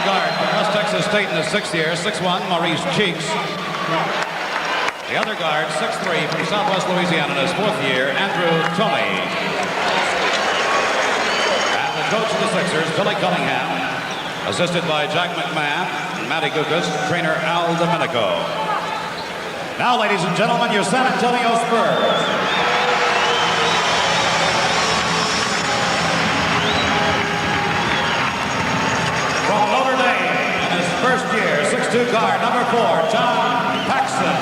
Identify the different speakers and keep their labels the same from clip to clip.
Speaker 1: guard from West Texas State in his 6th year, 6'1", Maurice Cheeks. The other guard, 6'3", from Southwest Louisiana in his 4th year, Andrew Toney. And the coach of the Sixers, Billy Cunningham, assisted by Jack McMahon, Matty Gukas, trainer Al Domenico. Now, ladies and gentlemen, your San Antonio Spurs. From Notre Dame, in his 1st year, 6'2" guard, number 4, John Paxson.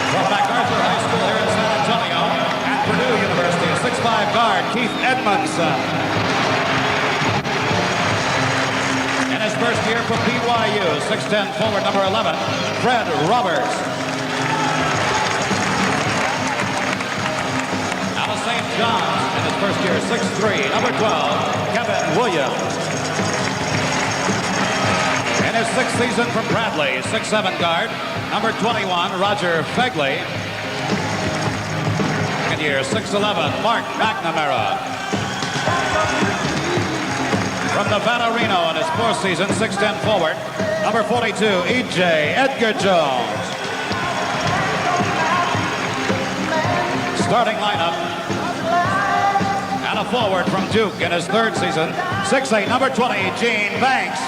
Speaker 1: From MacArthur High School here in San Antonio, and Purdue University, a 6'5" guard, Keith Edmondson. In his 1st year from BYU, 6'10" forward, number 11, Fred Roberts. Out of St. John's, in his 1st year, 6'3", number 12, Kevin Williams. In his 6th season from Bradley, 6'7" guard, number 21, Roger Fegley. Second year, 6'11", Mark McNamara. From Nevada, Reno, in his 4th season, 6'10" forward, number 42, E.J. Edgar Jones. Starting lineup. And a forward from Duke in his 3rd season, 6'8", number 20, Gene Banks.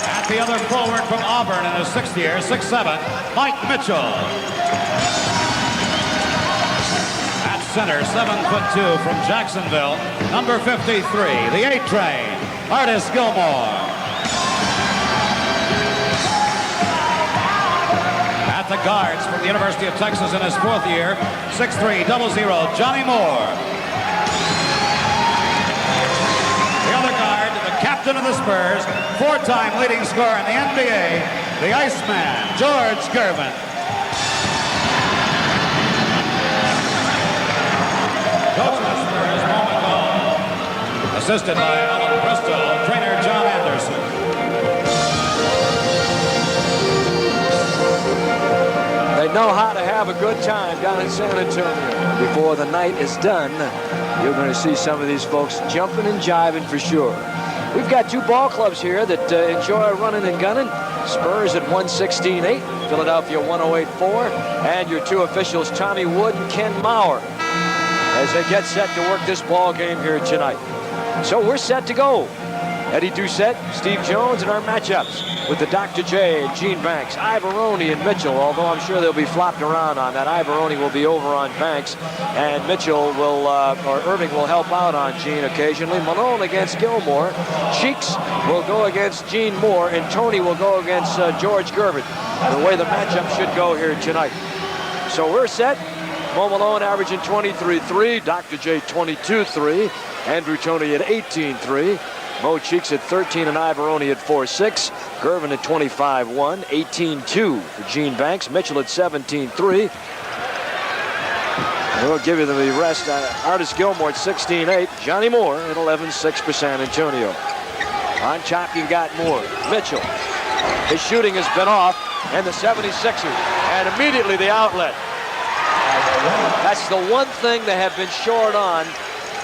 Speaker 1: At the other forward from Auburn in his 6th year, 6'7", Mike Mitchell. At center, 7'2", from Jacksonville, number 53, the 8-train, Artis Gilmore. At the guards from the University of Texas in his 4th year, 6'3", 00, Johnny Moore. The other guard, the captain of the Spurs, 4-time leading scorer in the NBA, the Iceman, George Gervin. Coach of the Spurs, Mo McCall, assisted by Alan Presto, trainer John Anderson.
Speaker 2: They know how to have a good time down in San Antonio. Before the night is done, you're going to see some of these folks jumping and jiving for sure. We've got 2 ball clubs here that enjoy running and gunning. Spurs at 116.8, Philadelphia 108.4, and your 2 officials, Tommy Wood and Ken Maurer, as they get set to work this ball game here tonight. So we're set to go. Eddie Doucette, Steve Jones, and our matchups with the Dr. J and Gene Banks, Ivoroni and Mitchell, although I'm sure they'll be flopped around on that. Ivoroni will be over on Banks, and Mitchell will, or Irving will help out on Gene occasionally. Malone against Gilmore. Cheeks will go against Gene Moore, and Tony will go against George Gervin. The way the matchup should go here tonight. So we're set. Mo Malone averaging 23-3, Dr. J 22-3, Andrew Toney at 18-3. Mo Cheeks at 13 and Ivoroni at 4-6. Gervin at 25-1, 18-2 for Gene Banks. Mitchell at 17-3. We'll give you the rest. Artis Gilmore at 16-8. Johnny Moore at 11-6 for San Antonio. On top, you've got Moore. Mitchell. His shooting has been off, and the 76ers. And immediately the outlet. That's the one thing they have been short on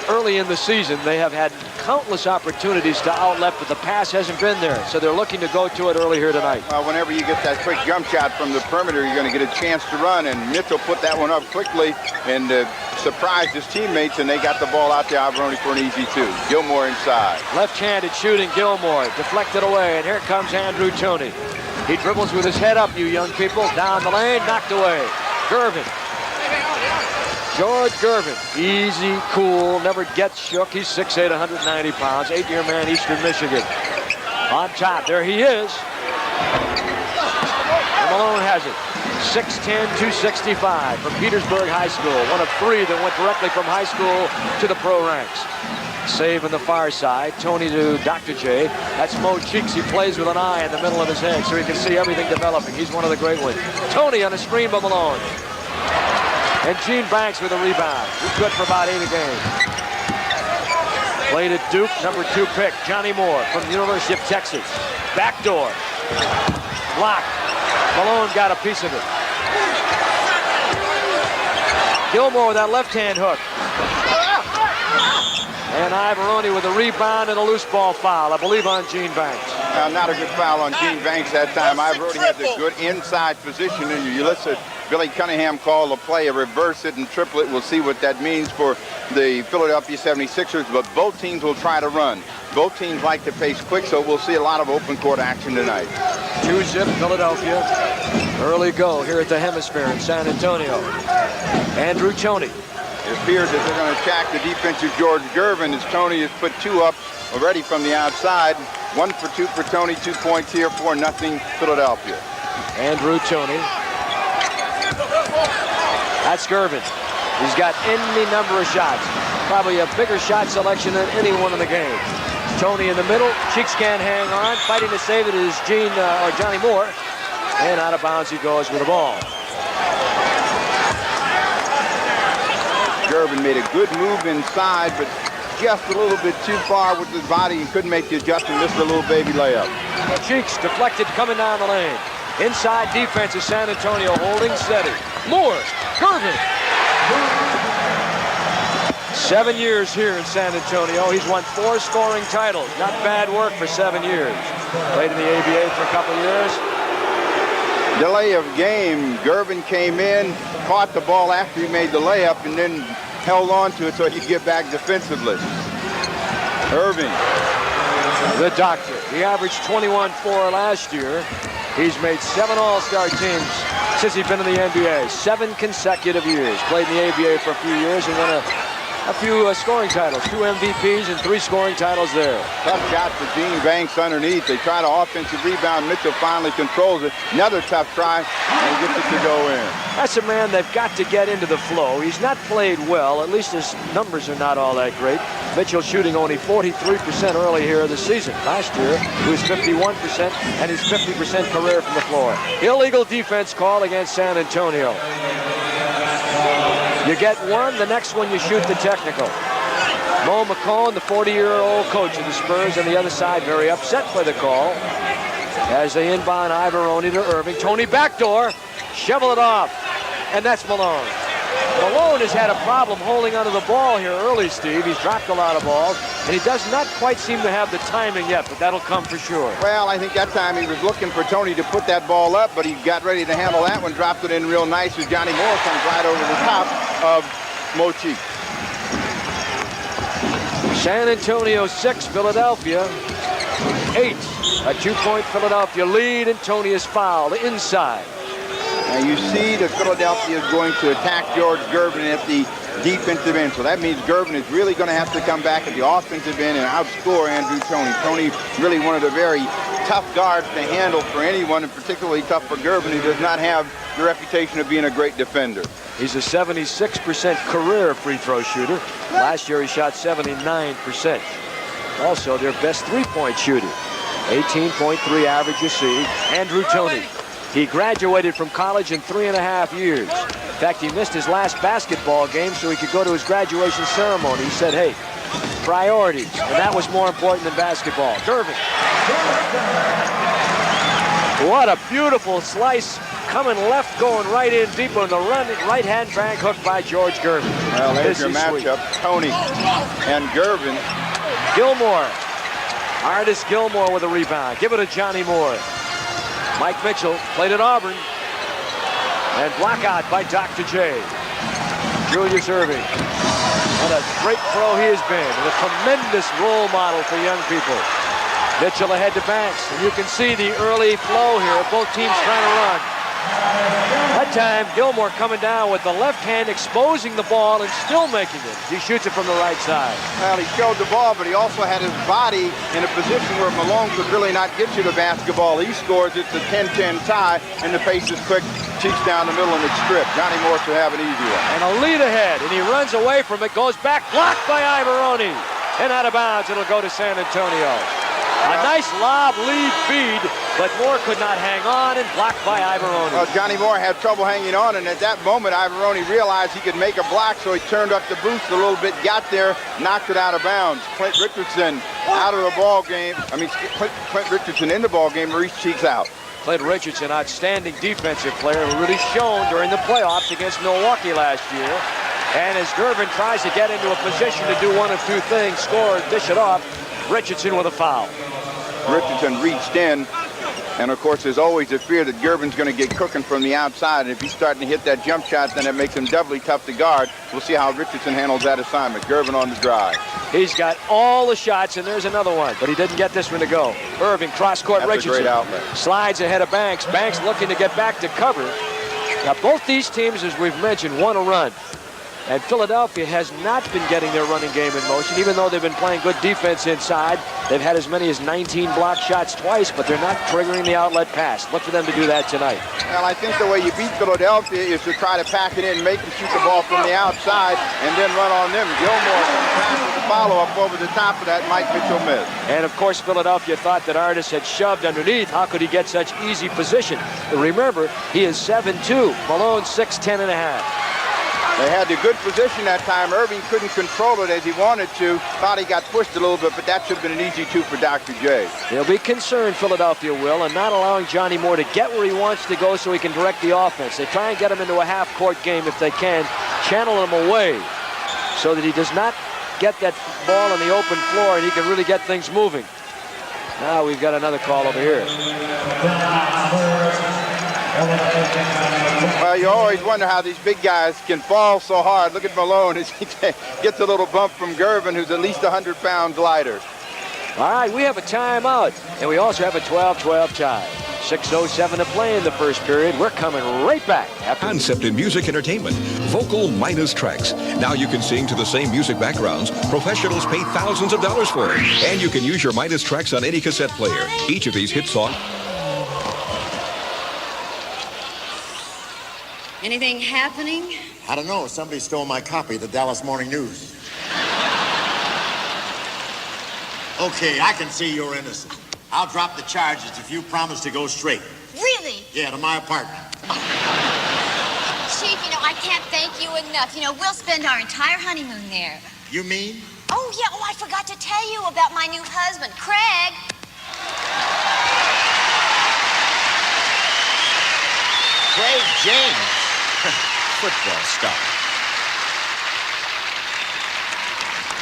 Speaker 2: early in the season. They have had countless opportunities to outlet, but the pass hasn't been there. So they're looking to go to it early here tonight.
Speaker 3: Well, whenever you get that quick jump shot from the perimeter, you're going to get a chance to run. And Mitchell put that one up quickly and surprised his teammates, and they got the ball out to Ivoroni for an easy 2. Gilmore inside.
Speaker 2: Left-handed shooting, Gilmore deflected away, and here comes Andrew Toney. He dribbles with his head up, you young people. Down the lane, knocked away. Gervin. George Gervin, easy, cool, never gets shook. He's 6'8", 190 pounds, 8-year man, Eastern Michigan. On top, there he is. And Malone has it. 6'10", 265 from Petersburg High School. One of 3 that went directly from high school to the pro ranks. Save on the far side. Tony to Dr. J. That's Mo Cheeks. He plays with an eye in the middle of his head so he can see everything developing. He's one of the great ones. Tony on a screen by Malone. And Gene Banks with a rebound. He's good for about 8 a game. Played at Duke, number 2 pick, Johnny Moore from the University of Texas. Backdoor. Block. Malone got a piece of it. Gilmore with that left-hand hook. And Ivoroni with a rebound and a loose ball foul, I believe, on Gene Banks.
Speaker 3: Not a good foul on Gene Banks that time. Ivoroni had the good inside position, and you listen. Billy Cunningham called a play, a reverse it and triple it. We'll see what that means for the Philadelphia 76ers, but both teams will try to run. Both teams like to pace quick, so we'll see a lot of open court action tonight.
Speaker 2: 2-zip Philadelphia. Early go here at the Hemisphere in San Antonio. Andrew Toney.
Speaker 3: It appears that they're going to attack the defensive George Gervin as Toney has put 2 up already from the outside. 1 for 2 for Toney, 2 points here, 4-0 Philadelphia.
Speaker 2: Andrew Toney. That's Gervin. He's got any number of shots. Probably a bigger shot selection than anyone in the game. Toney in the middle. Cheeks can't hang on. Fighting to save it is Johnny Moore. And out of bounds he goes with the ball.
Speaker 3: Gervin made a good move inside, but just a little bit too far with his body and couldn't make the adjustment. Missed a little baby layup.
Speaker 2: Cheeks deflected coming down the lane. Inside defense of San Antonio holding steady. Moore, Gervin. 7 years here in San Antonio. He's won 4 scoring titles. Not bad work for 7 years. Played in the ABA for a couple of years.
Speaker 3: Delay of game. Gervin came in, caught the ball after he made the layup, and then held on to it so he could get back defensively. Irving.
Speaker 2: The doctor. He averaged 21-4 last year. He's made 7 All-Star teams since he's been in the NBA. 7 consecutive years. Played in the ABA for a few years and won a few scoring titles. 2 MVPs and 3 scoring titles there.
Speaker 3: Tough shot for Gene Banks underneath. They try to offensive rebound. Mitchell finally controls it. Another tough try, and he gets it to go in.
Speaker 2: That's a man they've got to get into the flow. He's not played well. At least his numbers are not all that great. Mitchell shooting only 43% early here of the season. Last year, he was 51%, and his 50% career from the floor. Illegal defense call against San Antonio. You get one, the next one you shoot the technical. Mo McCone, the 40-year-old coach of the Spurs, on the other side, very upset by the call. As they inbound Ivoroni to Irving. Toney backdoor, shovel it off, and that's Malone. Malone has had a problem holding onto the ball here early, Steve. He's dropped a lot of balls, and he does not quite seem to have the timing yet, but that'll come for sure.
Speaker 3: Well, I think that time he was looking for Toney to put that ball up, but he got ready to handle that one, dropped it in real nice as Johnny Moore comes right over the top of Mo Cheeks.
Speaker 2: San Antonio 6, Philadelphia 8. A 2-point Philadelphia lead, and Toney is fouled inside.
Speaker 3: Now you see that Philadelphia is going to attack George Gervin at the defensive end. So that means Gervin is really going to have to come back at the offensive end and outscore Andrew Toney. Toney really one of the very tough guards to handle for anyone, and particularly tough for Gervin, who does not have the reputation of being a great defender. He's a
Speaker 2: 76% career free throw shooter. Last year he shot 79%. Also their best 3-point shooter. 18.3 average, you see. Andrew Toney. He graduated from college in 3.5 years. In fact, he missed his last basketball game so he could go to his graduation ceremony. He said, hey, priorities. And that was more important than basketball. Gervin. What a beautiful slice. Coming left, going right in deep on the run. Right-hand bank hook by George Gervin.
Speaker 3: Well, there's your matchup. Toney and Gervin.
Speaker 2: Gilmore. Artis Gilmore with a rebound. Give it to Johnny Moore. Mike Mitchell played at Auburn. And block out by Dr. J. Julius Irving. What a great pro he has been. And a tremendous role model for young people. Mitchell ahead to Banks. And you can see the early flow here. Both teams trying to run. That time, Gilmore coming down with the left hand, exposing the ball and still making it. He shoots it from the right side.
Speaker 3: Well, he showed the ball, but he also had his body in a position where Malone could really not get you the basketball. He scores. It's a 10-10 tie, and the pace is quick. Cheeks down the middle, and it's stripped. Johnny Moore should have an easy one.
Speaker 2: And a lead ahead, and he runs away from it, goes back, blocked by Ivoroni. And out of bounds, it'll go to San Antonio. A nice lob lead feed, but Moore could not hang on and blocked by Ivoroni.
Speaker 3: Well, Johnny Moore had trouble hanging on, and at that moment, Ivoroni realized he could make a block, so he turned up the boost a little bit, got there, knocked it out of bounds. Clint Richardson out of the ball game. Clint Richardson in the ball game, Maurice Cheeks out.
Speaker 2: Clint Richardson, outstanding defensive player who really shone during the playoffs against Milwaukee last year. And as Gervin tries to get into a position to do one of two things, score or dish it off, Richardson with a foul.
Speaker 3: Richardson reached in, and of course there's always a fear that Gervin's going to get cooking from the outside, and if he's starting to hit that jump shot, then it makes him doubly tough to guard. We'll see how Richardson handles that assignment. Gervin on the drive.
Speaker 2: He's got all the shots, and there's another one, but he didn't get this one to go. Irving, cross-court, Richardson.
Speaker 3: That's a great outlet.
Speaker 2: Slides ahead of Banks. Banks looking to get back to cover. Now, both these teams, as we've mentioned, want to run. And Philadelphia has not been getting their running game in motion, even though they've been playing good defense inside. They've had as many as 19 block shots twice, but they're not triggering the outlet pass. Look for them to do that tonight.
Speaker 3: Well, I think the way you beat Philadelphia is to try to pack it in, make them shoot the ball from the outside, and then run on them. Gilmore comes with the follow-up over the top of that. Mike Mitchell missed.
Speaker 2: And, of course, Philadelphia thought that Artis had shoved underneath. How could he get such easy position? But remember, he is 7'2". Malone 6'10 and a half.
Speaker 3: They had the good position that time. Irving couldn't control it as he wanted to. Thought he got pushed a little bit, but that should have been an easy two for Dr. J.
Speaker 2: They'll be concerned, Philadelphia will, and not allowing Johnny Moore to get where he wants to go so he can direct the offense. They try and get him into a half-court game if they can, channel him away so that he does not get that ball on the open floor and he can really get things moving. Now we've got another call over here.
Speaker 3: Well, you always wonder how these big guys can fall so hard. Look at Malone as he gets a little bump from Gervin, who's at least 100 pounds lighter.
Speaker 2: All right, we have a timeout, and we also have a 12-12 tie. 6:07 to play in the first period. We're coming right back.
Speaker 4: Concept in music entertainment. Vocal minus tracks. Now you can sing to the same music backgrounds. Professionals pay thousands of dollars for it. And you can use your minus tracks on any cassette player. Each of these hit songs.
Speaker 5: Anything happening?
Speaker 6: I don't know. Somebody stole my copy of the Dallas Morning News. Okay, I can see you're innocent. I'll drop the charges if you promise to go straight.
Speaker 5: Really?
Speaker 6: Yeah, to my apartment.
Speaker 5: Chief, I can't thank you enough. We'll spend our entire honeymoon there.
Speaker 6: You mean?
Speaker 5: Oh, yeah. Oh, I forgot to tell you about my new husband, Craig.
Speaker 6: Craig James. Football star.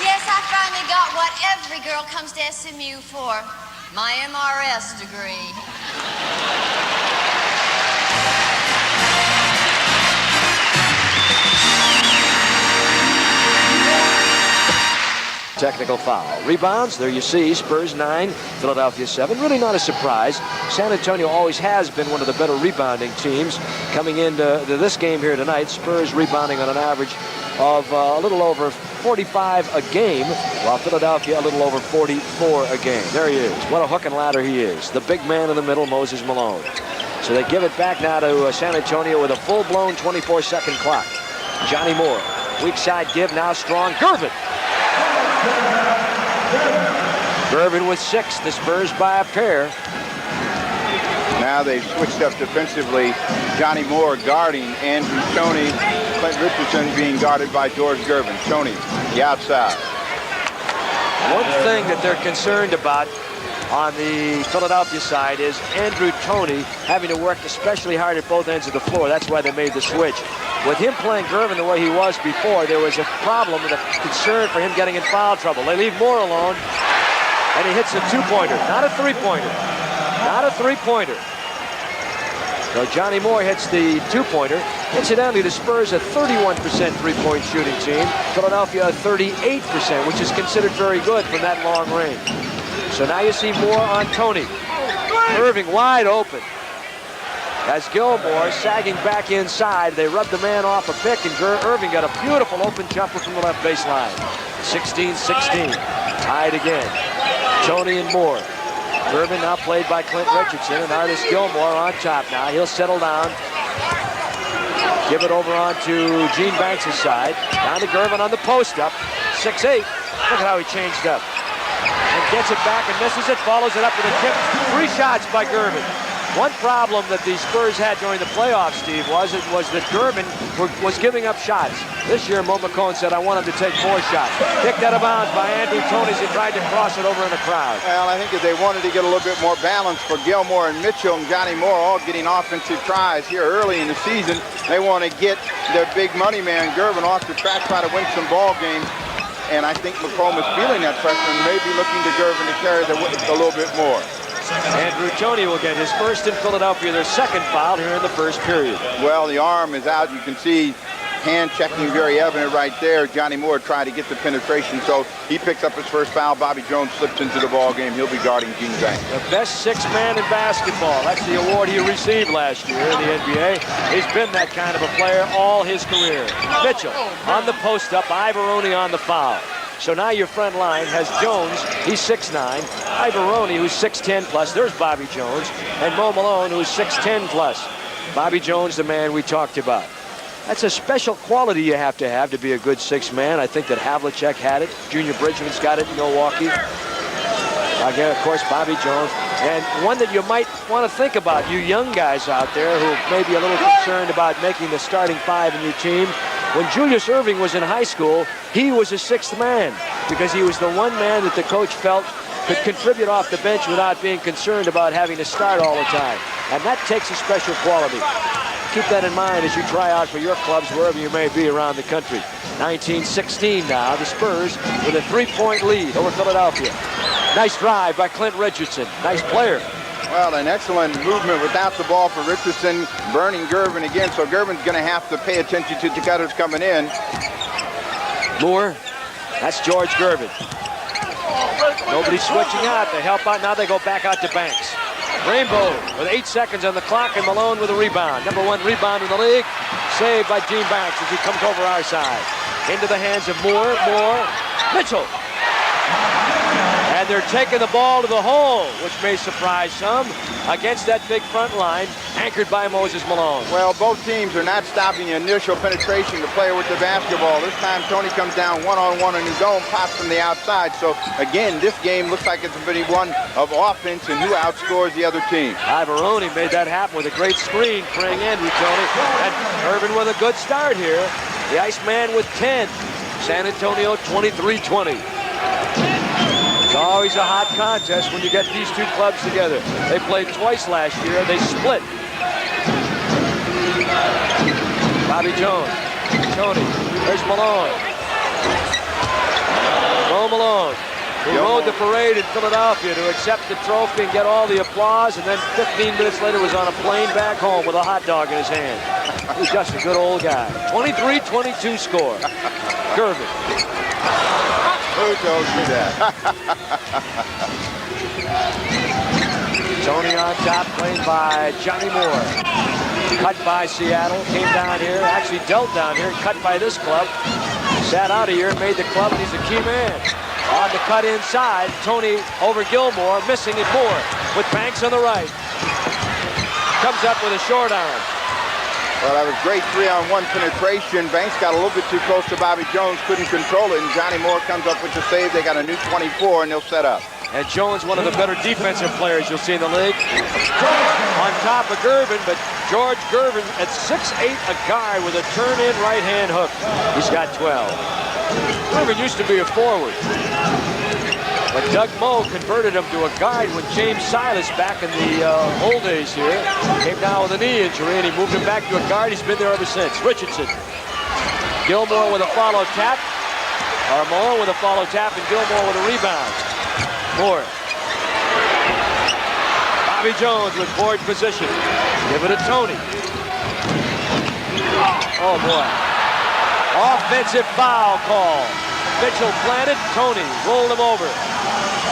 Speaker 5: Yes, I finally got what every girl comes to SMU for. My MRS degree.
Speaker 2: Technical foul. Rebounds, there you see, Spurs 9, Philadelphia 7. Really not a surprise. San Antonio always has been one of the better rebounding teams. Coming into this game here tonight, Spurs rebounding on an average of a little over 45 a game, while Philadelphia a little over 44 a game. There he is. What a hook and ladder he is. The big man in the middle, Moses Malone. So they give it back now to San Antonio with a full-blown 24-second clock. Johnny Moore. Weak side give, now strong. Gervin. Gervin with 6. The Spurs by a pair.
Speaker 3: Now they've switched up defensively. Johnny Moore guarding Andrew Toney. Clint Richardson being guarded by George Gervin. Toney, the outside.
Speaker 2: One thing that they're concerned about on the Philadelphia side is Andrew Toney having to work especially hard at both ends of the floor. That's why they made the switch. With him playing Gervin the way he was before, there was a problem and a concern for him getting in foul trouble. They leave Moore alone, and he hits a two-pointer, not a three-pointer. Not a three-pointer. So Johnny Moore hits the two-pointer. Incidentally, the Spurs a 31% three-point shooting team. Philadelphia a 38%, which is considered very good from that long range. So now you see Moore on Toney. Irving wide open. As Gilmore sagging back inside, they rub the man off a pick, and Irving got a beautiful open jumper from the left baseline. 16-16. Tied again. Toney and Moore. Gervin now played by Clint Richardson, and Artis Gilmore on top now. He'll settle down. Give it over on to Gene Banks' side. Down to Gervin on the post-up. 6'8". Look at how he changed up. And gets it back and misses it. Follows it up with a tip. 3 shots by Gervin. One problem that the Spurs had during the playoffs, Steve, was that Gervin was giving up shots. This year, Mo McCone said, I want him to take more shots. Kicked out of bounds by Andrew Toney as he tried to cross it over in the crowd.
Speaker 3: Well, I think if they wanted to get a little bit more balance for Gilmore and Mitchell and Johnny Moore all getting offensive tries here early in the season, they want to get their big money man, Gervin, off the track, try to win some ball games. And I think McComb is feeling that pressure and maybe looking to Gervin to carry the weight a little bit more.
Speaker 2: Andrew Toney will get his first in Philadelphia, their second foul here in the first period.
Speaker 3: Well, the arm is out. You can see hand checking very evident right there. Johnny Moore tried to get the penetration, so he picks up his first foul. Bobby Jones slips into the ball game. He'll be guarding Gene Banks.
Speaker 2: The best sixth man in basketball. That's the award he received last year in the NBA. He's been that kind of a player all his career. Mitchell on the post-up, Ivoroni on the foul. So now your front line has Jones, he's 6'9", Ivoroni, who's 6'10 plus, there's Bobby Jones, and Mo Malone, who's 6'10 plus. Bobby Jones, the man we talked about. That's a special quality you have to be a good sixth man. I think that Havlicek had it. Junior Bridgman's got it in Milwaukee. Again, of course, Bobby Jones. And one that you might want to think about, you young guys out there who may be a little concerned about making the starting five in your team. When Julius Erving was in high school, he was a sixth man because he was the one man that the coach felt could contribute off the bench without being concerned about having to start all the time. And that takes a special quality. Keep that in mind as you try out for your clubs wherever you may be around the country. 19-16 now, the Spurs with a 3-point lead over Philadelphia. Nice drive by Clint Richardson. Nice player.
Speaker 3: Well, an excellent movement without the ball for Richardson, burning Gervin again, so Gervin's going to have to pay attention to the cutters coming in.
Speaker 2: Moore, that's George Gervin. Nobody's switching out. They help out. Now they go back out to Banks. Rainbow with 8 seconds on the clock, and Malone with a rebound. Number 1 rebound in the league. Saved by Gene Banks as he comes over our side. Into the hands of Moore, Mitchell. And they're taking the ball to the hole, which may surprise some, against that big front line, anchored by Moses Malone.
Speaker 3: Well, both teams are not stopping the initial penetration to play with the basketball. This time, Toney comes down one-on-one in his own, pops from the outside. So, again, this game looks like it's going to be one of offense and who outscores the other team.
Speaker 2: Ivoroni made that happen with a great screen, freeing Andrew Toney. And Irvin with a good start here. The Iceman with 10. San Antonio 23-20. It's always a hot contest when you get these two clubs together. They played twice last year. They split. Bobby Jones. Toney. There's Malone. Mo Malone, who rode the parade in Philadelphia to accept the trophy and get all the applause, and then 15 minutes later was on a plane back home with a hot dog in his hand. He's just a good old guy. 23-22 score. Gervin.
Speaker 3: Who told me that?
Speaker 2: Toney on top, played by Johnny Moore. Cut by Seattle, came down here, actually dealt down here, cut by this club. Sat out of here, made the club, and he's a key man. On the cut inside, Toney over Gilmore, missing it Moore with Banks on the right. Comes up with a short arm.
Speaker 3: Well, that was great 3-on-1 penetration. Banks got a little bit too close to Bobby Jones, couldn't control it, and Johnny Moore comes up with the save. They got a new 24, and they'll set up.
Speaker 2: And Jones, one of the better defensive players you'll see in the league. On top of Gervin, but George Gervin at 6'8", a guy with a turn-in right-hand hook. He's got 12. Gervin used to be a forward. But Doug Moe converted him to a guide when James Silas, back in the old days here, came down with a knee injury, and he moved him back to a guard. He's been there ever since. Richardson. Gilmore with a follow tap. Or Moore with a follow tap, and Gilmore with a rebound. Moore. Bobby Jones with board position. Give it to Toney. Oh, boy. Offensive foul call. Mitchell planted, Toney rolled him over.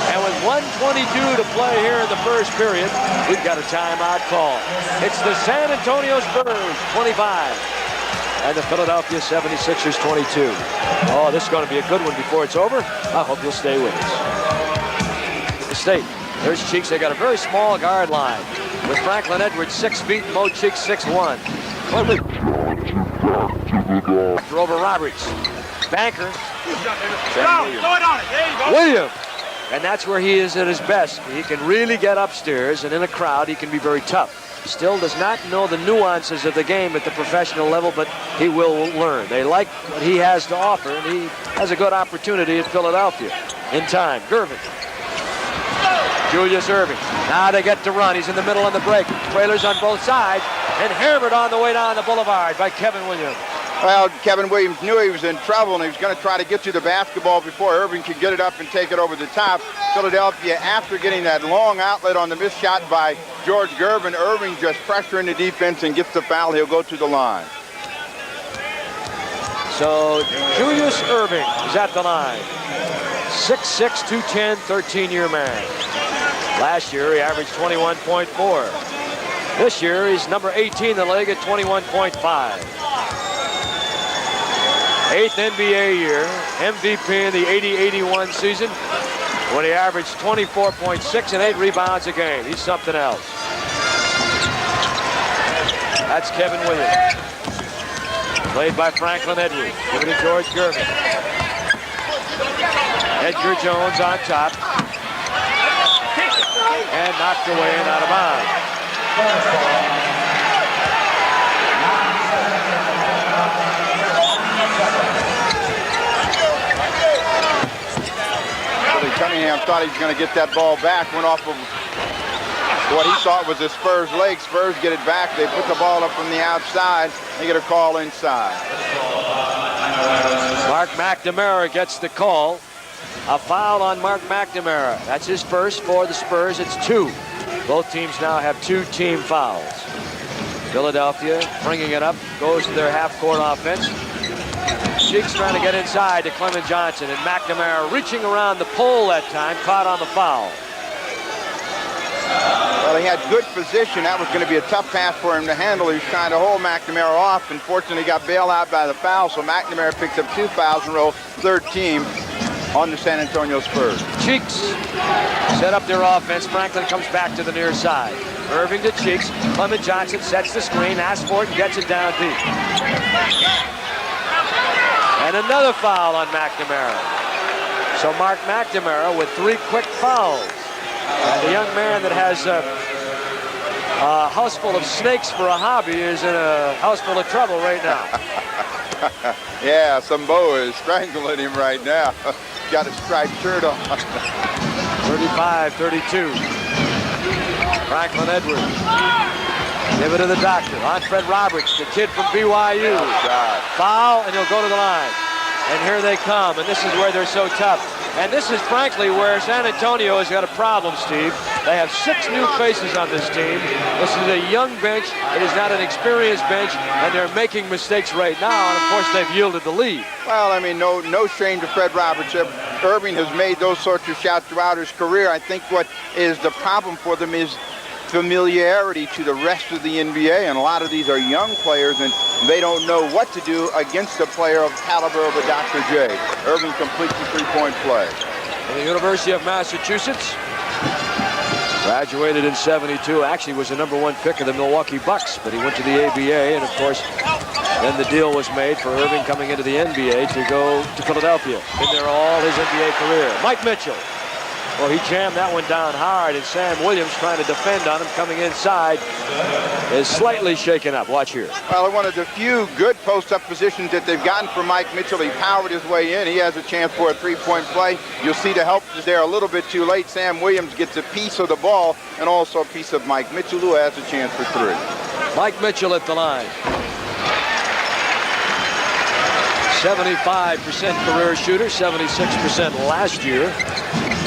Speaker 2: And with 1:22 to play here in the first period, we've got a timeout call. It's the San Antonio Spurs 25 and the Philadelphia 76ers 22. Oh, this is going to be a good one before it's over. I hope you'll stay with us. The State. There's Cheeks. They got a very small guard line with Franklin Edwards 6 feet and Mo Cheeks 6'1". Over Roberts. Banker.
Speaker 7: Throw it on it. There you go.
Speaker 2: William. And that's where he is at his best. He can really get upstairs, and in a crowd, he can be very tough. Still does not know the nuances of the game at the professional level, but he will learn. They like what he has to offer, and he has a good opportunity at Philadelphia. In time, Gervin. Julius Erving. Now they get to run. He's in the middle on the break. Trailers on both sides, and hammered on the way down the boulevard by Kevin Williams.
Speaker 3: Well, Kevin Williams knew he was in trouble, and he was going to try to get to the basketball before Irving could get it up and take it over the top. Philadelphia, after getting that long outlet on the missed shot by George Gervin, Irving just pressuring the defense and gets the foul. He'll go to the line.
Speaker 2: So Julius Erving is at the line. 6'6", 210, 13-year man. Last year, he averaged 21.4. This year, he's number 18 in the league at 21.5. 8th NBA year, MVP in the 80-81 season when he averaged 24.6 and 8 rebounds a game. He's something else. That's Kevin Williams. Played by Franklin Edwards. Give it to George Gervin. Edgar Jones on top. And knocked away and out of bounds.
Speaker 3: Cunningham thought he was going to get that ball back, went off of what he thought was the Spurs' leg. Spurs get it back. They put the ball up from the outside. They get a call inside.
Speaker 2: Mark McNamara gets the call. A foul on Mark McNamara. That's his first for the Spurs. It's 2. Both teams now have 2 team fouls. Philadelphia bringing it up, goes to their half-court offense. Cheeks trying to get inside to Clement Johnson, and McNamara reaching around the pole that time, caught on the foul.
Speaker 3: Well, he had good position. That was going to be a tough pass for him to handle. He was trying to hold McNamara off. Unfortunately, got bailed out by the foul, so McNamara picks up 2 fouls in a row, 3rd team on the San Antonio Spurs.
Speaker 2: Cheeks set up their offense. Franklin comes back to the near side. Irving to Cheeks. Clement Johnson sets the screen, asks for it, and gets it down deep. And another foul on McNamara. So Mark McNamara with 3 quick fouls. And the young man that has a house full of snakes for a hobby is in a house full of trouble right now.
Speaker 3: Yeah, some boa is strangling him right now. Got a striped shirt on.
Speaker 2: 35-32. Franklin Edwards. Give it to the doctor. On Fred Roberts, the kid from BYU. Foul, and he'll go to the line. And here they come, and this is where they're so tough. And this is frankly where San Antonio has got a problem, Steve. They have 6 new faces on this team. This is a young bench. It is not an experienced bench, and they're making mistakes right now, and of course they've yielded the lead.
Speaker 3: Well, I mean, no shame to Fred Roberts. Irving has made those sorts of shots throughout his career. I think what is the problem for them is familiarity to the rest of the NBA, and a lot of these are young players, and they don't know what to do against a player of the caliber of a Dr. J. Irving completes the 3-point play.
Speaker 2: From the University of Massachusetts, graduated in '72, actually was the #1 pick of the Milwaukee Bucks, but he went to the ABA, and of course, then the deal was made for Irving coming into the NBA to go to Philadelphia. Been there all his NBA career. Mike Mitchell. Well, he jammed that one down hard, and Sam Williams trying to defend on him coming inside is slightly shaken up. Watch here.
Speaker 3: Well, one of the few good post-up positions that they've gotten for Mike Mitchell. He powered his way in. He has a chance for a 3-point play. You'll see the help is there a little bit too late. Sam Williams gets a piece of the ball and also a piece of Mike Mitchell, who has a chance for 3.
Speaker 2: Mike Mitchell at the line. 75% career shooter, 76% last year.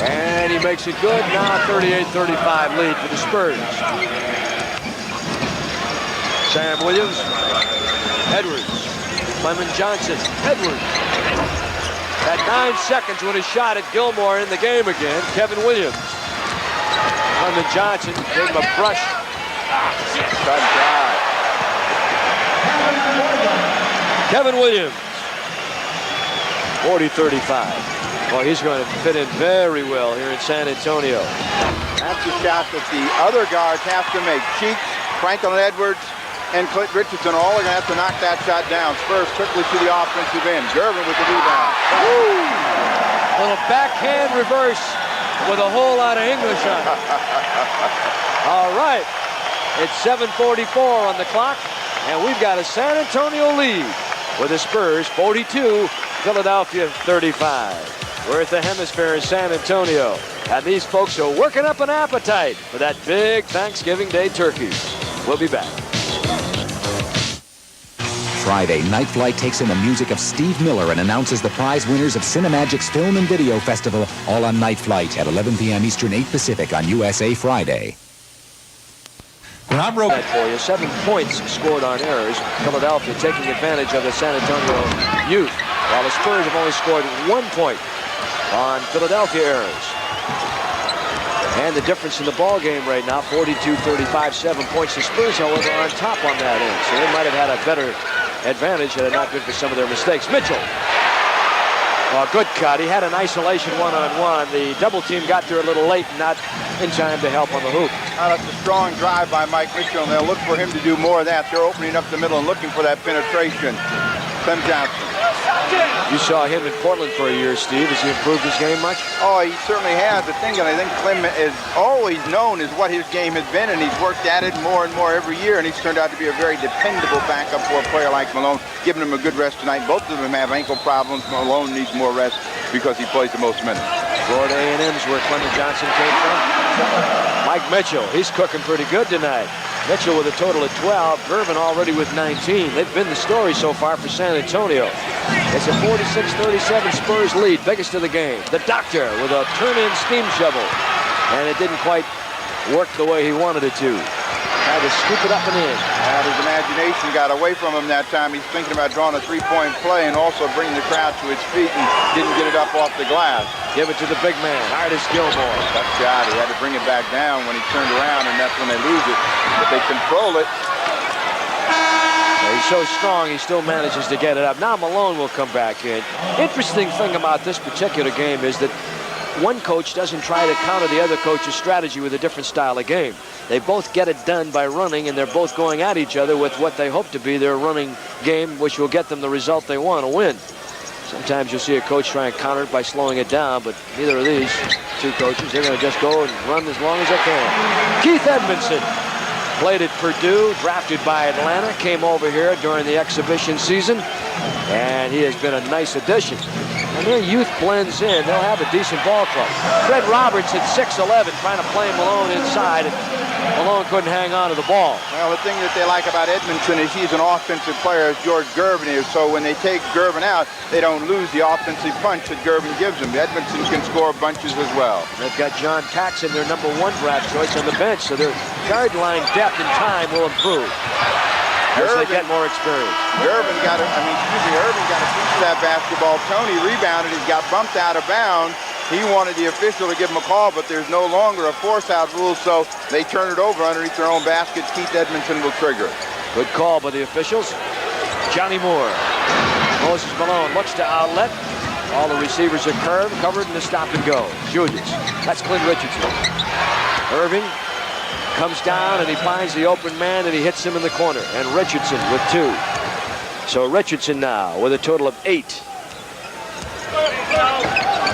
Speaker 2: And he makes it good. Now 38-35 lead for the Spurs. Sam Williams. Edwards. Clement Johnson. Edwards. At 9 seconds when he shot at Gilmore in the game again. Kevin Williams. Clement Johnson gave him a brush. Kevin Williams. 40-35. Well, he's going to fit in very well here in San Antonio.
Speaker 3: That's a shot that the other guards have to make. Cheeks, Franklin Edwards, and Clint Richardson all are going to have to knock that shot down. Spurs quickly to the offensive end. Gervin with the rebound.
Speaker 2: Woo! Little backhand reverse with a whole lot of English on it. All right. It's 7:44 on the clock, and we've got a San Antonio lead with the Spurs 42, Philadelphia 35. We're at the Hemisphere in San Antonio, and these folks are working up an appetite for that big Thanksgiving Day turkey. We'll be back.
Speaker 7: Friday, Night Flight takes in the music of Steve Miller and announces the prize winners of Cinemagic's Film and Video Festival, all on Night Flight at 11 p.m. Eastern, 8 Pacific on USA Friday.
Speaker 2: When I broke that for you, 7 points scored on errors. Philadelphia taking advantage of the San Antonio youth, while the Spurs have only scored 1 point on Philadelphia errors. And the difference in the ball game right now, 42-35, 7 points. The Spurs, however, are on top on that end, so they might have had a better advantage had it not been for some of their mistakes. Mitchell. Oh, good cut. He had an isolation one-on-one. The double team got there a little late and not in time to help on the hoop.
Speaker 3: Now that's a strong drive by Mike Mitchell, and they'll look for him to do more of that. They're opening up the middle and looking for that penetration. Clem Johnson.
Speaker 2: You saw him in Portland for a year, Steve. Has he improved his game much?
Speaker 3: Oh, he certainly has. The thing that I think Clem is always known is what his game has been, and he's worked at it more and more every year, and he's turned out to be a very dependable backup for a player like Malone, giving him a good rest tonight. Both of them have ankle problems. Malone needs more rest because he plays the most minutes.
Speaker 2: Florida A&M's where Clement Johnson came from. Mike Mitchell, he's cooking pretty good tonight. Mitchell with a total of 12. Gervin already with 19. They've been the story so far for San Antonio. It's a 46-37 Spurs lead, biggest of the game. The Doctor with a turn-in steam shovel. And it didn't quite work the way he wanted it to. Had to scoop it up and in.
Speaker 3: His imagination got away from him that time. He's thinking about drawing a three-point play and also bringing the crowd to its feet and didn't get it up off the glass.
Speaker 2: Give it to the big man, Artis Gilmore.
Speaker 3: Tough shot. He had to bring it back down when he turned around, and that's when they lose it. But they control it.
Speaker 2: He's so strong, he still manages to get it up. Now Malone will come back in. Interesting thing about this particular game is that one coach doesn't try to counter the other coach's strategy with a different style of game. They both get it done by running, and they're both going at each other with what they hope to be their running game, which will get them the result they want to win. Sometimes you'll see a coach try and counter it by slowing it down, but neither of these two coaches, they're going to just go and run as long as they can. Keith Edmondson played at Purdue, drafted by Atlanta, came over here during the exhibition season, and he has been a nice addition. And their youth blends in. They'll have a decent ball club. Fred Roberts at 6'11", trying to play Malone inside, and Malone couldn't hang on to the ball.
Speaker 3: Well, the thing that they like about Edmondson is he's an offensive player, as George Gervin is. So when they take Gervin out, they don't lose the offensive punch that Gervin gives them. Edmondson can score bunches as well.
Speaker 2: They've got John Paxson, their #1 draft choice, on the bench, so their guard line depth and time will improve as they get more experience.
Speaker 3: Irvin got a piece of that basketball. Tony rebounded. He got bumped out of bounds. He wanted the official to give him a call, but there's no longer a force-out rule, so they turn it over underneath their own basket. Keith Edmondson will trigger it.
Speaker 2: Good call by the officials. Johnny Moore. Moses Malone looks to outlet. All the receivers are curved, covered in the stop and go. Julius. That's Clint Richardson. Irving comes down and he finds the open man and he hits him in the corner. And Richardson with 2. So Richardson now with a total of 8.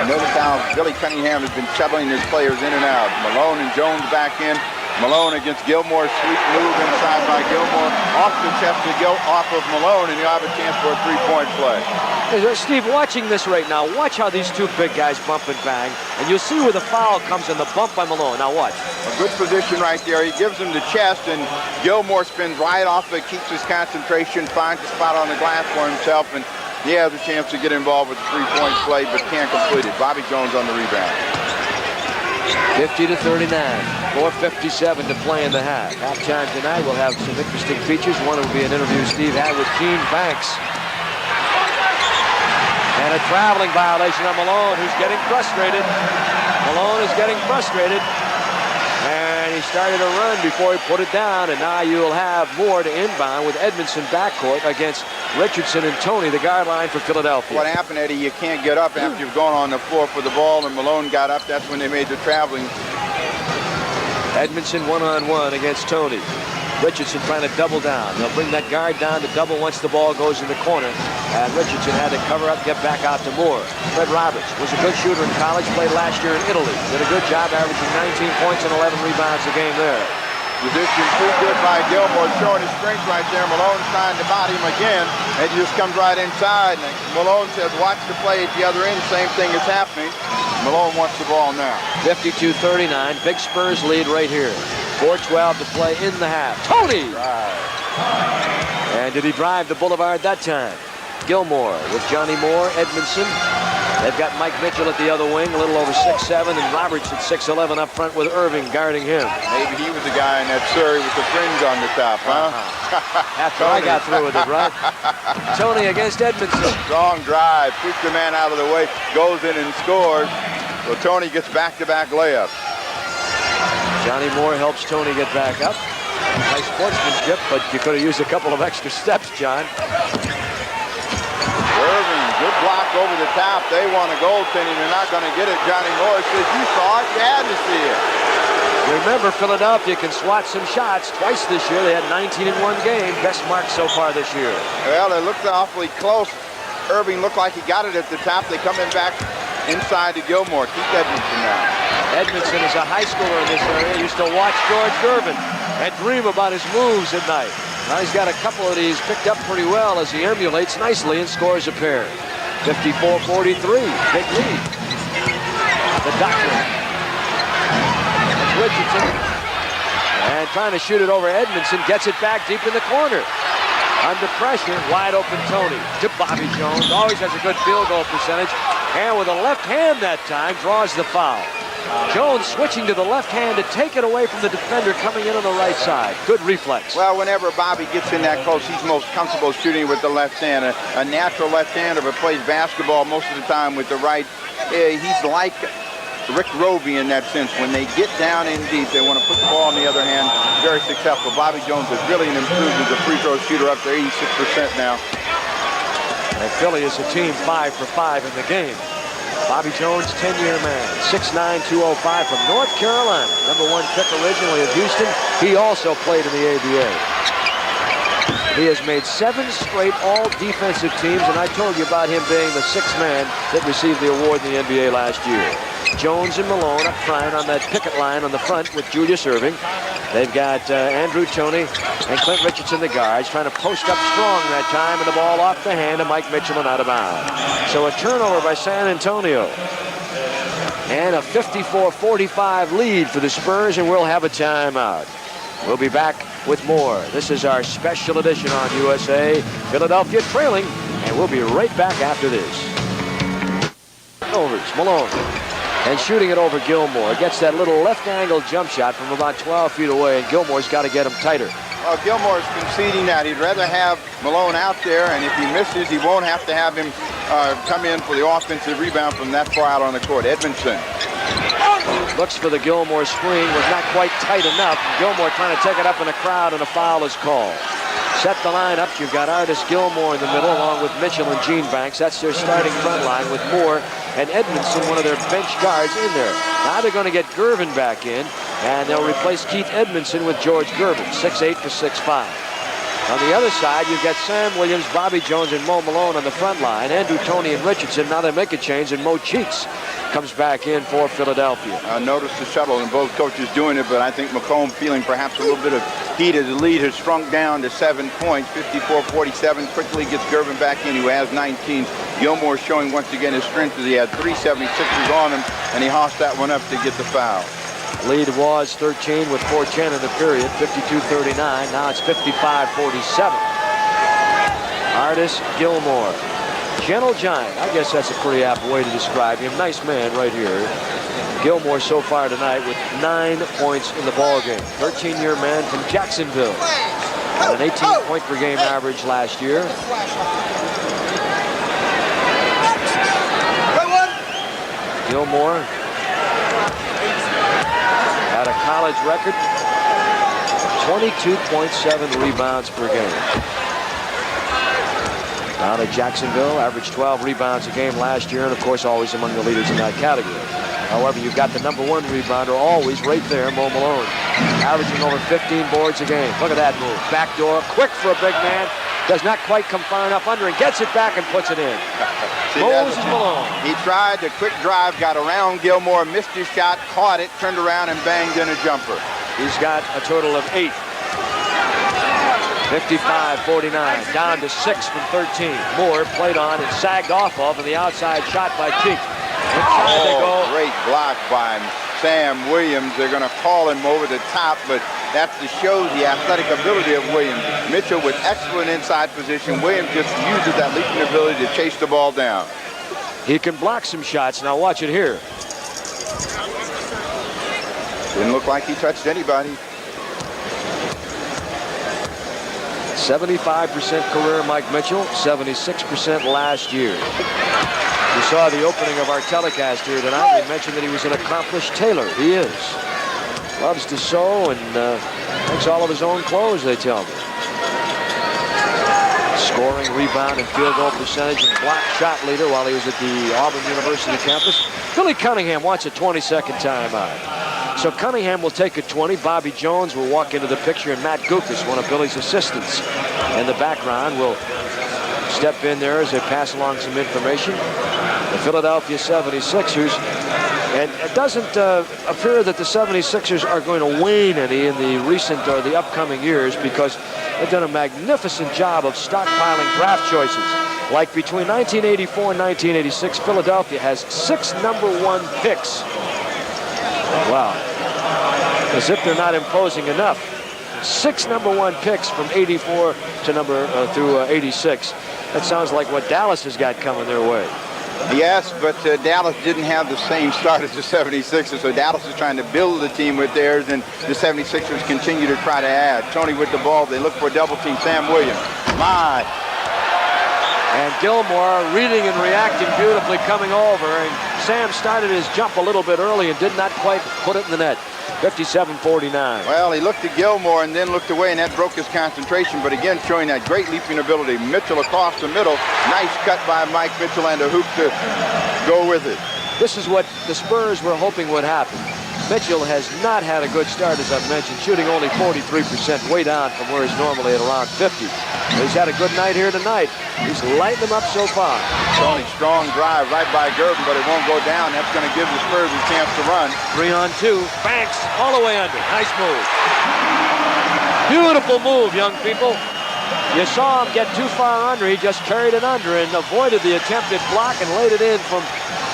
Speaker 3: Notice how Billy Cunningham has been shuttling his players in and out. Malone and Jones back in. Malone against Gilmore. Sweet move inside by Gilmore. Off the chest off of Malone, and you'll have a chance for a three-point play.
Speaker 2: Steve, watching this right now, watch how these two big guys bump and bang, and you'll see where the foul comes in the bump by Malone. Now watch.
Speaker 3: A good position right there. He gives him the chest, and Gilmore spins right off it, keeps his concentration, finds a spot on the glass for himself, and he has a chance to get involved with the three-point play, but can't complete it. Bobby Jones on the rebound.
Speaker 2: 50-39, 4:57 to play in the half. Halftime tonight, we'll have some interesting features. One will be an interview Steve had with Keen Banks. And a traveling violation on Malone, who's getting frustrated. Malone is getting frustrated. And he started a run before he put it down, and now you'll have more to inbound with Edmondson backcourt against Richardson and Tony, the guard line for Philadelphia.
Speaker 3: What happened, Eddie, you can't get up after you've gone on the floor for the ball, and Malone got up. That's when they made the traveling.
Speaker 2: Edmondson one-on-one against Tony. Richardson trying to double down. They'll bring that guard down to double once the ball goes in the corner. And Richardson had to cover up, get back out to Moore. Fred Roberts was a good shooter in college, played last year in Italy. Did a good job averaging 19 points and 11 rebounds a game there.
Speaker 3: Position too good by Gilmore, showing his strength right there. Malone's trying to body him again. And he just comes right inside. And Malone says, watch the play at the other end. Same thing is happening. Malone wants the ball now.
Speaker 2: 52-39, big Spurs lead right here. 4:12 to play in the half. Tony! And did he drive the boulevard that time? Gilmore with Johnny Moore, Edmondson. They've got Mike Mitchell at the other wing, a little over 6'7", and Roberts at 6'11" up front with Irving guarding him.
Speaker 3: Maybe he was the guy in that Surrey with the fringe on the top, huh?
Speaker 2: After I got through with it, right? Tony against Edmondson.
Speaker 3: Strong drive, pushed the man out of the way, goes in and scores. So Tony gets back-to-back layups.
Speaker 2: Johnny Moore helps Tony get back up. Nice sportsmanship, but you could have used a couple of extra steps, John.
Speaker 3: Irving, good block over the top. They want a goaltending. They're not going to get it. Johnny Moore says, you saw it, you had to see it.
Speaker 2: Remember, Philadelphia can swat some shots. Twice this year, they had 19 in one game. Best mark so far this year.
Speaker 3: Well, it looked awfully close. Irving looked like he got it at the top. They come in back inside to Gilmore. Keep Edmondson now.
Speaker 2: Edmondson is a high schooler in this area. He used to watch George Gervin and dream about his moves at night. Now he's got a couple of these picked up pretty well as he emulates nicely and scores a pair. 54-43, big lead. The doctor. It's Richardson. And trying to shoot it over Edmondson, gets it back deep in the corner. Under pressure, wide open Tony to Bobby Jones. Always has a good field goal percentage. And with a left hand that time, draws the foul. Jones switching to the left hand to take it away from the defender coming in on the right side. Good reflex.
Speaker 3: Well, whenever Bobby gets in that close, he's most comfortable shooting with the left hand. A natural left-hander but plays basketball most of the time with the right. He's like Rick Roby in that sense. When they get down in deep, they want to put the ball in the other hand. Very successful. Bobby Jones is really an improvement as a free throw shooter, up to 86% now.
Speaker 2: And Philly is a team 5 for 5 in the game. Bobby Jones, 10-year man, 6'9", 205 from North Carolina. Number 1 pick originally of Houston. He also played in the ABA. He has made 7 straight all-defensive teams, and I told you about him being the 6th man that received the award in the NBA last year. Jones and Malone up front on that picket line on the front with Julius Irving. They've got Andrew Toney and Clint Richardson, the guards, trying to post up strong that time, and the ball off the hand of Mike Mitchell and out of bounds. So a turnover by San Antonio. And a 54-45 lead for the Spurs, and we'll have a timeout. We'll be back with more. This is our special edition on USA. Philadelphia trailing, and we'll be right back after this. Overs, Malone. And shooting it over Gilmore. Gets that little left angle jump shot from about 12 feet away, and Gilmore's got to get him tighter.
Speaker 3: Well, Gilmore's conceding that. He'd rather have Malone out there, and if he misses, he won't have to have him come in for the offensive rebound from that far out on the court. Edmondson.
Speaker 2: Looks for the Gilmore screen, was not quite tight enough. Gilmore trying to take it up in the crowd, and a foul is called. Set the lineup. You've got Artis Gilmore in the middle, along with Mitchell and Gene Banks. That's their starting front line with Moore and Edmondson, one of their bench guards, in there. Now they're going to get Gervin back in, and they'll replace Keith Edmondson with George Gervin, 6'8" to 6'5". On the other side, you've got Sam Williams, Bobby Jones, and Mo Malone on the front line. Andrew Toney and Richardson. Now they make a change, and Mo Cheeks comes back in for Philadelphia.
Speaker 3: Notice the shuttle, and both coaches doing it, but I think McComb feeling perhaps a little bit of heat as the lead has shrunk down to 7 points, 54-47. Quickly gets Gervin back in, who has 19. Gilmore showing once again his strength as he had 3 76ers on him, and he hossed that one up to get the foul.
Speaker 2: Lead was 13 with 4:10 in the period, 52-39. Now it's 55-47. Artis Gilmore. Gentle giant. I guess that's a pretty apt way to describe him. Nice man right here. Gilmore so far tonight with 9 points in the ballgame. 13-year man from Jacksonville. Had an 18-point per game average last year. Gilmore had a college record, 22.7 rebounds per game. Down at Jacksonville, averaged 12 rebounds a game last year, and of course always among the leaders in that category. However, you've got the #1 rebounder always right there, Mo Malone, averaging over 15 boards a game. Look at that move. Backdoor, quick for a big man. Does not quite come far enough under and gets it back and puts it in. Moses Malone.
Speaker 3: He tried the quick drive, got around Gilmore, missed his shot, caught it, turned around and banged in a jumper.
Speaker 2: He's got a total of 8. 55-49, down to 6 from 13. Moore played on and sagged off of, and the outside shot by Cheek. Inside they go.
Speaker 3: Great block by Sam Williams. They're going to call him over the top, but that just shows the athletic ability of Williams. Mitchell with excellent inside position. Williams just uses that leaping ability to chase the ball down.
Speaker 2: He can block some shots. Now watch it here.
Speaker 3: Didn't look like he touched anybody.
Speaker 2: 75% career Mike Mitchell, 76% last year. We saw the opening of our telecast here tonight. We mentioned that he was an accomplished tailor. He is. Loves to sew and makes all of his own clothes, they tell me. Scoring, rebound, and field goal percentage and block shot leader while he was at the Auburn University campus. Billy Cunningham wants a 20-second timeout. So Cunningham will take a 20. Bobby Jones will walk into the picture, and Matt Gukas, one of Billy's assistants in the background, will step in there as they pass along some information. The Philadelphia 76ers, and it doesn't appear that the 76ers are going to wane any in the recent or the upcoming years, because they've done a magnificent job of stockpiling draft choices. Like between 1984 and 1986, Philadelphia has 6 #1 picks. Wow. As if they're not imposing enough. 6 #1 picks from 84 to through 86. That sounds like what Dallas has got coming their way.
Speaker 3: Yes, but Dallas didn't have the same start as the 76ers, so Dallas is trying to build the team with theirs, and the 76ers continue to try to add. Tony with the ball. They look for a double team. Sam Williams. My.
Speaker 2: And Gilmore reading and reacting beautifully coming over, and Sam started his jump a little bit early and did not quite put it in the net. 57-49.
Speaker 3: Well, he looked at Gilmore and then looked away, and that broke his concentration, but again showing that great leaping ability. Mitchell across the middle. Nice cut by Mike Mitchell and a hoop to go with it.
Speaker 2: This is what the Spurs were hoping would happen. Mitchell has not had a good start, as I've mentioned, shooting only 43%, way down from where he's normally at around 50. But he's had a good night here tonight. He's lighting them up so far.
Speaker 3: Tony, strong drive right by Gervin, but it won't go down. That's going to give the Spurs a chance to run.
Speaker 2: 3-on-2. Banks all the way under. Nice move. Beautiful move, young people. You saw him get too far under. He just carried it under and avoided the attempted block and laid it in from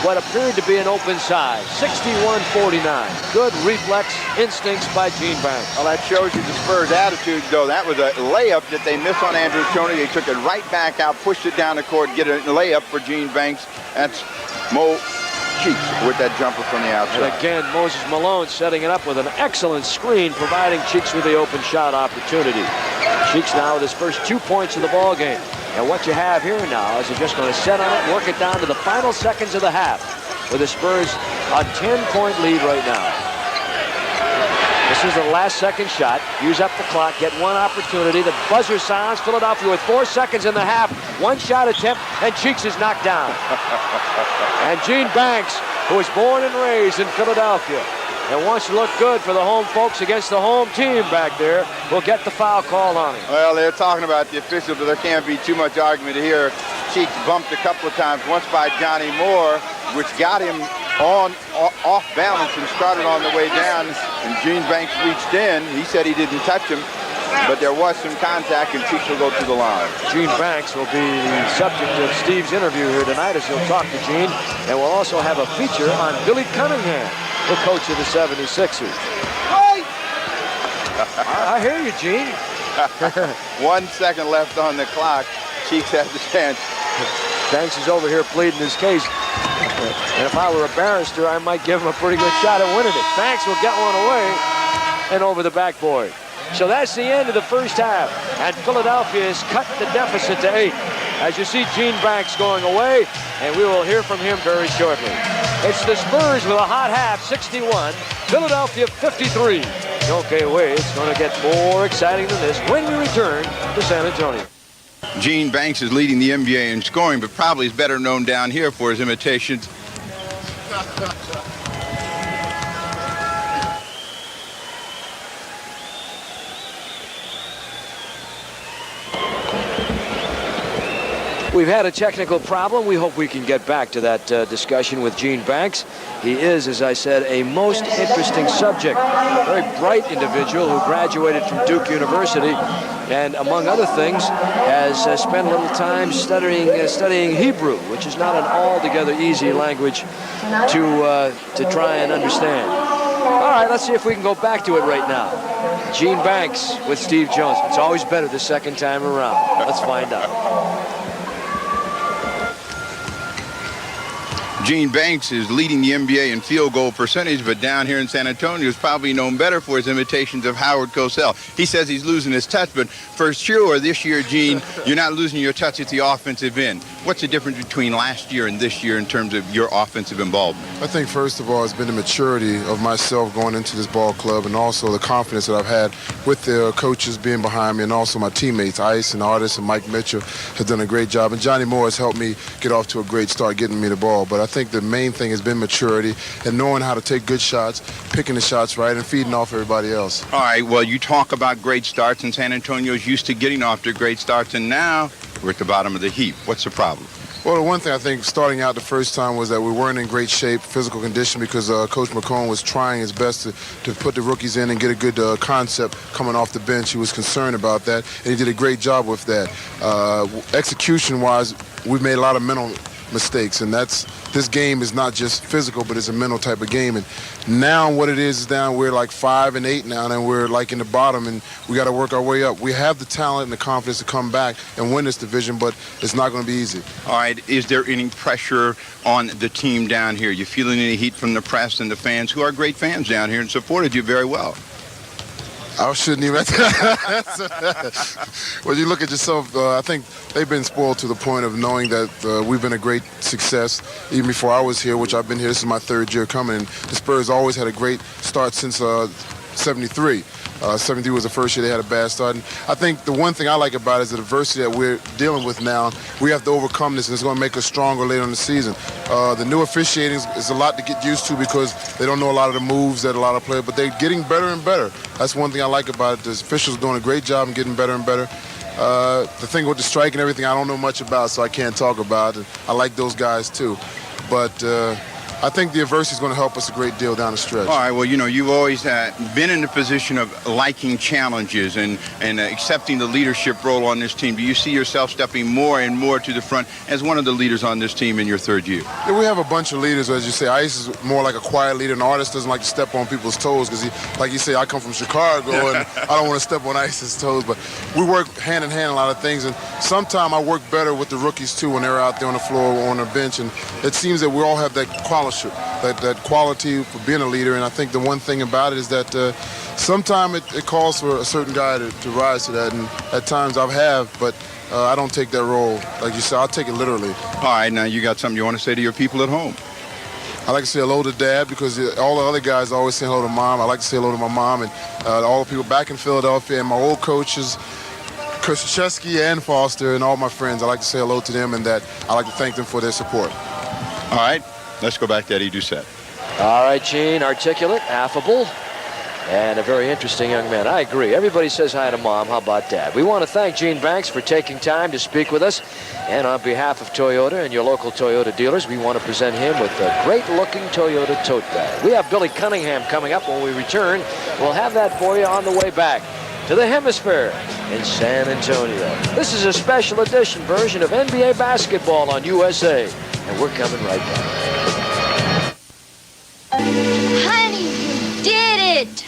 Speaker 2: what appeared to be an open side. 61-49. Good reflex instincts by Gene Banks.
Speaker 3: Well, that shows you the Spurs' attitude, though. That was a layup that they missed on Andrew Toney. They took it right back out, pushed it down the court, get a layup for Gene Banks. That's Mo Cheeks with that jumper from the outside.
Speaker 2: And again, Moses Malone setting it up with an excellent screen, providing Cheeks with the open shot opportunity. Cheeks now with his first 2 points of the ball game. And what you have here now is they're just going to set on it, work it down to the final seconds of the half, with the Spurs a 10-point lead right now. This is the last second shot. Use up the clock, get one opportunity. The buzzer sounds. Philadelphia with 4 seconds in the half. One shot attempt, and Cheeks is knocked down. And Gene Banks, who was born and raised in Philadelphia and wants to look good for the home folks against the home team back there, will get the foul called on him.
Speaker 3: Well, they're talking about the officials, but there can't be too much argument here. Cheeks bumped a couple of times, once by Johnny Moore, which got him off balance and started on the way down, and Gene Banks reached in. He said he didn't touch him, but there was some contact, and Cheeks will go to the line.
Speaker 2: Gene Banks will be the subject of Steve's interview here tonight as he'll talk to Gene, and we'll also have a feature on Billy Cunningham, the coach of the 76ers. I hear you, Gene.
Speaker 3: 1 second left on the clock. Cheeks has the chance.
Speaker 2: Banks is over here pleading his case. And if I were a barrister, I might give him a pretty good shot at winning it. Banks will get one away and over the backboard. So that's the end of the first half. And Philadelphia has cut the deficit to 8. As you see Gene Banks going away, and we will hear from him very shortly. It's the Spurs with a hot half, 61. Philadelphia 53. Don't get away. It's going to get more exciting than this when we return to San Antonio.
Speaker 3: Gene Banks is leading the NBA in scoring, but probably is better known down here for his imitations
Speaker 2: We've had a technical problem. We hope we can get back to that discussion with Gene Banks. He is, as I said, a most interesting subject. A very bright individual who graduated from Duke University and, among other things, has spent a little time studying Hebrew, which is not an altogether easy language to try and understand. All right, let's see if we can go back to it right now. Gene Banks with Steve Jones. It's always better the second time around. Let's find out.
Speaker 3: Gene Banks is leading the NBA in field goal percentage, but down here in San Antonio is probably known better for his imitations of Howard Cosell. He says he's losing his touch, but for sure this year, Gene, you're not losing your touch at the offensive end. What's the difference between last year and this year in terms of your offensive involvement?
Speaker 8: I think, first of all, it's been the maturity of myself going into this ball club and also the confidence that I've had with the coaches being behind me and also my teammates, Ice and Artis and Mike Mitchell has done a great job. And Johnny Moore has helped me get off to a great start getting me the ball. But I think the main thing has been maturity and knowing how to take good shots, picking the shots right, and feeding off everybody else.
Speaker 3: All right, well, you talk about great starts, and San Antonio's used to getting off to great starts, and now we're at the bottom of the heap. What's the problem?
Speaker 8: Well, the one thing I think starting out the first time was that we weren't in great shape, physical condition, because Coach McCone was trying his best to put the rookies in and get a good concept coming off the bench. He was concerned about that, and he did a great job with that. Execution-wise, we've made a lot of mental mistakes, and this game is not just physical, but it's a mental type of game. And now what it is now we're like 5-8 now, and we're like in the bottom, and we got to work our way up. We have the talent and the confidence to come back and win this division, but it's not going to be easy.
Speaker 3: All right, is there any pressure on the team down here? You feeling any heat from the press and the fans, who are great fans down here and supported you very well?
Speaker 8: I shouldn't even. Well, you look at yourself, I think they've been spoiled to the point of knowing that we've been a great success even before I was here, which I've been here. This is my third year coming. And the Spurs always had a great start since 73. 73 was the first year they had a bad start. And I think the one thing I like about it is the adversity that we're dealing with now. We have to overcome this, and it's going to make us stronger later in the season. The new officiating is a lot to get used to because they don't know a lot of the moves that a lot of players, but they're getting better and better. That's one thing I like about it. The officials are doing a great job and getting better and better. The thing with the strike and everything, I don't know much about, so I can't talk about it. I like those guys too. But I think the adversity is going to help us a great deal down the stretch.
Speaker 3: All right, well, you know, you've always been in the position of liking challenges and accepting the leadership role on this team. Do you see yourself stepping more and more to the front as one of the leaders on this team in your third year?
Speaker 8: Yeah, we have a bunch of leaders, as you say. Ice is more like a quiet leader. An artist doesn't like to step on people's toes because, like you say, I come from Chicago and I don't want to step on Ice's toes. But we work hand in hand a lot of things. And sometimes I work better with the rookies, too, when they're out there on the floor or on the bench. And it seems that we all have that that quality for being a leader. And I think the one thing about it is that sometimes it calls for a certain guy to rise to that. And at times I have, but I don't take that role. Like you said, I'll take it literally.
Speaker 3: All right, now you got something you want to say to your people at home?
Speaker 8: I like to say hello to Dad because all the other guys always say hello to Mom. I like to say hello to my mom and all the people back in Philadelphia and my old coaches, Krzyzewski and Foster, and all my friends. I like to say hello to them and that I like to thank them for their support.
Speaker 3: All right, let's go back to Eddie Doucette.
Speaker 2: All right, Gene, articulate, affable, and a very interesting young man. I agree. Everybody says hi to Mom. How about Dad? We want to thank Gene Banks for taking time to speak with us. And on behalf of Toyota and your local Toyota dealers, we want to present him with a great-looking Toyota tote bag. We have Billy Cunningham coming up when we return. We'll have that for you on the way back to the Hemisphere in San Antonio. This is a special edition version of NBA basketball on USA. And we're coming right back.
Speaker 5: Honey, you did it!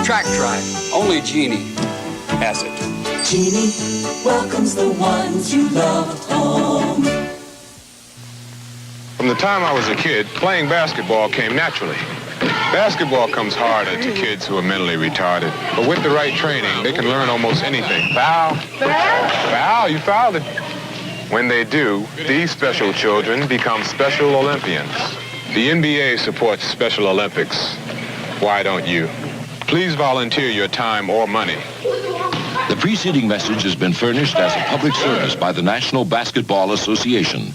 Speaker 9: Track Drive. Only Jeannie has it.
Speaker 10: Jeannie welcomes the ones you love home.
Speaker 11: From the time I was a kid, playing basketball came naturally. Basketball comes harder to kids who are mentally retarded. But with the right training, they can learn almost anything. Foul. Foul, you fouled it. When they do, these special children become Special Olympians. The NBA supports Special Olympics. Why don't you? Please volunteer your time or money.
Speaker 12: The preceding message has been furnished as a public service by the National Basketball Association.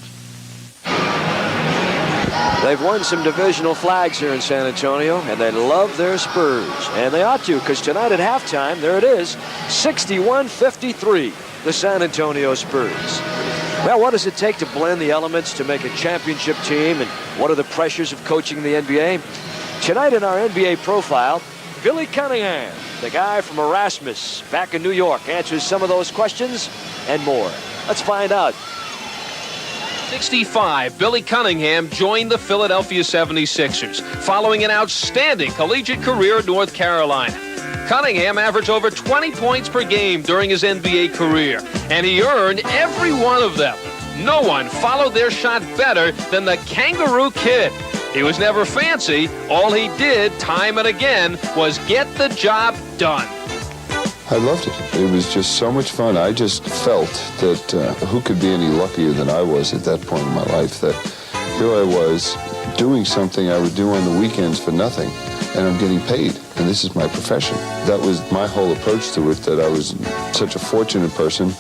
Speaker 2: They've won some divisional flags here in San Antonio, and they love their Spurs. And they ought to, because tonight at halftime, there it is, 61-53, the San Antonio Spurs. Well, what does it take to blend the elements to make a championship team, and what are the pressures of coaching the NBA? Tonight in our NBA profile, Billy Cunningham, the guy from Erasmus, back in New York, answers some of those questions and more. Let's find out.
Speaker 13: 65, Billy Cunningham joined the Philadelphia 76ers following an outstanding collegiate career at North Carolina. Cunningham averaged over 20 points per game during his NBA career, and he earned every one of them. No one followed their shot better than the Kangaroo Kid. He was never fancy. All he did, time and again, was get the job done.
Speaker 14: I loved it. It was just so much fun. I just felt that who could be any luckier than I was at that point in my life, that here I was doing something I would do on the weekends for nothing, and I'm getting paid, and this is my profession. That was my whole approach to it, that I was such a fortunate person,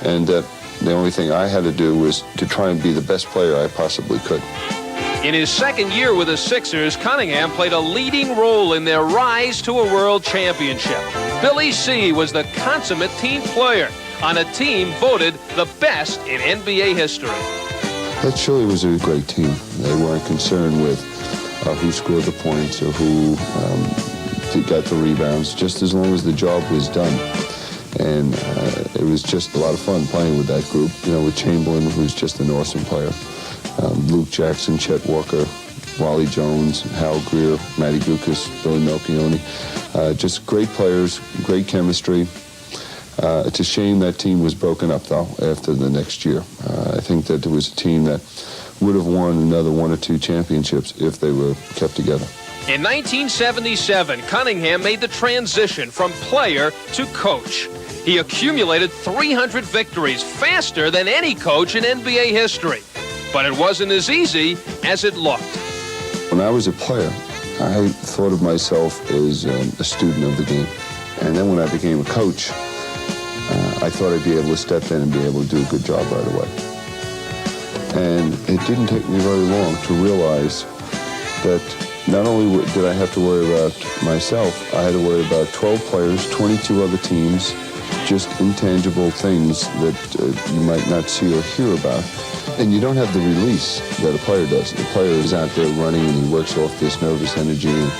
Speaker 14: and that the only thing I had to do was to try and be the best player I possibly could.
Speaker 13: In his second year with the Sixers, Cunningham played a leading role in their rise to a world championship. Billy C. was the consummate team player on a team voted the best in NBA history.
Speaker 14: That surely was a great team. They weren't concerned with who scored the points or who got the rebounds, just as long as the job was done. And it was just a lot of fun playing with that group, you know, with Chamberlain, who's just an awesome player. Luke Jackson, Chet Walker, Wally Jones, Hal Greer, Matty Gukas, Billy Melchione. Just great players, great chemistry. It's a shame that team was broken up, though, after the next year. I think that it was a team that would have won another 1 or 2 championships if they were kept together.
Speaker 13: In 1977, Cunningham made the transition from player to coach. He accumulated 300 victories, faster than any coach in NBA history. But it wasn't as easy as it looked.
Speaker 14: When I was a player, I thought of myself as a student of the game. And then when I became a coach, I thought I'd be able to step in and be able to do a good job right away. And it didn't take me very long to realize that not only did I have to worry about myself, I had to worry about 12 players, 22 other teams, just intangible things that you might not see or hear about. And you don't have the release that a player does. The player is out there running and he works off this nervous energy, and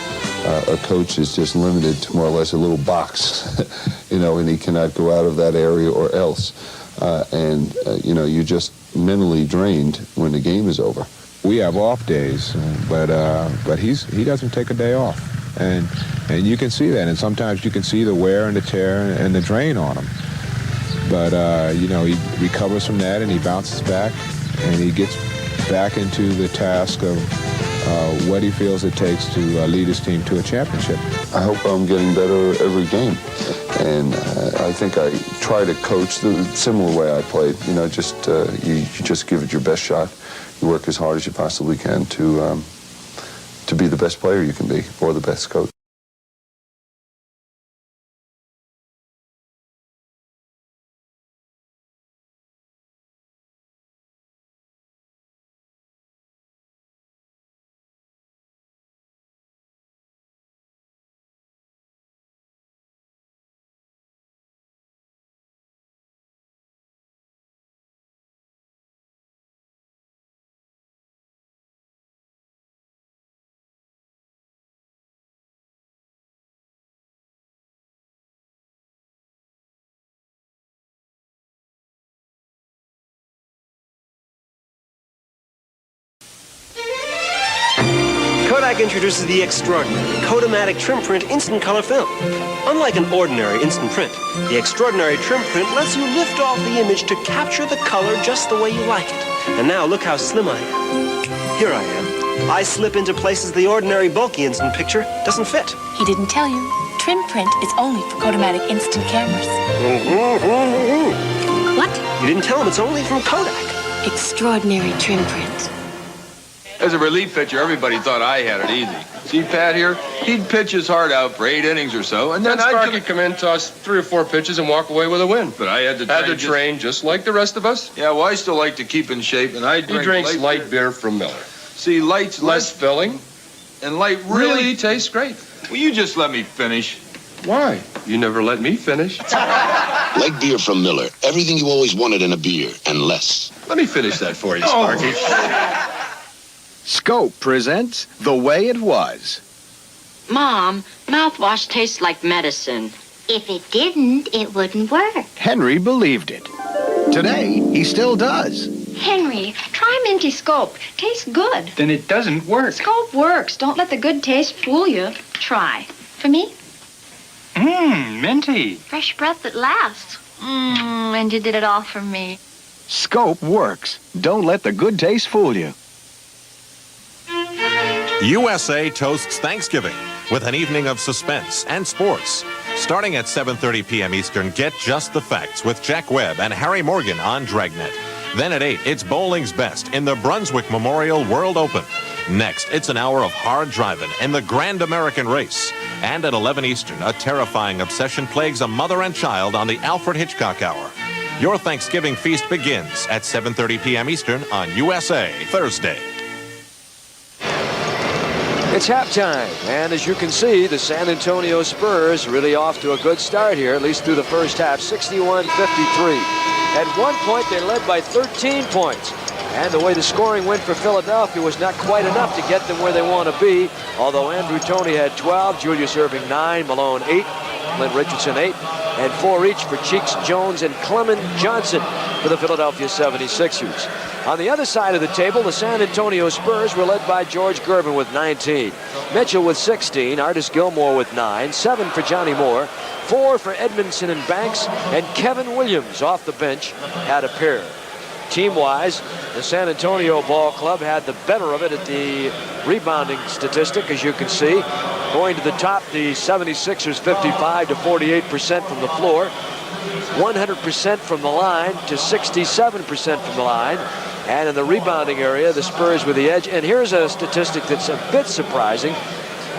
Speaker 14: a coach is just limited to more or less a little box, you know, and he cannot go out of that area or else. You know, you're just mentally drained when the game is over.
Speaker 15: We have off days, but he doesn't take a day off. And you can see that, and sometimes you can see the wear and the tear and the drain on him. But, you know, he recovers from that and he bounces back and he gets back into the task of what he feels it takes to lead his team to a championship.
Speaker 14: I hope I'm getting better every game. And I think I try to coach the similar way I played. You know, just you just give it your best shot. You work as hard as you possibly can to be the best player you can be, or the best coach.
Speaker 16: Kodak introduces the extraordinary Kodamatic Trim Print Instant Color Film. Unlike an ordinary instant print, the extraordinary trim print lets you lift off the image to capture the color just the way you like it. And now look how slim I am. Here I am. I slip into places the ordinary bulky instant picture doesn't fit.
Speaker 17: He didn't tell you. Trim print is only for Kodamatic instant cameras. What?
Speaker 16: You didn't tell him it's only from Kodak.
Speaker 17: Extraordinary trim print.
Speaker 18: As a relief pitcher, everybody thought I had it easy. See Pat here? He'd pitch his heart out for 8 innings or so, and then
Speaker 19: Sparky come in, toss 3 or 4 pitches, and walk away with a win.
Speaker 18: But I had to
Speaker 19: train just like the rest of us.
Speaker 18: Yeah, well, I still like to keep in shape, and
Speaker 19: He drinks light beer from Miller.
Speaker 18: See, light's
Speaker 19: Less filling.
Speaker 18: and light really tastes great. Will you just let me finish?
Speaker 19: Why? You never let me finish.
Speaker 12: Like beer from Miller. Everything you always wanted in a beer, and less.
Speaker 19: Let me finish that for you, Sparky.
Speaker 20: Scope presents The Way It Was.
Speaker 21: Mom, mouthwash tastes like medicine.
Speaker 22: If it didn't, it wouldn't work.
Speaker 20: Henry believed it. Today, he still does.
Speaker 23: Henry, try Minty Scope. Tastes good.
Speaker 20: Then it doesn't work.
Speaker 23: Scope works. Don't let the good taste fool you. Try. For me?
Speaker 20: Minty.
Speaker 23: Fresh breath that lasts. And you did it all for me.
Speaker 20: Scope works. Don't let the good taste fool you.
Speaker 24: USA toasts Thanksgiving with an evening of suspense and sports. Starting at 7:30 p.m. Eastern, get Just the Facts with Jack Webb and Harry Morgan on Dragnet. Then at 8, it's Bowling's Best in the Brunswick Memorial World Open. Next, it's an hour of hard driving in the Grand American Race. And at 11 Eastern, a terrifying obsession plagues a mother and child on the Alfred Hitchcock Hour. Your Thanksgiving feast begins at 7:30 p.m. Eastern on USA Thursday.
Speaker 2: It's halftime, and as you can see, the San Antonio Spurs really off to a good start here, at least through the first half, 61-53. At one point, they led by 13 points. And the way the scoring went for Philadelphia was not quite enough to get them where they want to be, although Andrew Toney had 12, Julius Erving 9, Malone 8, Clint Richardson 8, and 4 each for Cheeks Jones and Clement Johnson for the Philadelphia 76ers. On the other side of the table, the San Antonio Spurs were led by George Gervin with 19, Mitchell with 16, Artis Gilmore with 9, 7 for Johnny Moore, 4 for Edmondson and Banks, and Kevin Williams off the bench had a pair. Team-wise, the San Antonio Ball Club had the better of it at the rebounding statistic, as you can see. Going to the top, the 76ers 55 to 48% from the floor, 100% from the line to 67% from the line. And in the rebounding area, the Spurs with the edge. And here's a statistic that's a bit surprising.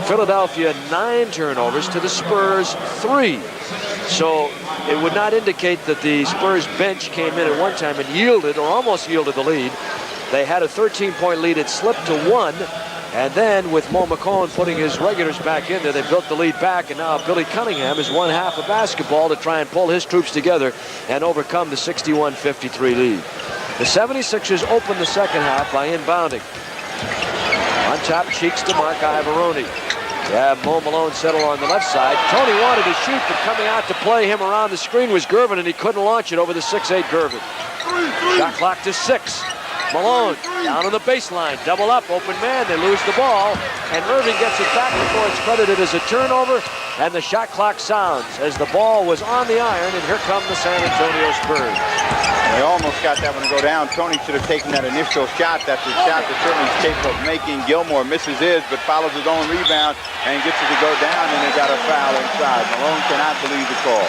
Speaker 2: Philadelphia 9 turnovers to the Spurs 3. So it would not indicate that the Spurs bench came in at one time and yielded or almost yielded the lead. They had a 13-point lead. It slipped to 1. And then with Mo McCone putting his regulars back in there, they built the lead back. And now Billy Cunningham has won half of basketball to try and pull his troops together and overcome the 61-53 lead. The 76ers opened the second half by inbounding. On top, Cheeks to Mark Ivoroni. Yeah, Mo Malone settled on the left side. Toney wanted to shoot, but coming out to play him around the screen was Gervin, and he couldn't launch it over the 6'8 Gervin. Shot clock to 6. Malone down on the baseline, double up, open man, they lose the ball, and Irving gets it back before it's credited as a turnover, and the shot clock sounds as the ball was on the iron, and here come the San Antonio Spurs.
Speaker 3: They almost got that one to go down. Toney should have taken that initial shot. That's a shot that certainly is capable of making. Gilmore misses his, but follows his own rebound and gets it to go down, and they got a foul inside. Malone cannot believe the call.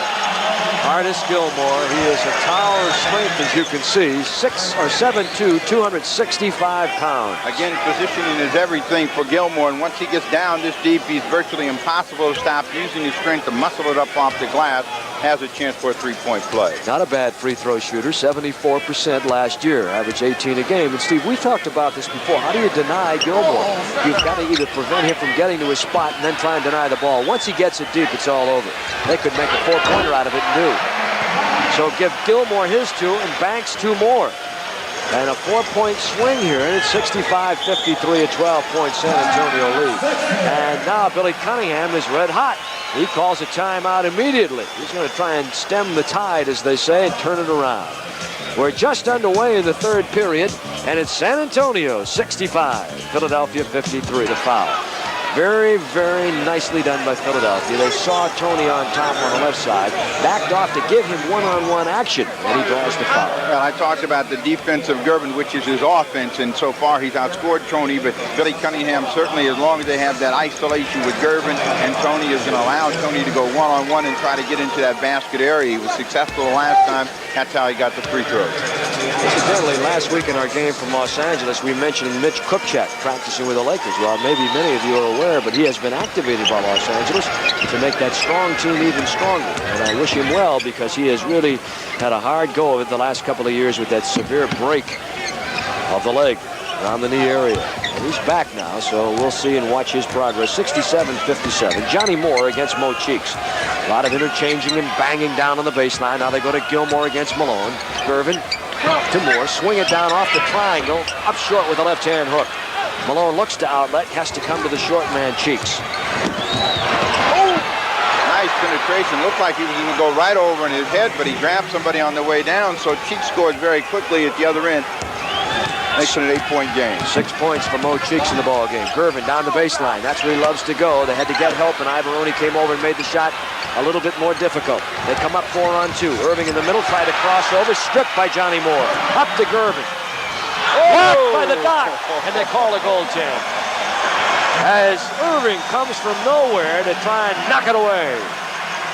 Speaker 2: Artis Gilmore, he is a tower of strength, as you can see, 7'2", 265 pounds.
Speaker 3: Again, positioning is everything for Gilmore, and once he gets down this deep, he's virtually impossible to stop. Using his strength to muscle it up off the glass, has a chance for a three-point play.
Speaker 2: Not a bad free throw shooter, 74% last year, average 18 a game. And Steve, we talked about this before. How do you deny Gilmore? You've got to either prevent him from getting to his spot and then try and deny the ball. Once he gets it deep, it's all over. They could make a 4-pointer out of it and do. So give Gilmore his 2 and Banks 2 more. And a 4-point swing here, and it's 65-53, a 12-point San Antonio lead. And now Billy Cunningham is red hot. He calls a timeout immediately. He's going to try and stem the tide, as they say, and turn it around. We're just underway in the third period, and it's San Antonio 65, Philadelphia 53 to foul. Very, very nicely done by Philadelphia. They saw Toney on top on the left side, backed off to give him one-on-one action, and he draws the foul.
Speaker 3: Well, I talked about the defense of Gervin, which is his offense, and so far he's outscored Toney, but Billy Cunningham certainly, as long as they have that isolation with Gervin, and Toney is going to allow Toney to go one-on-one and try to get into that basket area. He was successful the last time. That's how he got the free throws.
Speaker 2: Incidentally, last week in our game from Los Angeles, we mentioned Mitch Kupchak practicing with the Lakers. Well, maybe many of you are aware, but he has been activated by Los Angeles to make that strong team even stronger. And I wish him well, because he has really had a hard go of it the last couple of years with that severe break of the leg. around the knee area. And he's back now, so we'll see and watch his progress. 67-57. Johnny Moore against Mo Cheeks. A lot of interchanging and banging down on the baseline. Now they go to Gilmore against Malone. Gervin to Moore. Swing it down off the triangle. Up short with a left-hand hook. Malone looks to outlet. Has to come to the short man, Cheeks.
Speaker 3: Nice penetration. Looked like he was going to go right over in his head, but he grabbed somebody on the way down, so Cheeks scores very quickly at the other end. Makes it an 8-point game. 6 points for Mo Cheeks in the ball game. Gervin down the baseline. That's where he loves to go. They had to get help, and Ivoroni came over and made the shot a little bit more difficult. They come up 4-on-2. Irving in the middle, tried to cross over, stripped by Johnny Moore. Up to Gervin. Blocked by the dock, and they call a goaltend. As Irving comes from nowhere to try and knock it away.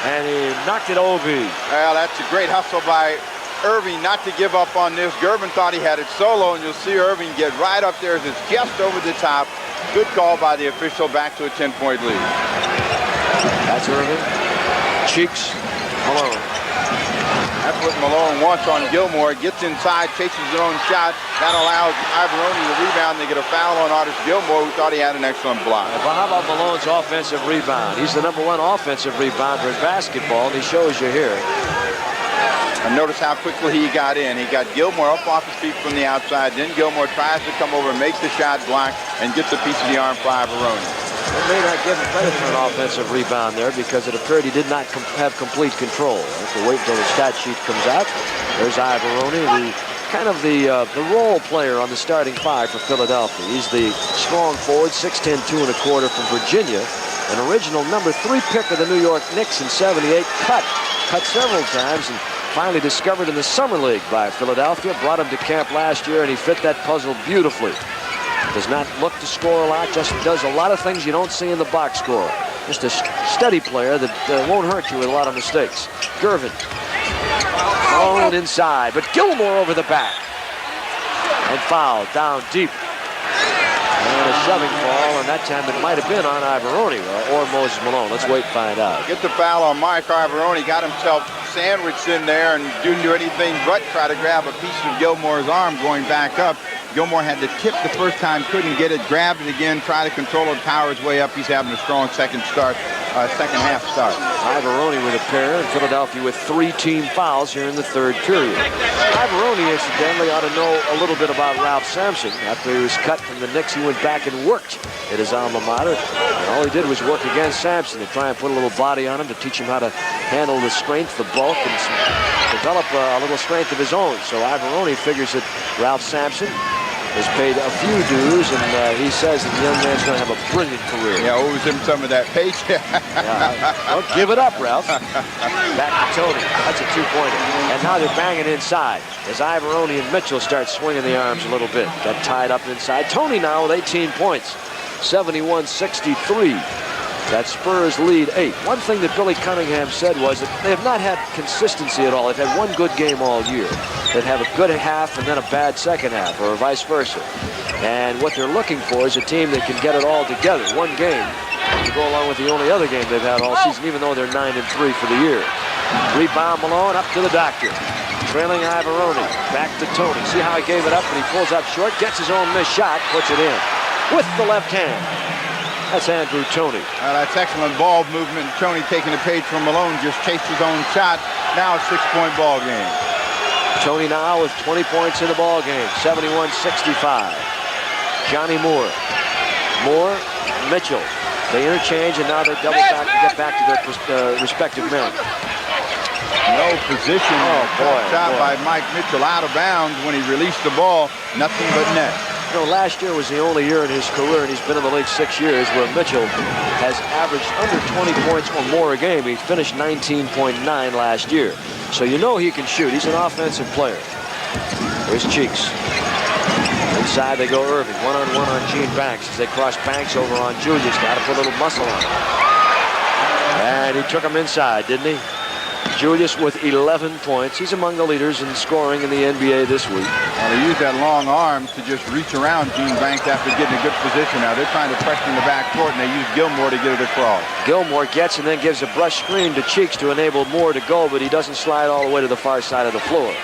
Speaker 3: And he knocked it OB. Well, that's a great hustle by Irving not to give up on this. Gervin thought he had it solo, and you'll see Irving get right up there as it's just over the top. Good call by the official, back to a 10-point lead.
Speaker 2: That's Irving. Cheeks, Malone.
Speaker 3: That's what Malone wants on Gilmore. Gets inside, chases his own shot. That allows Ivoroni to rebound. They get a foul on Artis Gilmore, who thought he had an excellent block.
Speaker 2: But how about Malone's offensive rebound? He's the #1 offensive rebounder in basketball, and he shows you here.
Speaker 3: And notice how quickly he got in. He got Gilmore up off his feet from the outside. Then Gilmore tries to come over and make the shot block and gets a piece of the arm for Ivoroni.
Speaker 2: They may not give him credit for an offensive rebound there because it appeared he did not have complete control. We have to wait until the stat sheet comes out. There's Ivoroni, kind of the role player on the starting five for Philadelphia. He's the strong forward, 6'10", 2¼ from Virginia. An original #3 pick of the New York Knicks in '78. Cut several times and finally discovered in the summer league by Philadelphia. Brought him to camp last year and he fit that puzzle beautifully. Does not look to score a lot, just does a lot of things you don't see in the box score. Just a steady player that won't hurt you with a lot of mistakes. Gervin. Malone inside, but Gilmore over the back. And fouled down deep. And a shoving call, and that time it might have been on Ivoroni or Moses Malone. Let's wait and find out.
Speaker 3: Get the foul on Mike Ivoroni. Got himself sandwiched in there and didn't do anything but try to grab a piece of Gilmore's arm going back up. Gilmore had to tip the first time, couldn't get it, grabbed it again, try to control it, power his way up. He's having a strong second half start.
Speaker 2: Ivoroni with a pair, and Philadelphia with 3 team fouls here in the third period. Ivoroni, incidentally, ought to know a little bit about Ralph Sampson. After he was cut from the Knicks, he went back and worked at his alma mater. And all he did was work against Sampson to try and put a little body on him to teach him how to handle the strength, the bulk, and develop a little strength of his own. So Ivoroni figures that Ralph Sampson has paid a few dues, and he says that the young man's going to have a brilliant career.
Speaker 3: Yeah, owes him some of that paycheck.
Speaker 2: Don't give it up, Ralph. Back to Tony. That's a 2-pointer. And now they're banging inside as Ivoroni and Mitchell start swinging the arms a little bit. Got tied up inside. Tony now with 18 points. 71-63. That Spurs lead 8. One thing that Billy Cunningham said was that they have not had consistency at all. They've had one good game all year. They'd have a good half and then a bad second half, or vice versa. And what they're looking for is a team that can get it all together. One game to go along with the only other game they've had all season, even though they're 9-3 for the year. Rebound Malone up to the doctor. Trailing Ivoroni. Back to Tony. See how he gave it up, and he pulls up short, gets his own missed shot, puts it in with the left hand. That's Andrew Toney.
Speaker 3: That's excellent ball movement. Toney taking a page from Malone, just chased his own shot. Now a 6-point ball game.
Speaker 2: Toney now with 20 points in the ball game. 71-65. Johnny Moore. Moore, Mitchell. They interchange, and now they double back to get back to their respective men.
Speaker 3: No position. Shot by Mike Mitchell out of bounds when he released the ball. Nothing but net.
Speaker 2: You know, last year was the only year in his career, and he's been in the league 6 years, where Mitchell has averaged under 20 points or more a game. He finished 19.9 last year. So you know he can shoot. He's an offensive player. There's Cheeks. Inside they go Irving. One-on-one on Gene Banks as they cross Banks over on Julius. Got to put a little muscle on him. And he took him inside, didn't he? Julius with 11 points. He's among the leaders in scoring in the NBA this week.
Speaker 3: Well, he used that long arm to just reach around Gene Banks after getting a good position. Now they're trying to pressure in the back court, and they use Gilmore to get it across.
Speaker 2: Gilmore gets and then gives a brush screen to Cheeks to enable Moore to go, but he doesn't slide all the way to the far side of the floor.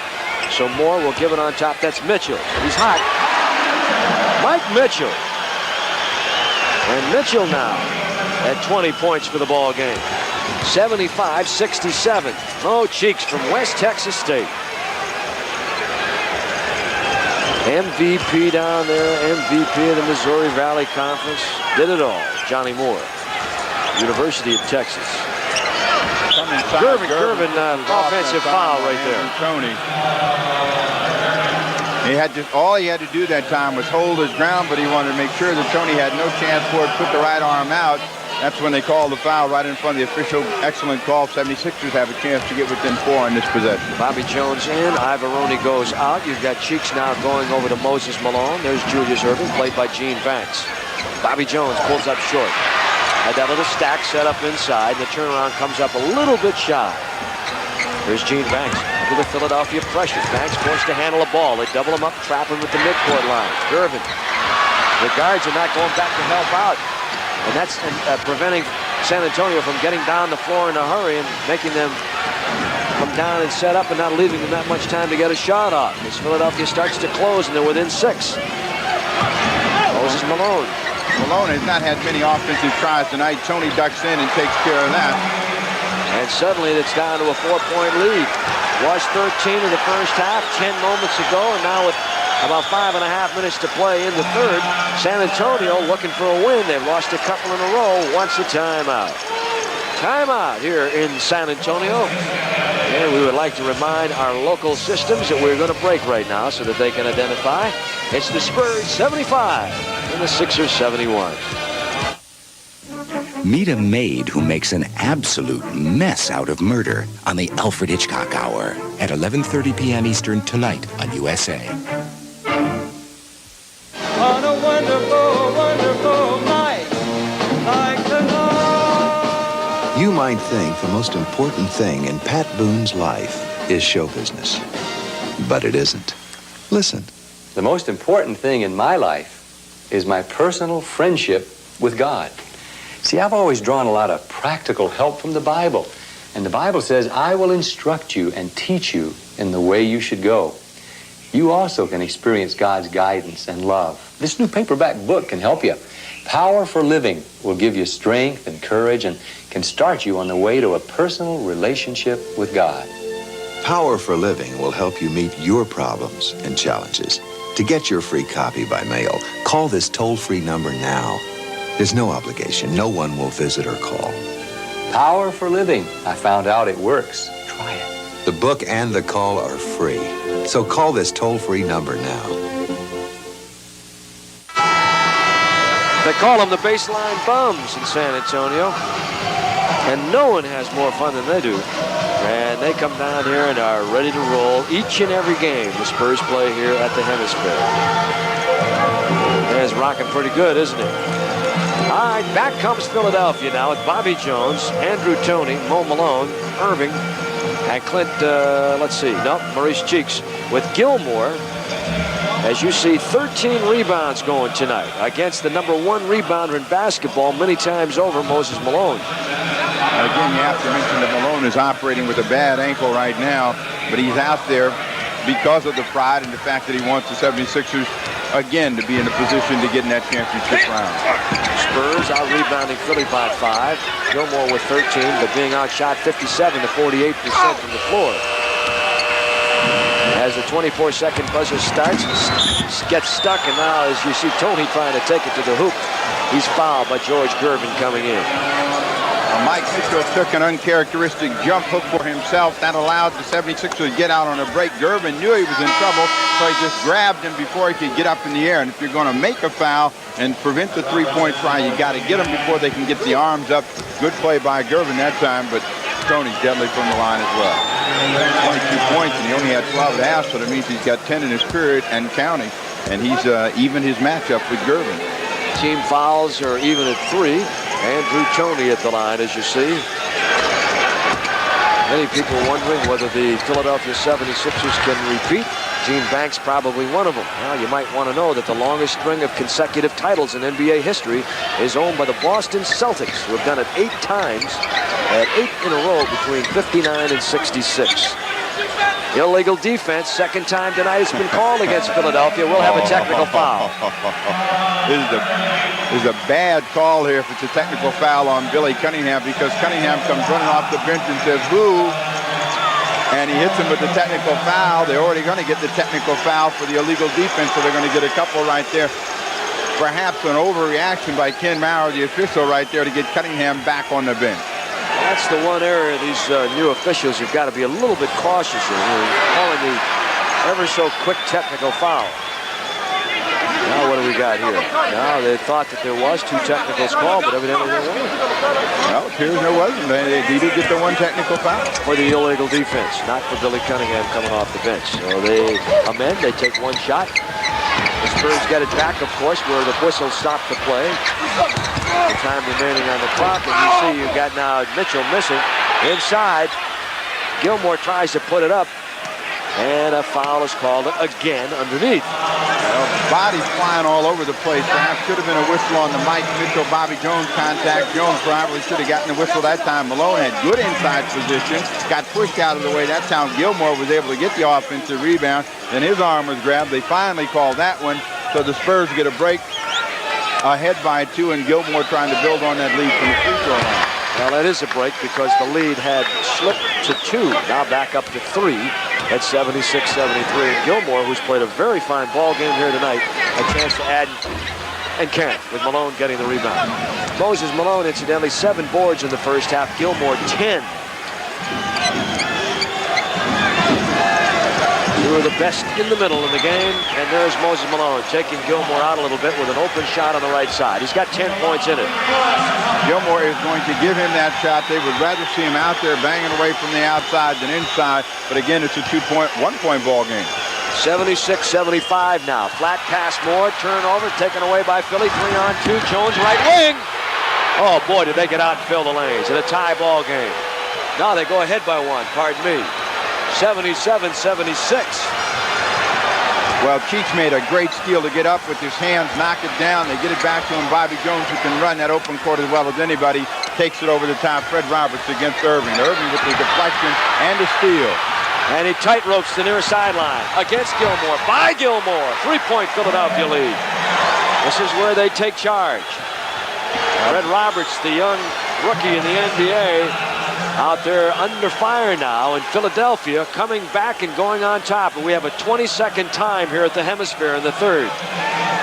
Speaker 2: So Moore will give it on top. That's Mitchell. He's hot. Mike Mitchell. And Mitchell now at 20 points for the ball game. 75-67. Mo Cheeks from West Texas State. MVP down there, MVP of the Missouri Valley Conference. Did it all. Johnny Moore, University of Texas. Gervin, offensive foul right there.
Speaker 3: Tony. All he had to do that time was hold his ground, but he wanted to make sure that Tony had no chance for it. Put the right arm out. That's when they called the foul right in front of the official. Excellent call. 76ers have a chance to get within 4 on this possession.
Speaker 2: Bobby Jones in. Ivaroni goes out. You've got Cheeks now going over to Moses Malone. There's Julius Erving, played by Gene Banks. Bobby Jones pulls up short. Had that little stack set up inside. The turnaround comes up a little bit shy. There's Gene Banks under the Philadelphia pressure. Banks forced to handle a ball. They double him up, trap him at the midcourt line. Gervin. The guards are not going back to help out. And that's preventing San Antonio from getting down the floor in a hurry and making them come down and set up and not leaving them that much time to get a shot off. As Philadelphia starts to close and they're within 6. Moses Malone.
Speaker 3: Malone has not had many offensive tries tonight. Tony ducks in and takes care of that.
Speaker 2: And suddenly it's down to a 4-point lead. Was 13 in the first half, 10 moments ago, and now with about 5.5 minutes to play in the third, San Antonio looking for a win. They've lost a couple in a row. Wants a timeout. Timeout here in San Antonio. And we would like to remind our local systems that we're going to break right now so that they can identify. It's the Spurs 75 and the Sixers 71.
Speaker 1: Meet a maid who makes an absolute mess out of murder on the Alfred Hitchcock Hour at 11:30 p.m. Eastern tonight on USA.
Speaker 10: On a wonderful, wonderful night like tonight.
Speaker 4: You might think the most important thing in Pat Boone's life is show business, but it isn't. Listen.
Speaker 6: The most important thing in my life is my personal friendship with God. See, I've always drawn a lot of practical help from the Bible. And the Bible says, I will instruct you and teach you in the way you should go. You also can experience God's guidance and love. This new paperback book can help you. Power for Living will give you strength and courage and can start you on the way to a personal relationship with God.
Speaker 4: Power for Living will help you meet your problems and challenges. To get your free copy by mail, call this toll-free number now. There's no obligation. No one will visit or call.
Speaker 6: Power for Living. I found out it works. Try it.
Speaker 4: The book and the call are free. So call this toll-free number now.
Speaker 2: They call them the baseline bums in San Antonio. And no one has more fun than they do. And they come down here and are ready to roll each and every game the Spurs play here at the Hemisphere. It's rocking pretty good, isn't it? All right, back comes Philadelphia now with Bobby Jones, Andrew Toney, Mo Malone, Irving, and Clint, Maurice Cheeks with Gilmore. As you see, 13 rebounds going tonight against the #1 rebounder in basketball many times over, Moses Malone.
Speaker 3: Again, you have to mention that Malone is operating with a bad ankle right now, but he's out there because of the pride and the fact that he wants the 76ers, again, to be in a position to get in that championship round.
Speaker 2: Spurs out-rebounding Philly by 5. Gilmore with 13, but being outshot 57 to 48% from the floor. As the 24-second buzzer starts, gets stuck, and now as you see Tony trying to take it to the hoop, he's fouled by George Gervin coming in.
Speaker 3: Mike Mitchell took an uncharacteristic jump hook for himself. That allowed the 76ers to get out on a break. Gervin knew he was in trouble, so he just grabbed him before he could get up in the air. And if you're going to make a foul and prevent the three-point try, you got to get them before they can get the arms up. Good play by Gervin that time, but Tony's deadly from the line as well. 22 points, and he only had 12 and a half, so that means he's got 10 in his period and counting. And he's even his matchup with Gervin.
Speaker 2: Team fouls are even at 3. Andrew Toney at the line, as you see. Many people wondering whether the Philadelphia 76ers can repeat. Gene Banks probably one of them. Now, you might want to know that the longest string of consecutive titles in NBA history is owned by the Boston Celtics, who have done it 8 times, at 8 in a row between 59 and 66. Illegal defense. Second time tonight it's been called against Philadelphia. We'll have a technical foul.
Speaker 3: This is a bad call here if it's a technical foul on Billy Cunningham, because Cunningham comes running off the bench and says, "Boo!" And he hits him with the technical foul. They're already going to get the technical foul for the illegal defense, so they're going to get a couple right there. Perhaps an overreaction by Ken Maurer, the official, right there to get Cunningham back on the bench.
Speaker 2: That's the one area these new officials have got to be a little bit cautious in here, calling the ever so quick technical foul. Now what do we got here? Now they thought that there was 2 technicals called, but evidently there weren't.
Speaker 3: Well, it appears there wasn't. They did get the 1 technical foul.
Speaker 2: For the illegal defense, not for Billy Cunningham coming off the bench. So they amend, they take 1 shot. The Spurs get it back, of course, where the whistle stopped the play. The time remaining on the clock, and you see you've got now Mitchell missing. Inside, Gilmore tries to put it up, and a foul is called again underneath.
Speaker 3: Well, bodies flying all over the place. Perhaps should have been a whistle on the Mike Mitchell, Bobby Jones contact. Jones probably should have gotten the whistle that time. Malone had good inside position, got pushed out of the way. That's how Gilmore was able to get the offensive rebound. Then his arm was grabbed. They finally called that one, so the Spurs get a break ahead by 2, and Gilmore trying to build on that lead from the free throw line.
Speaker 2: Well, that is a break because the lead had slipped to 2, now back up to 3 at 76-73. And Gilmore, who's played a very fine ball game here tonight, a chance to add, and can't, with Malone getting the rebound. Moses Malone, incidentally, 7 boards in the first half. Gilmore, 10. 2 of the best in the middle in the game, and there's Moses Malone taking Gilmore out a little bit with an open shot on the right side. He's got 10 points in it.
Speaker 3: Gilmore is going to give him that shot. They would rather see him out there banging away from the outside than inside, but again, it's a 1-point ball game.
Speaker 2: 76-75 now. Flat pass, Moore, turnover, taken away by Philly. 3-on-2, Jones right wing. Oh boy, did they get out and fill the lanes in a tie ball game. Now they go ahead by 1, pardon me. 77-76.
Speaker 3: Well, Cheech made a great steal to get up with his hands, knock it down. They get it back to him. Bobby Jones, who can run that open court as well as anybody, takes it over the top. Fred Roberts against Irving. Irving with the deflection and the steal.
Speaker 2: And he tight ropes the near sideline against Gilmore. By Gilmore. 3-point Philadelphia lead. This is where they take charge. Fred Roberts, the young rookie in the NBA, out there under fire now, and Philadelphia coming back and going on top. And we have a 20-second time here at the Hemisphere in the third,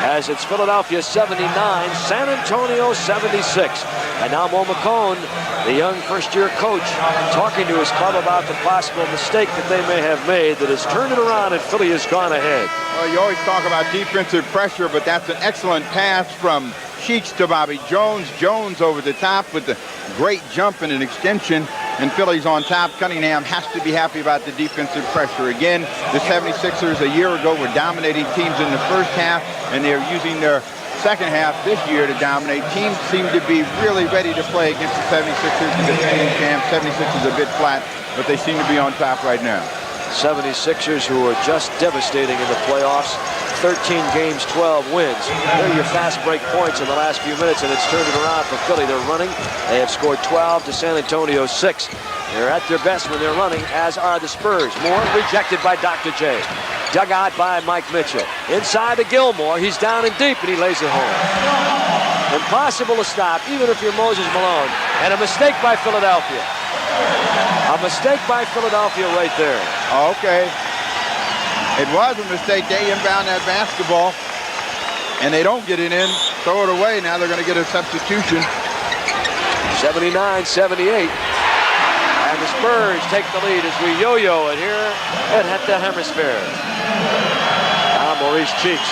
Speaker 2: as it's Philadelphia 79, San Antonio 76. And now Mo McCone, the young first-year coach, talking to his club about the possible mistake that they may have made that has turned it around, and Philly has gone ahead.
Speaker 3: Well, you always talk about defensive pressure, but that's an excellent pass from Cheech to Bobby Jones. Jones over the top with the great jump and an extension, and Philly's on top. Cunningham has to be happy about the defensive pressure. Again, the 76ers a year ago were dominating teams in the first half, and they're using their second half this year to dominate. Teams seem to be really ready to play against the 76ers, the defending champs. 76ers a bit flat, but they seem to be on top right now.
Speaker 2: 76ers, who are just devastating in the playoffs. 13 games, 12 wins. There are your fast break points in the last few minutes, and it's turned it around for Philly. They're running. They have scored 12 to San Antonio 6. They're at their best when they're running, as are the Spurs. Moore rejected by Dr. J. Dug out by Mike Mitchell. Inside to Gilmore. He's down and deep, and he lays it home. Impossible to stop, even if you're Moses Malone. And a mistake by Philadelphia. A mistake by Philadelphia right there.
Speaker 3: Okay. It was a mistake. They inbound that basketball, and they don't get it in. Throw it away. Now they're going to get a substitution.
Speaker 2: 79-78. And the Spurs take the lead as we yo-yo it here at the Hemisphere. Now Maurice Cheeks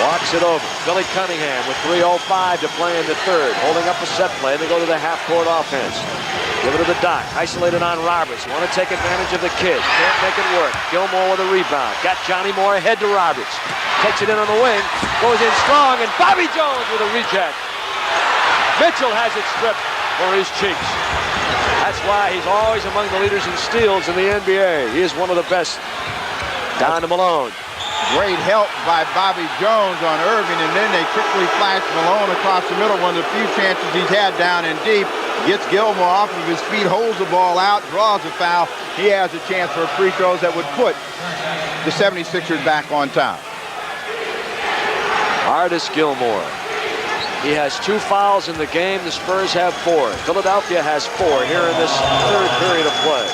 Speaker 2: walks it over. Billy Cunningham with 3:05 to play in the third. Holding up a set play. They go to the half-court offense. Give it to the Doc. Isolated on Roberts. Want to take advantage of the kid. Can't make it work. Gilmore with a rebound. Got Johnny Moore ahead to Roberts. Takes it in on the wing. Goes in strong. And Bobby Jones with a reject. Mitchell has it stripped for his cheeks. That's why he's always among the leaders in steals in the NBA. He is one of the best. Down to Malone.
Speaker 3: Great help by Bobby Jones on Irving, and then they quickly flash Malone across the middle. One of the few chances he's had down and deep. Gets Gilmore off of his feet, holds the ball out, draws a foul. he has a chance for free throws that would put the 76ers back on top.
Speaker 2: Artis Gilmore. He has 2 fouls in the game. The Spurs have 4. Philadelphia has 4 here in this third period of play.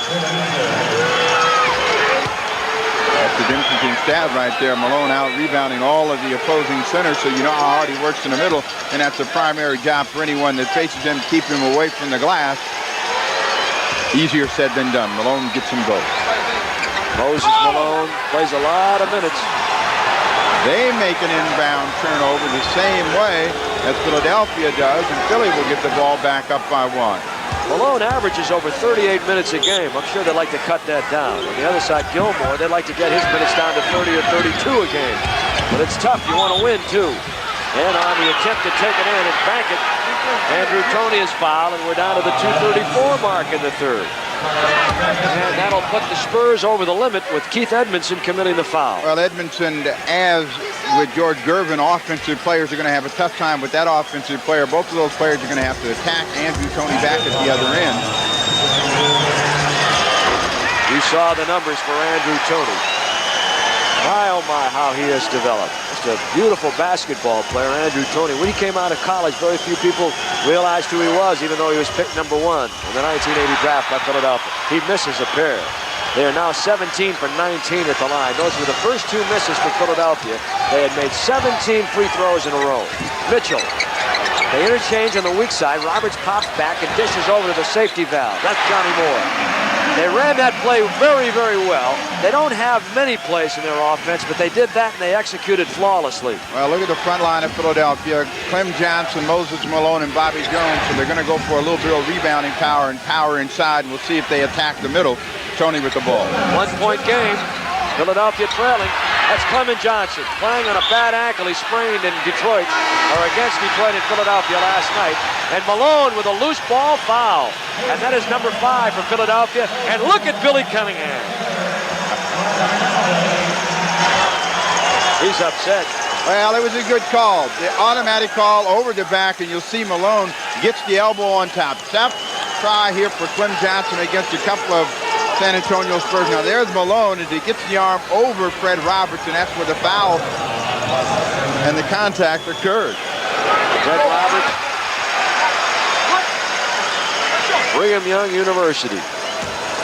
Speaker 3: That's an interesting stat right there. Malone out rebounding all of the opposing centers, so you know how hard he works in the middle, and that's a primary job for anyone that faces him, keep him away from the glass. Easier said than done. Malone gets them both.
Speaker 2: Moses Malone plays a lot of minutes.
Speaker 3: They make an inbound turnover the same way as Philadelphia does, and Philly will get the ball back up by 1.
Speaker 2: Malone averages over 38 minutes a game. I'm sure they'd like to cut that down. On the other side, Gilmore, they'd like to get his minutes down to 30 or 32 a game. But it's tough. You want to win, too. And on the attempt to take it in and bank it, Andrew Toney is fouled, and we're down to the 2:34 mark in the third. And that'll put the Spurs over the limit with Keith Edmondson committing the foul.
Speaker 3: Well, Edmondson, as with George Gervin, offensive players are going to have a tough time with that offensive player. Both of those players are going to have to attack Andrew Toney back at the other end.
Speaker 2: You saw the numbers for Andrew Toney. My, oh my, how he has developed. Just a beautiful basketball player, Andrew Toney. When he came out of college, very few people realized who he was, even though he was picked #1 in the 1980 draft by Philadelphia. He misses a pair. They are now 17 for 19 at the line. Those were the first 2 misses for Philadelphia. They had made 17 free throws in a row. Mitchell. They interchange on the weak side. Roberts pops back and dishes over to the safety valve. That's Johnny Moore. They ran that play very, very well. They don't have many plays in their offense, but they did that and they executed flawlessly.
Speaker 3: Well, look at the front line of Philadelphia. Clem Johnson, Moses Malone, and Bobby Jones. So they're going to go for a little bit of rebounding power and power inside, and we'll see if they attack the middle. Toney with the ball.
Speaker 2: 1-point game. Philadelphia trailing. That's Clement Johnson playing on a bad ankle. He sprained in Detroit, or against Detroit in Philadelphia last night. And Malone with a loose ball foul. And that is number 5 for Philadelphia. And look at Billy Cunningham. He's upset.
Speaker 3: Well, it was a good call. The automatic call over the back, and you'll see Malone gets the elbow on top. Tough try here for Clem Johnson against a couple of San Antonio Spurs. Now there's Malone as he gets the arm over Fred Roberts, and that's where the foul and the contact occurred.
Speaker 2: Fred Roberts, Brigham Young University,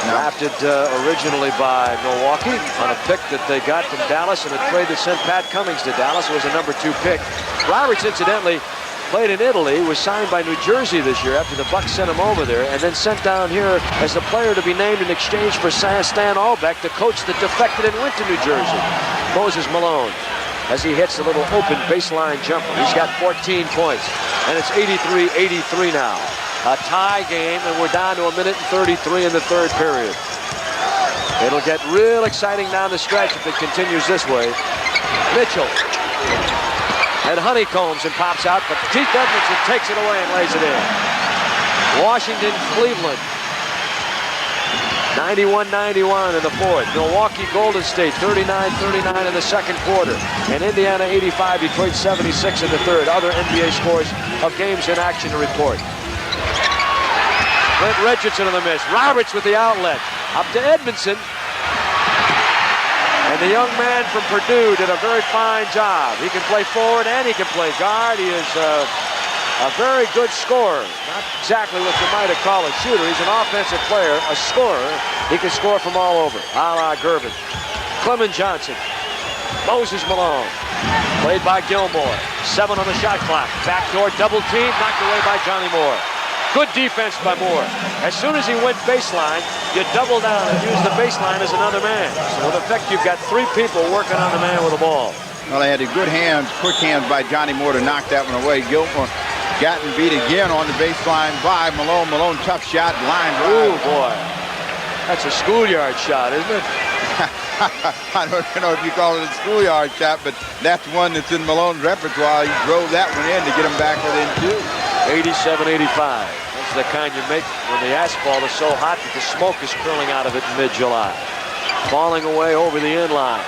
Speaker 2: drafted originally by Milwaukee on a pick that they got from Dallas, and a trade that sent Pat Cummings to Dallas. It was a #2 pick. Roberts, incidentally, played in Italy, was signed by New Jersey this year after the Bucks sent him over there, and then sent down here as a player to be named in exchange for Stan Albeck, the coach that defected and went to New Jersey. Moses Malone, as he hits a little open baseline jumper. He's got 14 points, and it's 83-83 now. A tie game, and we're down to 1:33 in the third period. It'll get real exciting down the stretch if it continues this way. Mitchell. And honeycombs and pops out, but Keith Edmondson takes it away and lays it in. Washington, Cleveland. 91-91 in the fourth. Milwaukee, Golden State, 39-39 in the second quarter. And Indiana, 85, Detroit, 76 in the third. Other NBA scores of games in action to report. Clint Richardson on the miss. Roberts with the outlet. Up to Edmondson. And the young man from Purdue did a very fine job. He can play forward and he can play guard. He is a very good scorer. Not exactly what you might have called a shooter. He's an offensive player, a scorer. He can score from all over, a la Gervin. Clement Johnson. Moses Malone. Played by Gilmore. 7 on the shot clock. Backdoor double team, knocked away by Johnny Moore. Good defense by Moore. As soon as he went baseline, you double down and use the baseline as another man. So with effect, you've got 3 people working on the man with the ball.
Speaker 3: Well, they had good hands, quick hands by Johnny Moore to knock that one away. Gilmore gotten beat again on the baseline by Malone. Malone, tough shot, line drive.
Speaker 2: Ooh, boy. That's a schoolyard shot, isn't it?
Speaker 3: I don't know if you call it a schoolyard shot, but that's one that's in Malone's repertoire. He drove that one in to get him back within 2.
Speaker 2: 87-85. That's the kind you make when the asphalt is so hot that the smoke is curling out of it in mid-July. Falling away over the end line.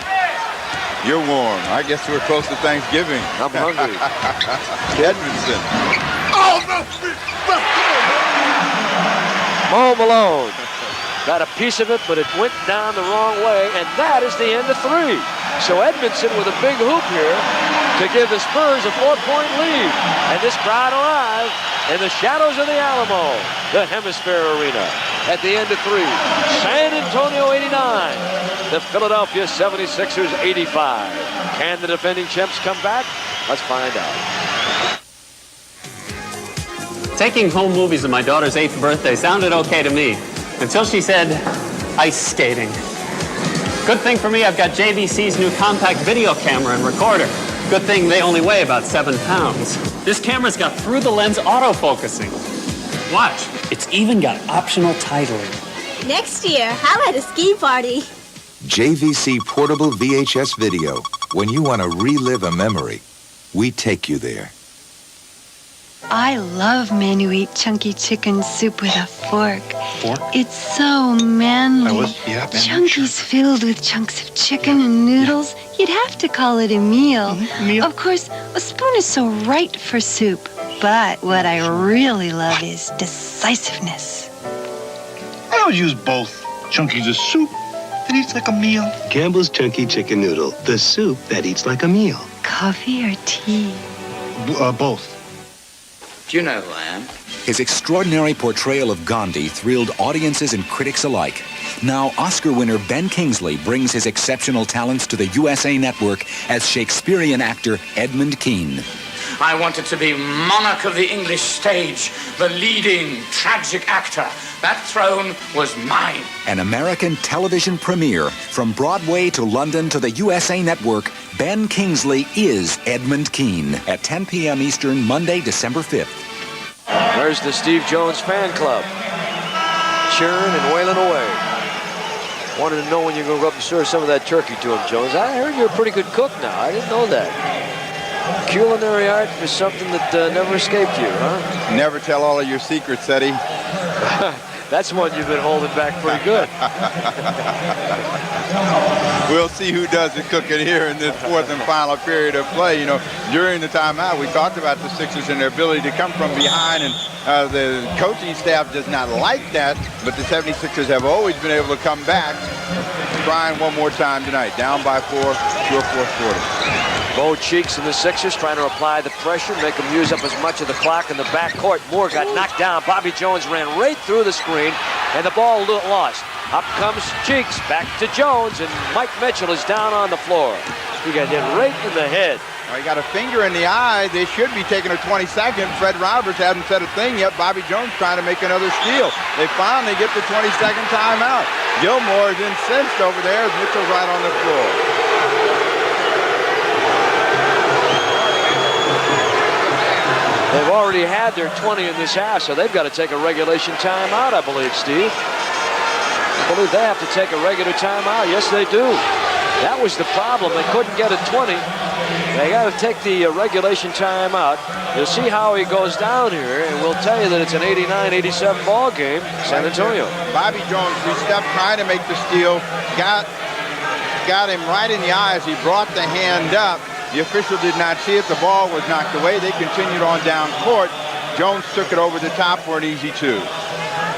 Speaker 3: You're warm. I guess we're close to Thanksgiving.
Speaker 2: I'm hungry.
Speaker 3: Edmondson.
Speaker 2: Oh, no! Mo Malone. got a piece of it, but it went down the wrong way, and that is the end of 3. So Edmondson with a big hoop here to give the Spurs a 4-point lead. And this crowd alive in the shadows of the Alamo, the Hemisphere Arena. At the end of 3, San Antonio 89, the Philadelphia 76ers 85. Can the defending champs come back? Let's find out.
Speaker 5: Taking home movies on my daughter's 8th birthday sounded okay to me, until she said ice skating. Good thing for me, I've got JVC's new compact video camera and recorder. Good thing they only weigh about 7 pounds. This camera's got through-the-lens autofocusing. Watch, it's even got optional titling.
Speaker 7: Next year, how about a ski party?
Speaker 4: JVC Portable VHS Video. When you want to relive a memory, we take you there.
Speaker 8: I love men who eat chunky chicken soup with a fork.
Speaker 19: Fork?
Speaker 8: It's so manly. Chunky's filled with chunks of chicken and noodles. You'd have to call it a meal.
Speaker 19: Meal?
Speaker 8: Of course, a spoon is so right for soup. But what I really love is decisiveness.
Speaker 19: I don't use both. Chunky's a soup that eats like a meal.
Speaker 9: Campbell's Chunky Chicken Noodle, the soup that eats like a meal.
Speaker 8: Coffee or tea?
Speaker 19: Both.
Speaker 1: Do you know who I am? His extraordinary portrayal of Gandhi thrilled audiences and critics alike. Now, Oscar winner Ben Kingsley brings his exceptional talents to the USA Network as Shakespearean actor Edmund Kean.
Speaker 25: I wanted to be monarch of the English stage, the leading tragic actor. That throne was mine.
Speaker 1: An American television premiere. From Broadway to London to the USA Network, Ben Kingsley is Edmund Kean at 10 p.m. Eastern, Monday, December 5th.
Speaker 2: There's the Steve Jones fan club. Cheering and wailing away. Wanted to know when you're going to go up and serve some of that turkey to him, Jones. I heard you're a pretty good cook now. I didn't know that. Culinary art is something that never escaped you, huh?
Speaker 3: Never tell all of your secrets, Eddie.
Speaker 2: That's one you've been holding back pretty good.
Speaker 3: We'll see who does the cooking here in this fourth and final period of play. You know, during the timeout, we talked about the Sixers and their ability to come from behind, and the coaching staff does not like that, but the 76ers have always been able to come back. Trying one more time tonight, down by 4 to a fourth quarter.
Speaker 2: Bo Cheeks and the Sixers trying to apply the pressure, make them use up as much of the clock in the backcourt. Moore got knocked down. Bobby Jones ran right through the screen, and the ball lost. Up comes Cheeks, back to Jones, and Mike Mitchell is down on the floor. He got hit right in the head.
Speaker 3: Well, he got a finger in the eye. They should be taking a 20-second. Fred Roberts hasn't said a thing yet. Bobby Jones trying to make another steal. They finally get the 20-second timeout. Gilmore is incensed over there as Mitchell's right on the floor.
Speaker 2: They've already had their 20 in this half, so they've got to take a regulation timeout, I believe, Steve. I believe they have to take a regular timeout. Yes, they do. That was the problem. They couldn't get a 20. They got to take the regulation timeout. You'll see how he goes down here, and we'll tell you that it's an 89-87 ball game, San Antonio.
Speaker 3: Bobby Jones re-stepped trying to make the steal. Got him right in the eye as he brought the hand up. The official did not see it. The ball was knocked away. They continued on down court. Jones took it over the top for an easy 2.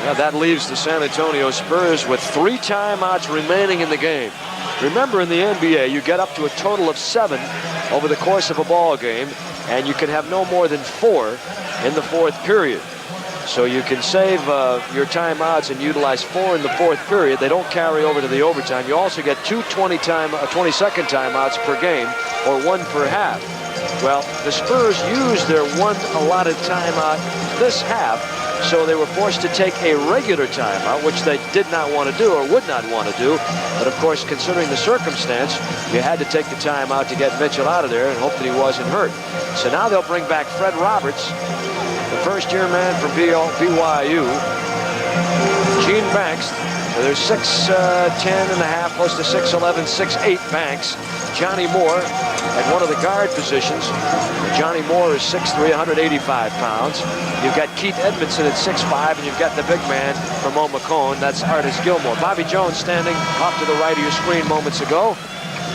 Speaker 2: Now that leaves the San Antonio Spurs with 3 timeouts remaining in the game. Remember, in the NBA, you get up to a total of 7 over the course of a ball game, and you can have no more than 4 in the fourth period. So you can save your timeouts and utilize 4 in the fourth period. They don't carry over to the overtime. You also get 2 20-second timeouts per game, or 1 per half. Well, the Spurs used their 1 allotted timeout this half, so they were forced to take a regular timeout, which they did not want to do or would not want to do. But of course, considering the circumstance, you had to take the timeout to get Mitchell out of there and hope that he wasn't hurt. So now they'll bring back Fred Roberts, the first-year man from BYU. Gene Banks. So there's 6'10 and a half, close to 6'11", 6'8" Banks. Johnny Moore at one of the guard positions. Johnny Moore is 6'3", 185 pounds. You've got Keith Edmondson at 6'5", and you've got the big man from Macomb. That's Artis Gilmore. Bobby Jones standing off to the right of your screen moments ago.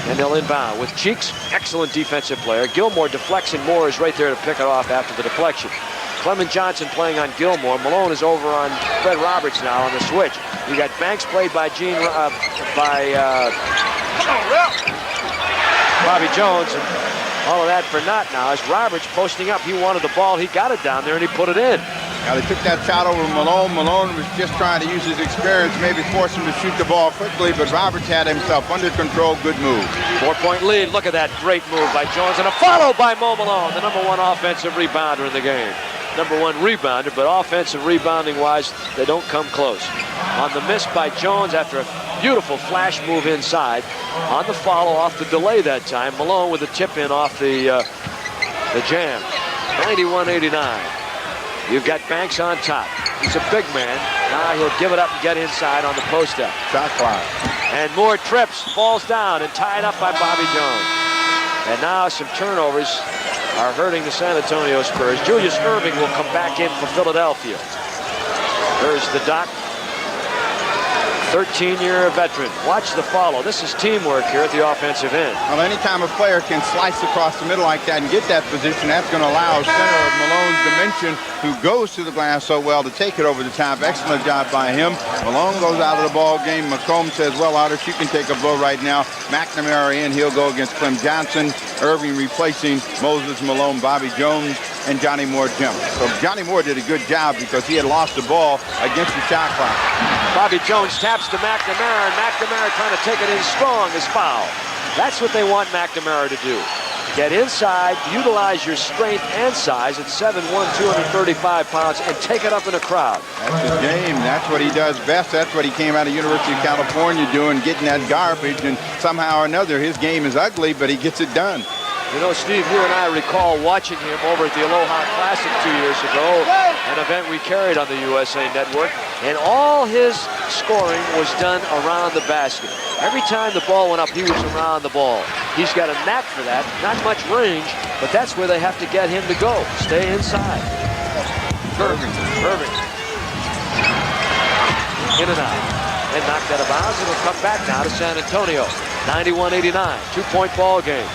Speaker 2: And they'll inbound with Cheeks, excellent defensive player. Gilmore deflects, and Moore is right there to pick it off after the deflection. Clement Johnson playing on Gilmore. Malone is over on Fred Roberts now on the switch. You got Banks played by Bobby Jones, and all of that for naught now. As Roberts posting up, he wanted the ball, he got it down there, and he put it in.
Speaker 3: Now they took that shot over Malone. Malone was just trying to use his experience, maybe force him to shoot the ball quickly, but Roberts had himself under control. Good move.
Speaker 2: 4-point lead. Look at that great move by Jones, and a follow by Mo Malone, the #1 offensive rebounder in the game. #1 rebounder, but offensive rebounding-wise, they don't come close. On the miss by Jones after a beautiful flash move inside. On the follow off the delay that time, Malone with a tip in off the jam. 91-89. You've got Banks on top. He's a big man. Now he'll give it up and get inside on the post-up.
Speaker 3: Shot clock.
Speaker 2: And Moore trips, falls down, and tied up by Bobby Jones. And now some turnovers are hurting the San Antonio Spurs. Julius Erving will come back in for Philadelphia. There's the dot. 13-year veteran. Watch the follow. This is teamwork here at the offensive end.
Speaker 3: Well, anytime a player can slice across the middle like that and get that position, that's going to allow center of Malone's dimension, who goes to the glass so well, to take it over the top. Excellent job by him. Malone goes out of the ball game. McComb says, well, Otis, you can take a blow right now. McNamara in. He'll go against Clem Johnson. Erving replacing Moses Malone, Bobby Jones, and Johnny Moore jumps. So Johnny Moore did a good job because he had lost the ball against the shot clock.
Speaker 2: Bobby Jones taps to McNamara, and McNamara trying to take it in strong is foul. That's what they want McNamara to do. Get inside, utilize your strength and size at 7'1", 235 pounds, and take it up in a crowd.
Speaker 3: That's his game. That's what he does best. That's what he came out of University of California doing, getting that garbage, and somehow or another his game is ugly, but he gets it done.
Speaker 2: You know, Steve, you and I recall watching him over at the Aloha Classic 2 years ago, an event we carried on the USA Network, and all his scoring was done around the basket. Every time the ball went up, he was around the ball. He's got a knack for that. Not much range, but that's where they have to get him to go. Stay inside. Irving. In and out. And knocked out of bounds. It'll come back now to San Antonio. 91-89. 2-point ball game.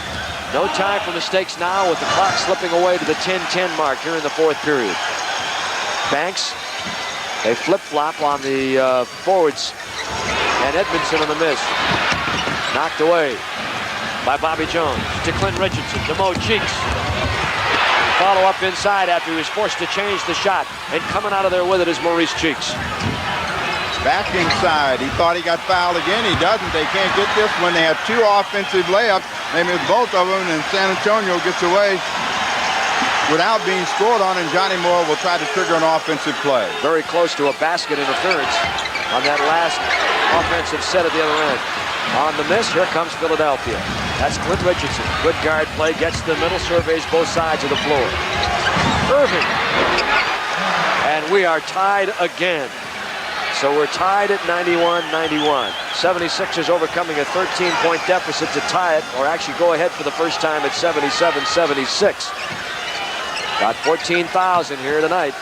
Speaker 2: No time for mistakes now with the clock slipping away to the 10-10 mark here in the fourth period. Banks, they flip-flop on the forwards, and Edmondson on the miss. Knocked away by Bobby Jones. To Clint Richardson, to Mo Cheeks. Follow up inside after he was forced to change the shot, and coming out of there with it is Maurice Cheeks.
Speaker 3: Back inside. He thought he got fouled again. He doesn't. They can't get this when they have two offensive layups. They miss both of them, and San Antonio gets away without being scored on, and Johnny Moore will try to trigger an offensive play.
Speaker 2: Very close to a basket interference on that last offensive set at the other end. On the miss, here comes Philadelphia. That's Clint Richardson. Good guard play, gets to the middle, surveys both sides of the floor. Irving. And we are tied again. So we're tied at 91-91. 76ers overcoming a 13-point deficit to tie it, or actually go ahead for the first time at 77-76. Got 14,000 here tonight.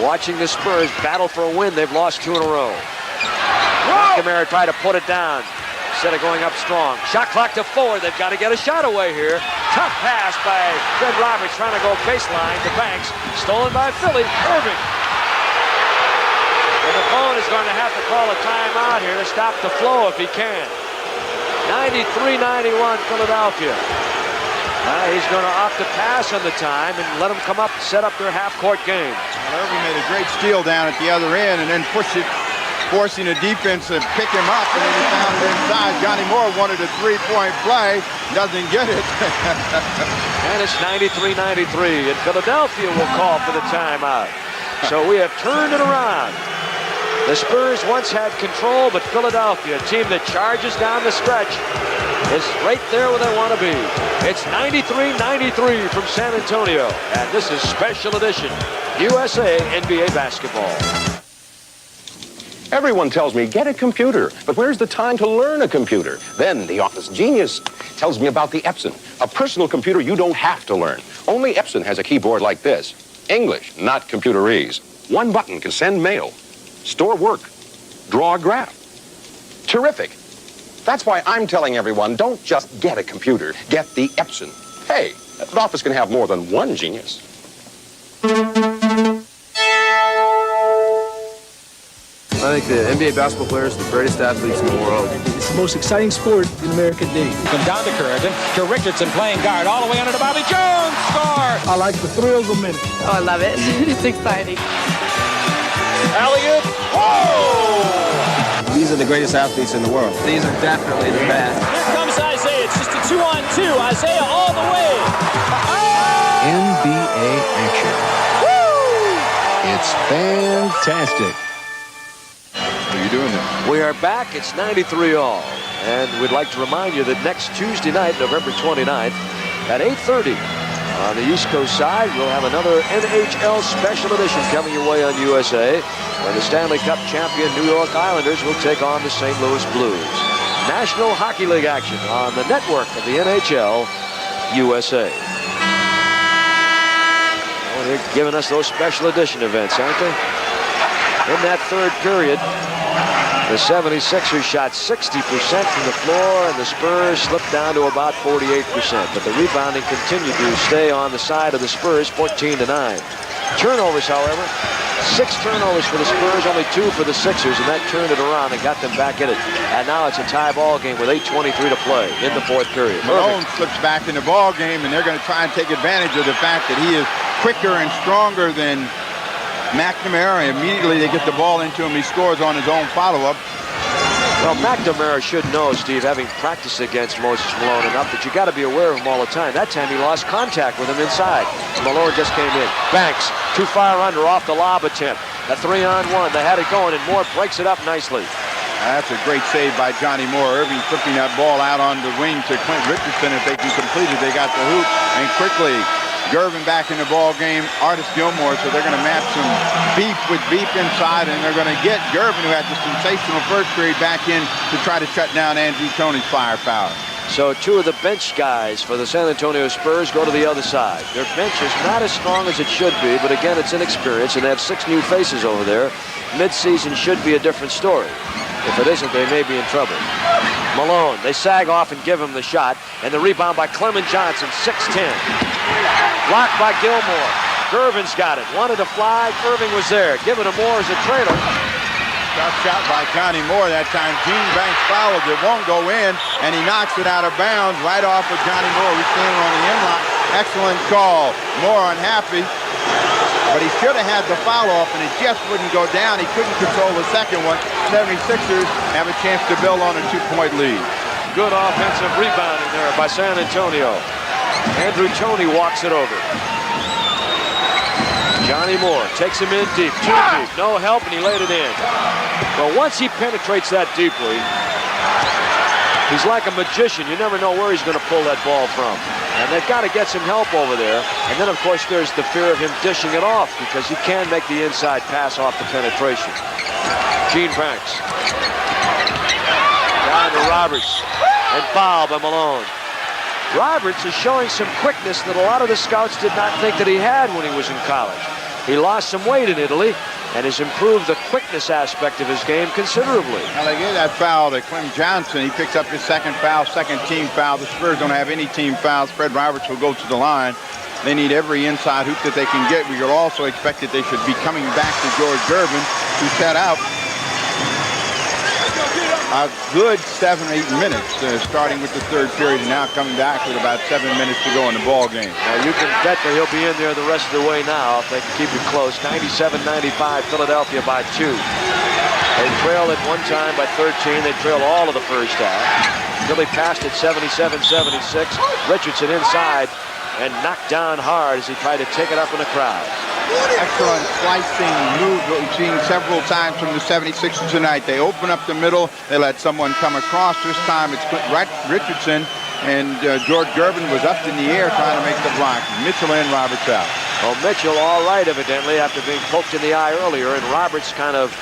Speaker 2: Watching the Spurs battle for a win. They've lost 2 in a row. McNamara tried to put it down instead of going up strong. Shot clock to 4. They've got to get a shot away here. Tough pass by Fred Roberts trying to go baseline to Banks. Stolen by Philly. Irving. And the phone is going to have to call a timeout here to stop the flow if he can. 93-91 Philadelphia. He's going to opt to pass on the time and let them come up and set up their half-court game.
Speaker 3: Well, Irving made a great steal down at the other end and then pushed it, forcing the defense to pick him up, and then he found it inside. Johnny Moore wanted a three-point play, doesn't get it.
Speaker 2: And it's 93-93, and Philadelphia will call for the timeout. So we have turned it around. The Spurs once had control, but Philadelphia, a team that charges down the stretch, is right there where they want to be. It's 93-93 from San Antonio, and this is Special Edition USA NBA Basketball.
Speaker 11: Everyone tells me, get a computer, but where's the time to learn a computer? Then the office genius tells me about the Epson, a personal computer you don't have to learn. Only Epson has a keyboard like this. English, not computerese. One button can send mail, store work, draw a graph. Terrific. That's why I'm telling everyone, don't just get a computer, get the Epson. Hey, an office can have more than one genius.
Speaker 2: Well,
Speaker 13: I think the NBA basketball players are the greatest athletes in the world.
Speaker 14: It's the most exciting sport in America today.
Speaker 15: From down to Curran to Richardson playing guard all the way under to Bobby Jones. Score!
Speaker 14: I like the thrills a minute.
Speaker 16: Oh, I love it. It's exciting.
Speaker 15: Elliott. Whoa!
Speaker 13: These are the greatest athletes in the world. These are definitely the best.
Speaker 15: Here comes Isaiah. It's just a 2-on-2. Isaiah all the way.
Speaker 20: NBA action. It's fantastic.
Speaker 3: How are you doing there?
Speaker 2: We are back. It's 93 all. And we'd like to remind you that next Tuesday night, November 29th, at 8:30 on the East Coast side, we'll have another NHL special edition coming your way on USA, where the Stanley Cup champion New York Islanders will take on the St. Louis Blues. National Hockey League action on the network of the NHL USA. Well, they're giving us those special edition events, aren't they? In that third period, the 76ers shot 60% from the floor, and the Spurs slipped down to about 48%. But the rebounding continued to stay on the side of the Spurs, 14-9. Turnovers, however, 6 turnovers for the Spurs, only 2 for the Sixers, and that turned it around and got them back in it. And now it's a tie ball game with 8:23 to play in the fourth period.
Speaker 3: Malone slips back in the ball game, and they're going to try and take advantage of the fact that he is quicker and stronger than McNamara. Immediately they get the ball into him. He scores on his own follow-up.
Speaker 2: Well, McNamara should know, Steve, having practiced against Moses Malone enough, that you got to be aware of him all the time. That time he lost contact with him inside. Malone just came in. Banks, too far under off the lob attempt. A 3-on-1. They had it going, and Moore breaks it up nicely.
Speaker 3: That's a great save by Johnny Moore. Irving flipping that ball out on the wing to Clint Richardson. If they can complete it, they got the hoop. And quickly, Gervin back in the ball game. Artis Gilmore, so they're going to match some beef with beef inside, and they're going to get Gervin, who had the sensational first period, back in to try to shut down Andrew Toney's firepower.
Speaker 2: So 2 of the bench guys for the San Antonio Spurs go to the other side. Their bench is not as strong as it should be, but again, it's inexperienced, and they have 6 new faces over there. Mid-season should be a different story. If it isn't, they may be in trouble. Malone, they sag off and give him the shot, and the rebound by Clement Johnson, 6'10". Blocked by Gilmore. Gervin's got it. Wanted to fly. Irving was there. Given to Moore as a trailer.
Speaker 3: Tough shot by Johnny Moore that time. Gene Banks fouled. It won't go in, and he knocks it out of bounds right off of Johnny Moore, who's standing on the inline. Excellent call. Moore unhappy, but he should have had the foul off, and it just wouldn't go down. He couldn't control the second one. 76ers have a chance to build on a 2-point lead.
Speaker 2: Good offensive rebounding there by San Antonio. Andrew Toney walks it over. Johnny Moore takes him in deep, too deep. No help, and he laid it in. Well, once he penetrates that deeply, he's like a magician. You never know where he's going to pull that ball from. And they've got to get some help over there. And then, of course, there's the fear of him dishing it off, because he can make the inside pass off the penetration. Gene Banks. Down to Roberts. And foul by Malone. Roberts is showing some quickness that a lot of the scouts did not think that he had when he was in college. He lost some weight in Italy and has improved the quickness aspect of his game considerably.
Speaker 3: Now they gave that foul to Clem Johnson. He picks up his second foul, second team foul. The Spurs don't have any team fouls. Fred Roberts will go to the line. They need every inside hoop that they can get. We could also expect that they should be coming back to George Gervin, who set out a good 7 or 8 minutes, starting with the third period, and now coming back with about 7 minutes to go in the ball game.
Speaker 2: Now you can bet that he'll be in there the rest of the way now if they can keep it close. 97-95, Philadelphia by 2. They trailed at one time by 13. They trailed all of the first half. Philly passed it 77-76. Richardson inside and knocked down hard as he tried to take it up in the crowd.
Speaker 3: Excellent slicing move that we've seen several times from the 76ers tonight. They open up the middle. They let someone come across. This time it's Richardson, and George Gervin was up in the air trying to make the block. Mitchell and Roberts out.
Speaker 2: Well, Mitchell all right, evidently, after being poked in the eye earlier, and Roberts kind of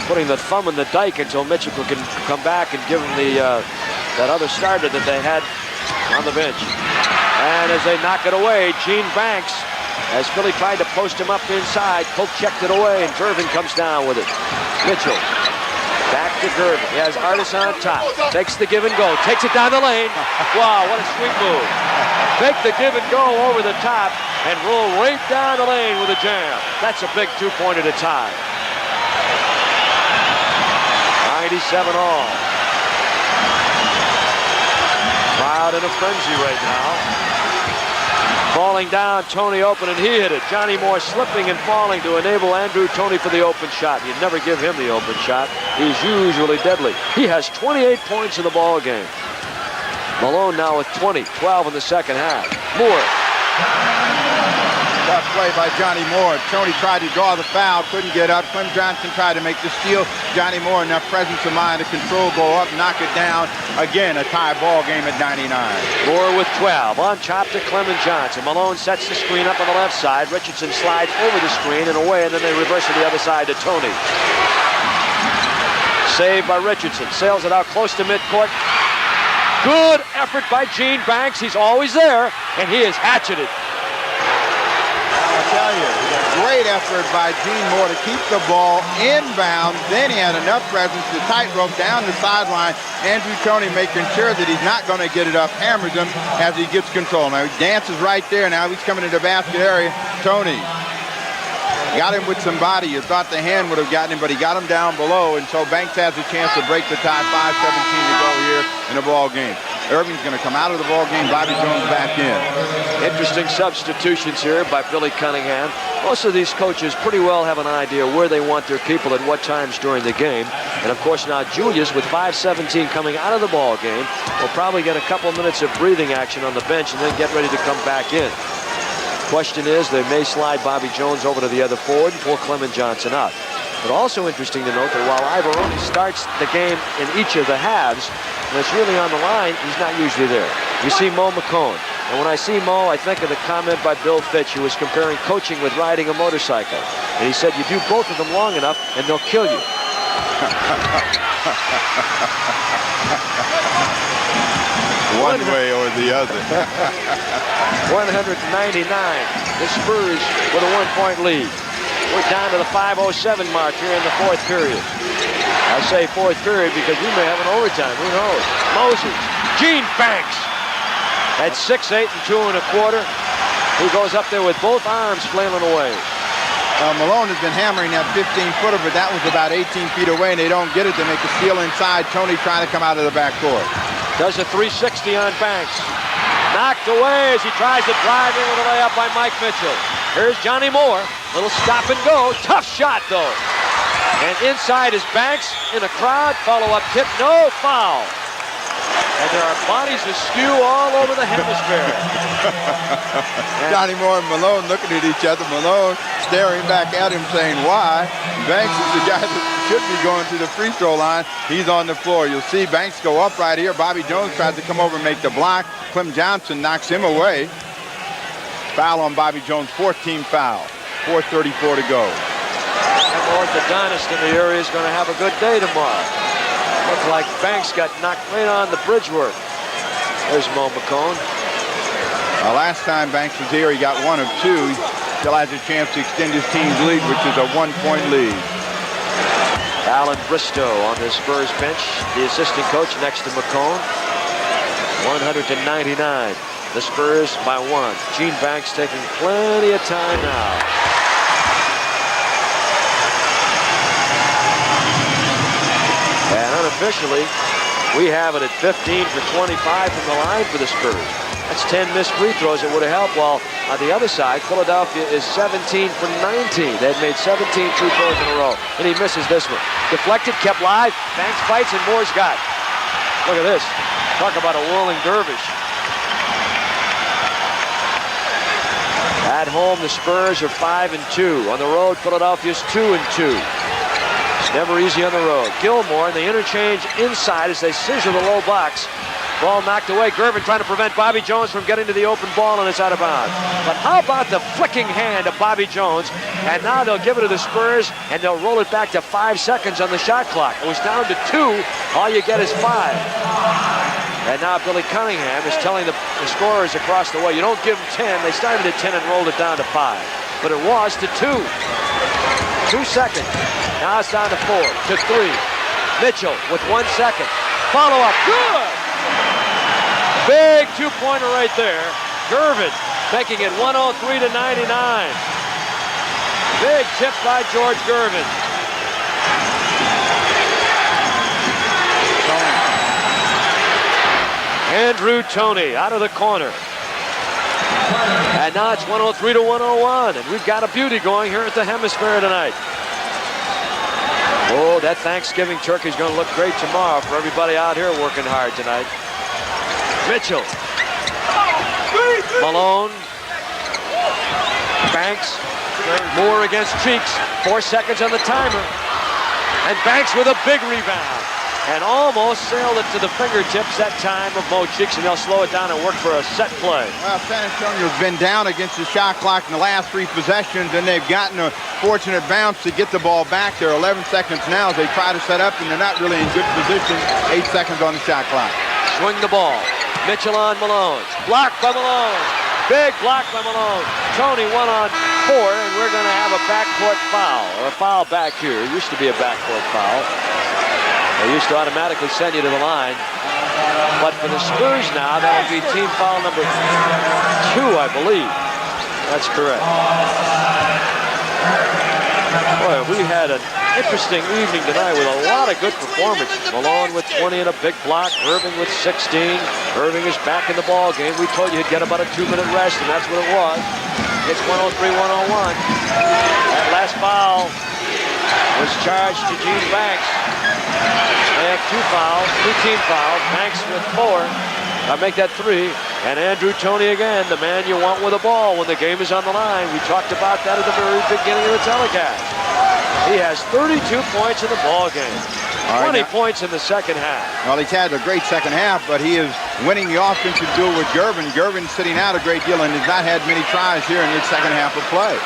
Speaker 2: putting the thumb in the dike until Mitchell can come back and give him that other starter that they had on the bench. And as they knock it away, Gene Banks, as Philly tried to post him up inside, Polk checked it away, and Gervin comes down with it. Mitchell, back to Gervin. He has Artis on top. Takes the give and go. Takes it down the lane. Wow, what a sweet move. Take the give and go over the top and roll right down the lane with a jam. That's a big 2-pointer to tie. 97 all. Crowd in a frenzy right now. Falling down, Tony open, and he hit it. Johnny Moore slipping and falling to enable Andrew Toney for the open shot. You'd never give him the open shot. He's usually deadly. He has 28 points in the ball game. Malone now with 20, 12 in the second half. Moore.
Speaker 3: Tough play by Johnny Moore. Tony tried to draw the foul, couldn't get up. Clem Johnson tried to make the steal. Johnny Moore, enough presence of mind to control, go up, knock it down. Again, a tie ball game at 99.
Speaker 2: Moore with 12. On top to Clement Johnson. Malone sets the screen up on the left side. Richardson slides over the screen and away, and then they reverse to the other side to Tony. Saved by Richardson. Sails it out close to midcourt. Good effort by Gene Banks. He's always there, and he is hatcheted.
Speaker 3: I'll tell you, great effort by Gene Moore to keep the ball inbound. Then he had enough presence to tightrope down the sideline. Andrew Toney making sure that he's not going to get it up, hammers him as he gets control. Now he dances right there. Now he's coming into the basket area. Toney got him with some body. You thought the hand would have gotten him, but he got him down below, and so Banks has a chance to break the tie. 5:17 to go here in the ball game. Irving's going to come out of the ball game. Bobby Jones back in.
Speaker 2: Interesting substitutions here by Billy Cunningham. Most of these coaches pretty well have an idea where they want their people at what times during the game. And of course now Julius, with 5:17 coming out of the ball game, will probably get a couple minutes of breathing action on the bench and then get ready to come back in. Question is, they may slide Bobby Jones over to the other forward and pull Clement Johnson out. But also interesting to note that while Ivoroni starts the game in each of the halves, when it's really on the line, he's not usually there. You see Mo McCone. And when I see Mo, I think of the comment by Bill Fitch, who was comparing coaching with riding a motorcycle. And he said, you do both of them long enough, and they'll kill you.
Speaker 3: One way or the other.
Speaker 2: 199. The Spurs with a 1-point lead. We're down to the 5:07 mark here in the fourth period. I say fourth period because we may have an overtime. Who knows? Moses. Gene Banks. At 6'8" and 2 1/4. He goes up there with both arms flailing away.
Speaker 3: Malone has been hammering that 15-footer, but that was about 18 feet away, and they don't get it. They make a steal inside. Tony trying to come out of the backcourt.
Speaker 2: Does a 360 on Banks. Knocked away as he tries to drive in with a layup by Mike Mitchell. Here's Johnny Moore. Little stop and go. Tough shot, though. And inside is Banks in a crowd. Follow-up tip. No foul. And there are bodies askew all over the hemisphere.
Speaker 3: Johnny Moore and Malone looking at each other. Malone staring back at him saying, why? Banks is the guy that should be going to the free throw line. He's on the floor. You'll see Banks go up right here. Bobby Jones tries to come over and make the block. Clem Johnson knocks him away. Foul on Bobby Jones, 14 foul. 4:34 to go.
Speaker 2: And the orthodontist in the area is going to have a good day tomorrow. Looks like Banks got knocked right on the bridge work. There's Mo McCone.
Speaker 3: Last time Banks was here, he got 1 of 2. He still has a chance to extend his team's lead, which is a 1-point lead.
Speaker 2: Alan Bristow on the Spurs bench, the assistant coach next to McCone. 199. The Spurs by 1. Gene Banks taking plenty of time now. And unofficially, we have it at 15 for 25 from the line for the Spurs. That's 10 missed free throws that would have helped, while on the other side, Philadelphia is 17 for 19. They've made 17 free throws in a row, and he misses this one. Deflected, kept live, Banks fights, and Moore's got it. Look at this. Talk about a whirling dervish. At home, the Spurs are 5-2. On the road, Philadelphia's 2-2. Never easy on the road. Gilmore, and they interchange inside as they scissor the low box. Ball knocked away. Gervin trying to prevent Bobby Jones from getting to the open ball, and it's out of bounds. But how about the flicking hand of Bobby Jones? And now they'll give it to the Spurs, and they'll roll it back to 5 seconds on the shot clock. It was down to 2. All you get is 5. And now Billy Cunningham is telling the scorers across the way, you don't give them 10. They started at 10 and rolled it down to 5. But it was to 2. 2 seconds. Now it's down to 4, to 3. Mitchell with 1 second. Follow-up. Good! Big two-pointer right there. Gervin making it 103 to 99. Big tip by George Gervin. Andrew Toney out of the corner. And now it's 103 to 101, and we've got a beauty going here at the Hemisphere tonight. Oh, that Thanksgiving turkey's going to look great tomorrow for everybody out here working hard tonight. Mitchell. Malone. Banks. Moore against Cheeks. 4 seconds on the timer. And Banks with a big rebound. And almost sailed it to the fingertips that time of Mo Cheeks, and they'll slow it down and work for a set play.
Speaker 3: Well, San Antonio's been down against the shot clock in the last 3 possessions, and they've gotten a fortunate bounce to get the ball back. There are 11 seconds now as they try to set up, and they're not really in good position. 8 seconds on the shot clock.
Speaker 2: Swing the ball. Mitchell on Malone. Blocked by Malone. Big block by Malone. Toney 1 on 4, and we're going to have a backcourt foul, or a foul back here. It used to be a backcourt foul. They used to automatically send you to the line. But for the Spurs now, that would be team foul number 2, I believe. That's correct. Boy, we had an interesting evening tonight with a lot of good performances. Malone with 20 and a big block. Irving with 16. Irving is back in the ball game. We told you he'd get about a 2-minute rest, and that's what it was. It's 103-101. That last foul was charged to Gene Banks. They have 2 fouls, 2 team fouls. Banks with 4. I make that 3. And Andrew Toney again, the man you want with the ball when the game is on the line. We talked about that at the very beginning of the telecast. He has 32 points in the ball game. 20 points in the second half.
Speaker 3: Well, he's had a great second half, but he is winning the offensive duel with Gervin. Gervin's sitting out a great deal and has not had many tries here in the second half of play.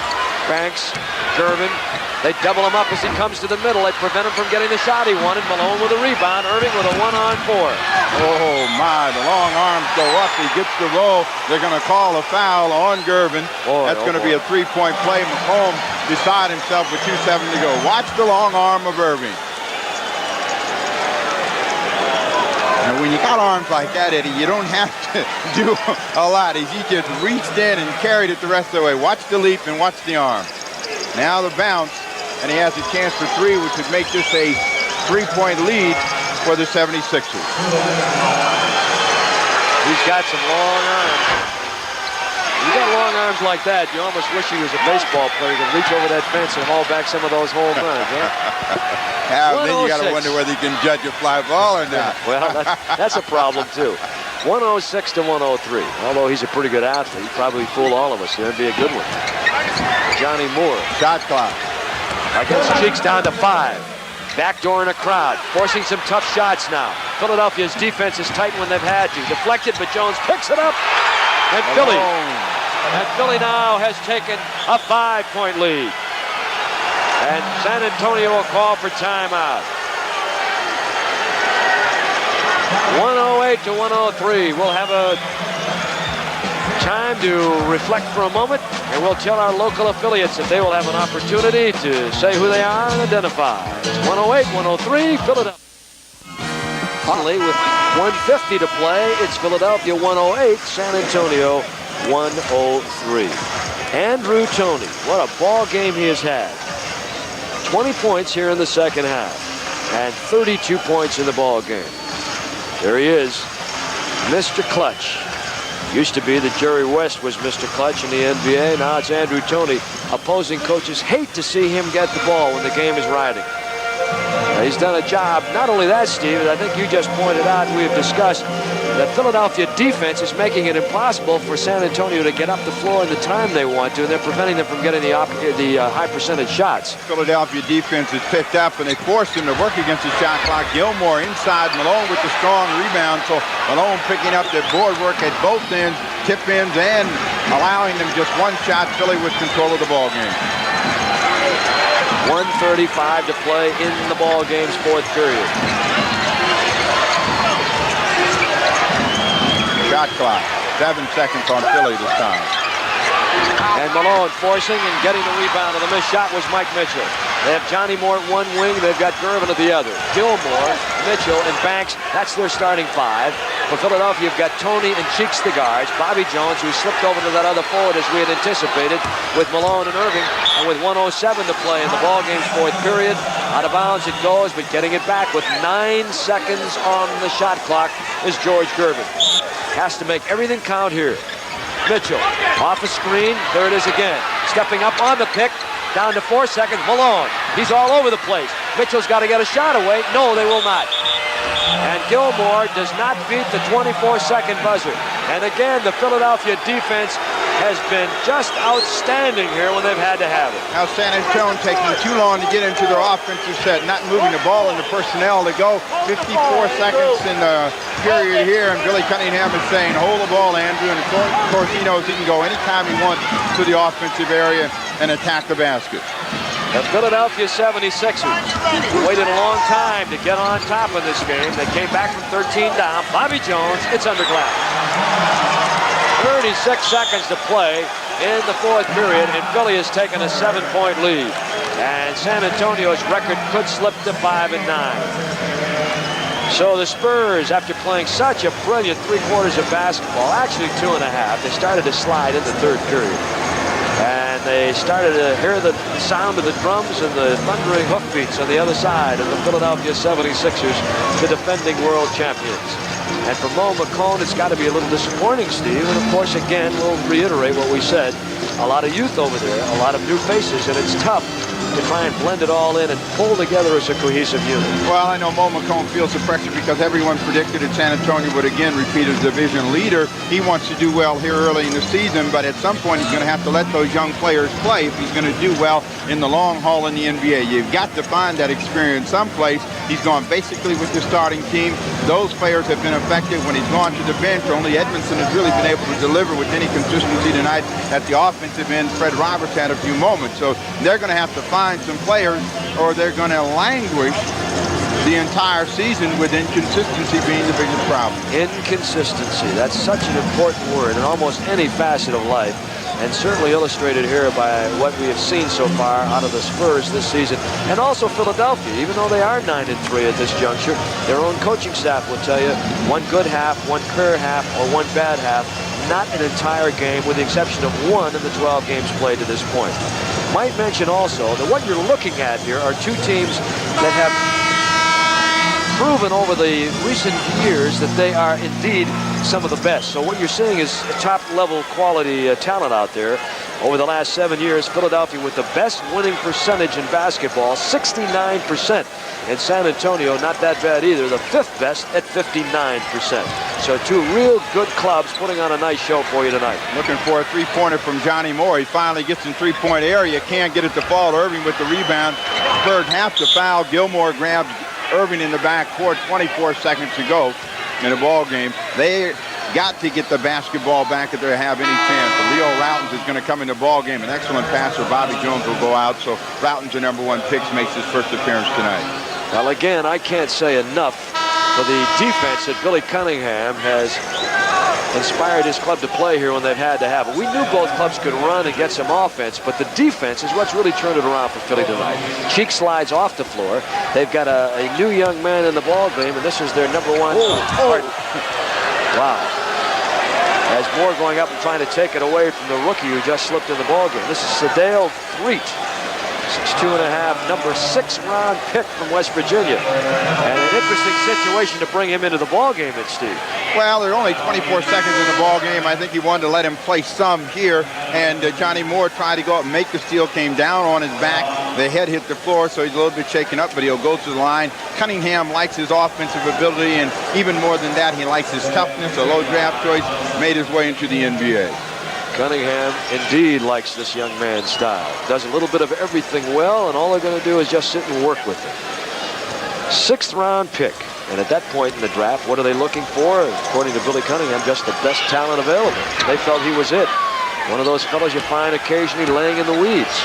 Speaker 2: Banks, Gervin. They double him up as he comes to the middle. They prevent him from getting the shot he wanted. Malone with a rebound. Irving with a 1-on-4.
Speaker 3: Oh, my. The long arms go up. He gets the roll. They're going to call a foul on Gervin. That's going to be a 3-point play. McComb beside himself with 2:07 to go. Watch the long arm of Irving. And when you got arms like that, Eddie, you don't have to do a lot. He just reached in and carried it the rest of the way. Watch the leap and watch the arm. Now the bounce, and he has a chance for 3, which would make this a 3-point lead for the 76ers.
Speaker 2: He's got some long arms. You got long arms like that, you almost wish he was a baseball player to reach over that fence and haul back some of those home runs, huh?
Speaker 3: Yeah, then you got to wonder whether you can judge a fly ball or not.
Speaker 2: Well, that's a problem, too. 106 to 103. Although he's a pretty good athlete, he'd probably fool all of us here and be a good one. Johnny Moore.
Speaker 3: Shot clock.
Speaker 2: Against Cheeks down to 5. Backdooring a crowd. Forcing some tough shots now. Philadelphia's defense is tight when they've had to. Deflected, but Jones picks it up. And Philly now has taken a 5-point lead. And San Antonio will call for timeout. 108 to 103. We'll have a time to reflect for a moment, and we'll tell our local affiliates that they will have an opportunity to say who they are and identify. It's 108, 103, Philadelphia. Finally, with 150 to play, it's Philadelphia 108, San Antonio 103. Andrew Toney, what a ball game he has had. 20 points here in the second half, and 32 points in the ball game. There he is, Mr. Clutch. Used to be that Jerry West was Mr. Clutch in the NBA. Now it's Andrew Toney. Opposing coaches hate to see him get the ball when the game is riding. He's done a job. Not only that, Steve, as I think you just pointed out, we have discussed that Philadelphia defense is making it impossible for San Antonio to get up the floor in the time they want to, and they're preventing them from getting the high percentage shots.
Speaker 3: Philadelphia defense is picked up, and they forced him to work against the shot clock. Gilmore inside, Malone with the strong rebound, so Malone picking up the board work at both ends, tip ends, and allowing them just one shot. Philly with control of the ball game.
Speaker 2: 1:35 to play in the ball game's 4th period.
Speaker 3: Shot clock. 7 seconds on Philly this time.
Speaker 2: And Malone forcing and getting the rebound, and the missed shot was Mike Mitchell. They have Johnny Moore at one wing, they've got Gervin at the other. Gilmore, Mitchell, and Banks, that's their starting 5. For Philadelphia, you've got Tony and Cheeks the guards. Bobby Jones, who slipped over to that other forward as we had anticipated, with Malone and Irving, and with 1:07 to play in the ballgame's fourth period. Out of bounds it goes, but getting it back with 9 seconds on the shot clock is George Gervin. Has to make everything count here. Mitchell, off a screen, there it is again. Stepping up on the pick, down to 4 seconds, Malone. He's all over the place. Mitchell's got to get a shot away. No, they will not. And Gilmore does not beat the 24-second buzzer. And again, the Philadelphia defense has been just outstanding here when they've had to have it.
Speaker 3: Now San Antonio taking too long to get into their offensive set, not moving the ball into personnel to go. 54 seconds in the period here, and Billy Cunningham is saying, hold the ball, Andrew. And of course, he knows he can go anytime he wants to the offensive area and attack the basket.
Speaker 2: The Philadelphia 76ers waited a long time to get on top of this game. They came back from 13 down. Bobby Jones, it's under glass. 36 seconds to play in the fourth period, and Philly has taken a 7-point lead. And San Antonio's record could slip to 5-9. So the Spurs, after playing such a brilliant 3 quarters of basketball, actually 2.5, they started to slide in the third period. And they started to hear the sound of the drums and the thundering hoofbeats on the other side of the Philadelphia 76ers, the defending world champions. And for Mo McCone, it's got to be a little disappointing, Steve. And of course, again, we'll reiterate what we said. A lot of youth over there, a lot of new faces, and it's tough to try and blend it all in and pull together as a cohesive unit.
Speaker 3: Well, I know Mo McCone feels the pressure because everyone predicted that San Antonio would again repeat as division leader. He wants to do well here early in the season, but at some point he's going to have to let those young players play if he's going to do well in the long haul in the NBA. You've got to find that experience someplace. He's gone basically with the starting team. Those players have been effective when he's gone to the bench. Only Edmondson has really been able to deliver with any consistency tonight at the offensive end. Fred Roberts had a few moments. So they're going to have to find some players or they're going to languish the entire season with inconsistency being the biggest problem.
Speaker 2: Inconsistency, that's such an important word in almost any facet of life, and certainly illustrated here by what we have seen so far out of the Spurs this season, and also Philadelphia. Even though they are 9-3 at this juncture, their own coaching staff will tell you one good half, one career half, or one bad half, not an entire game, with the exception of one in the 12 games played to this point. Might mention also that what you're looking at here are two teams that have proven over the recent years that they are indeed some of the best. So what you're seeing is top-level quality talent out there. Over the last 7 years, Philadelphia with the best winning percentage in basketball, 69%. And San Antonio, not that bad either, the 5th best at 59%. So two real good clubs putting on a nice show for you tonight.
Speaker 3: Looking for a three-pointer from Johnny Moore. He finally gets in three-point area. Can't get it to fall. Irving with the rebound. Spurs have to foul. Gilmore grabs Irving in the backcourt. 24 seconds to go in the ball game. They got to get the basketball back if they have any chance. Leo Routens is going to come in the ball game. An excellent passer. Bobby Jones will go out. So Routens, the #1 pick, makes his first appearance tonight.
Speaker 2: Well, again, I can't say enough for the defense that Billy Cunningham has inspired his club to play here when they've had to have it. We knew both clubs could run and get some offense, but the defense is what's really turned it around for Philly tonight. Cheek slides off the floor. They've got a new young man in the ball game, and this is their #1. Wow. As Moore going up and trying to take it away from the rookie who just slipped in the ball game. This is Sadale Threet. 6'2.5", #6 round pick from West Virginia. And an interesting situation to bring him into the ball game, Steve.
Speaker 3: Well, there are only 24 seconds in the ball game. I think he wanted to let him play some here. And Johnny Moore tried to go up and make the steal, came down on his back. The head hit the floor, so he's a little bit shaken up, but he'll go to the line. Cunningham likes his offensive ability, and even more than that, he likes his toughness. A low draft choice, made his way into the NBA.
Speaker 2: Cunningham indeed likes this young man's style. Does a little bit of everything well, and all they're going to do is just sit and work with him. 6th round pick. And at that point in the draft, what are they looking for? According to Billy Cunningham, just the best talent available. They felt he was it. One of those fellows you find occasionally laying in the weeds.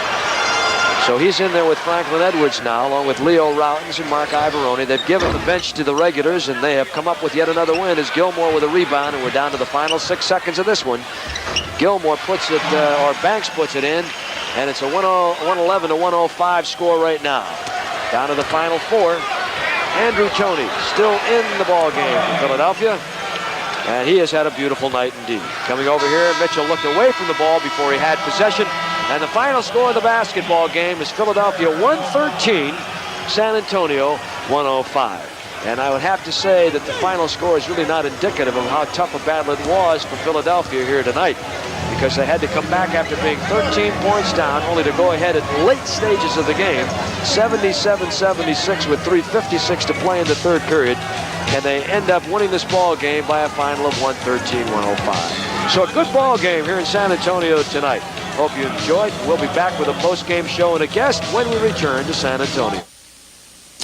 Speaker 2: So he's in there with Franklin Edwards now, along with Leo Routens and Mark Ivoroni. They've given the bench to the regulars, and they have come up with yet another win as Gilmore with a rebound, and we're down to the final 6 seconds of this one. Gilmore puts it, or Banks puts it in, and it's a 111 to 105 score right now. Down to the final 4. Andrew Toney still in the ball game for Philadelphia. And he has had a beautiful night indeed. Coming over here, Mitchell looked away from the ball before he had possession. And the final score of the basketball game is Philadelphia 113, San Antonio 105. And I would have to say that the final score is really not indicative of how tough a battle it was for Philadelphia here tonight, because they had to come back after being 13 points down, only to go ahead at late stages of the game, 77-76 with 3:56 to play in the third period, and they end up winning this ball game by a final of 113-105. So a good ball game here in San Antonio tonight. Hope you enjoyed. We'll be back with a post-game show and a guest when we return to San Antonio.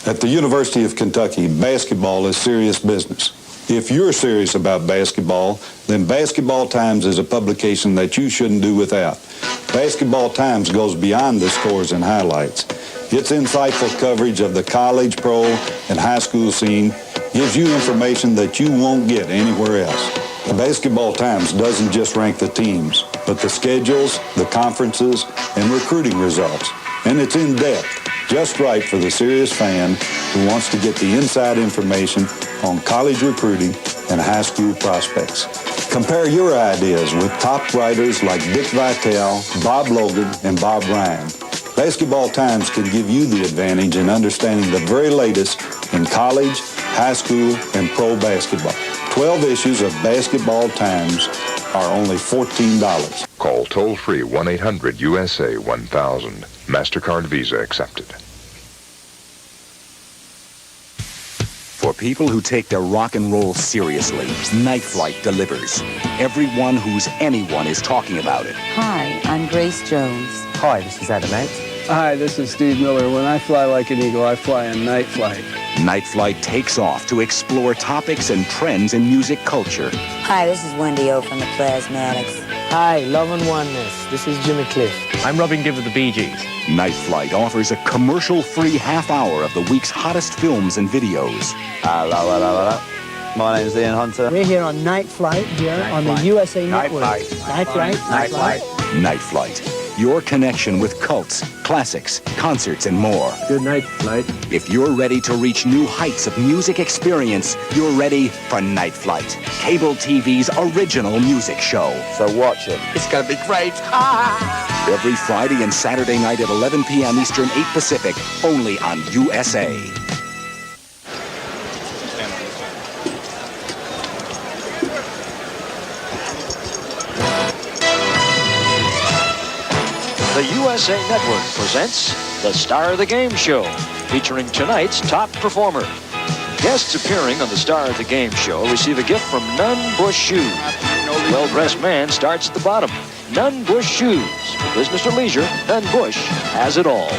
Speaker 12: At the University of Kentucky, basketball is serious business. If you're serious about basketball, then Basketball Times is a publication that you shouldn't do without. Basketball Times goes beyond the scores and highlights. Its insightful coverage of the college, pro, and high school scene gives you information that you won't get anywhere else. The Basketball Times doesn't just rank the teams, but the schedules, the conferences, and recruiting results. And it's in depth. Just right for the serious fan who wants to get the inside information on college recruiting and high school prospects. Compare your ideas with top writers like Dick Vitale, Bob Logan, and Bob Ryan. Basketball Times can give you the advantage in understanding the very latest in college, high school, and pro basketball. 12 issues of Basketball Times are only $14.
Speaker 17: Call toll-free 1-800-USA-1000. MasterCard Visa accepted.
Speaker 1: For people who take their rock and roll seriously, Night Flight delivers. Everyone who's anyone is talking about it.
Speaker 18: Hi, I'm Grace Jones.
Speaker 21: Hi, this is Adam Oates.
Speaker 14: Hi, this is Steve Miller. When I fly like an eagle, I fly on Night Flight.
Speaker 1: Night Flight takes off to explore topics and trends in music culture.
Speaker 18: Hi, this is Wendy O from the Plasmatics.
Speaker 22: Hi, Love and Oneness. This is Jimmy Cliff.
Speaker 21: I'm Robin Gibb of the Bee Gees.
Speaker 1: Night Flight offers a commercial-free half hour of the week's hottest films and videos.
Speaker 26: Hello. My name's Ian Hunter.
Speaker 27: We're here on Night Flight here on the USA Network.
Speaker 26: Night Flight.
Speaker 1: Night Flight. Your connection with cults, classics, concerts, and more.
Speaker 22: Good night, Flight.
Speaker 1: If you're ready to reach new heights of music experience, you're ready for Night Flight, cable TV's original music show.
Speaker 26: So watch it.
Speaker 1: It's gonna be great. Every Friday and Saturday night at 11 p.m. Eastern, 8 Pacific, only on USA.
Speaker 2: The USA Network presents the Star of the Game Show, featuring tonight's top performer. Guests appearing on the Star of the Game Show receive a gift from Nunn Bush Shoes. The well-dressed man starts at the bottom. Nunn Bush Shoes. For business or leisure, Nunn Bush has it all.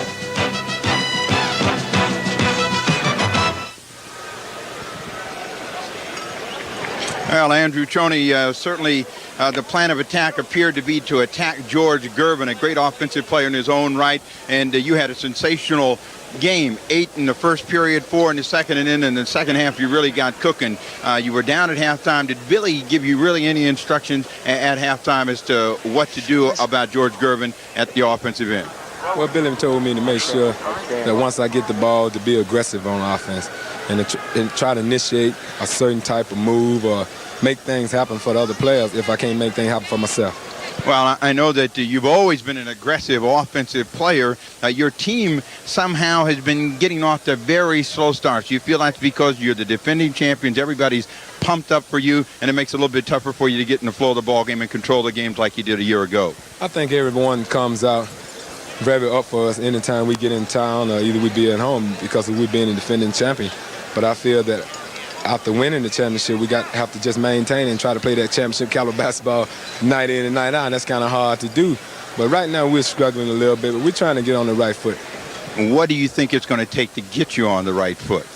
Speaker 3: Well, Andrew Toney, certainly the plan of attack appeared to be to attack George Gervin, a great offensive player in his own right, and you had a sensational game. 8 in the first period, 4 in the second, and then in the second half you really got cooking. You were down at halftime. Did Billy give you really any instructions at halftime as to what to do about George Gervin at the offensive end?
Speaker 28: Well, Billy told me to make sure that once I get the ball, to be aggressive on offense and try to initiate a certain type of move or make things happen for the other players if I can't make things happen for myself.
Speaker 3: Well, I know that you've always been an aggressive offensive player. Your team somehow has been getting off to very slow starts. You feel that's because you're the defending champions. Everybody's pumped up for you, and it makes it a little bit tougher for you to get in the flow of the ball game and control the games like you did a year ago.
Speaker 28: I think everyone comes out very up for us anytime we get in town, or either we be at home because we've been a defending champion. But I feel that after winning the championship, we have to just maintain and try to play that championship caliber basketball night in and night out. That's kind of hard to do. But right now we're struggling a little bit, but we're trying to get on the right foot.
Speaker 3: What do you think it's going to take to get you on the right foot?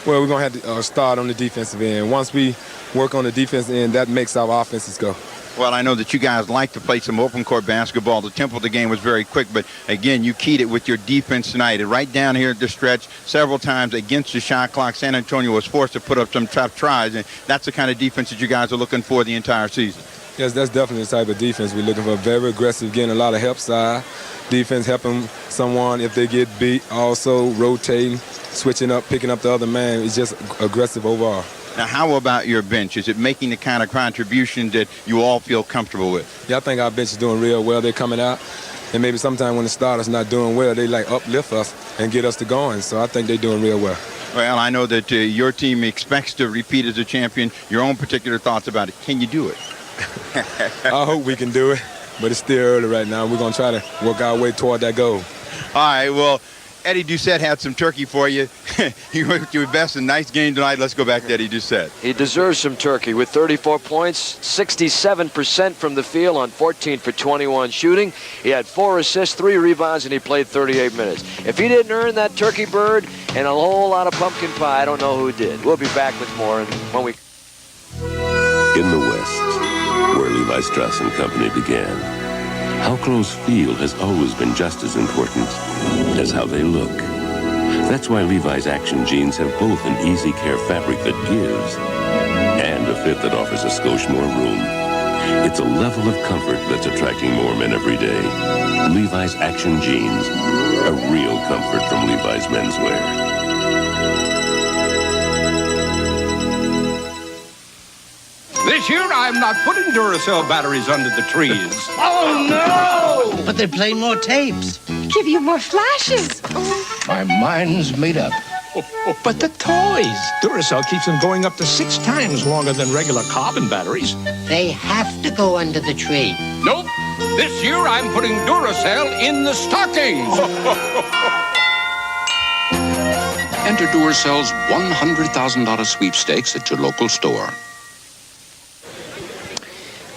Speaker 28: Well, we're going to have to start on the defensive end. Once we work on the defensive end, that makes our offenses go.
Speaker 3: Well, I know that you guys like to play some open court basketball. The tempo of the game was very quick, but again, you keyed it with your defense tonight. And right down here at the stretch, several times against the shot clock, San Antonio was forced to put up some tough tries, and that's the kind of defense that you guys are looking for the entire season.
Speaker 28: Yes, that's definitely the type of defense we're looking for. Very aggressive, getting a lot of help side. Defense helping someone if they get beat, also rotating, switching up, picking up the other man. It's just aggressive overall.
Speaker 3: Now, how about your bench? Is it making the kind of contribution that you all feel comfortable with?
Speaker 28: Yeah, I think our bench is doing real well. They're coming out, and maybe sometime when the starter's not doing well, they like uplift us and get us to going. So I think they're doing real well.
Speaker 3: Well, I know that your team expects to repeat as a champion. Your own particular thoughts about it. Can you do it?
Speaker 28: I hope we can do it, but it's still early right now. We're going to try to work our way toward that goal.
Speaker 3: All right, well, Eddie Doucette had some turkey for you. You worked your best. A nice game tonight. Let's go back to Eddie Doucette.
Speaker 2: He deserves some turkey with 34 points, 67% from the field on 14 for 21 shooting. He had 4 assists, 3 rebounds, and he played 38 minutes. If he didn't earn that turkey bird and a whole lot of pumpkin pie, I don't know who did. We'll be back with more when we...
Speaker 4: In the West, where Levi Strauss & Company began, how clothes feel has always been just as important as how they look. That's why Levi's Action jeans have both an easy care fabric that gives and a fit that offers a skosh more room. It's a level of comfort that's attracting more men every day. Levi's Action jeans, a real comfort from Levi's menswear.
Speaker 5: This year, I'm not putting Duracell batteries under the trees.
Speaker 6: Oh, no! But they play more tapes.
Speaker 16: Give you more flashes.
Speaker 6: My mind's made up.
Speaker 15: But the toys. Duracell keeps them going up to 6 times longer than regular carbon batteries.
Speaker 6: They have to go under the tree.
Speaker 15: Nope. This year, I'm putting Duracell in the stockings.
Speaker 7: Enter Duracell's $100,000 sweepstakes at your local store.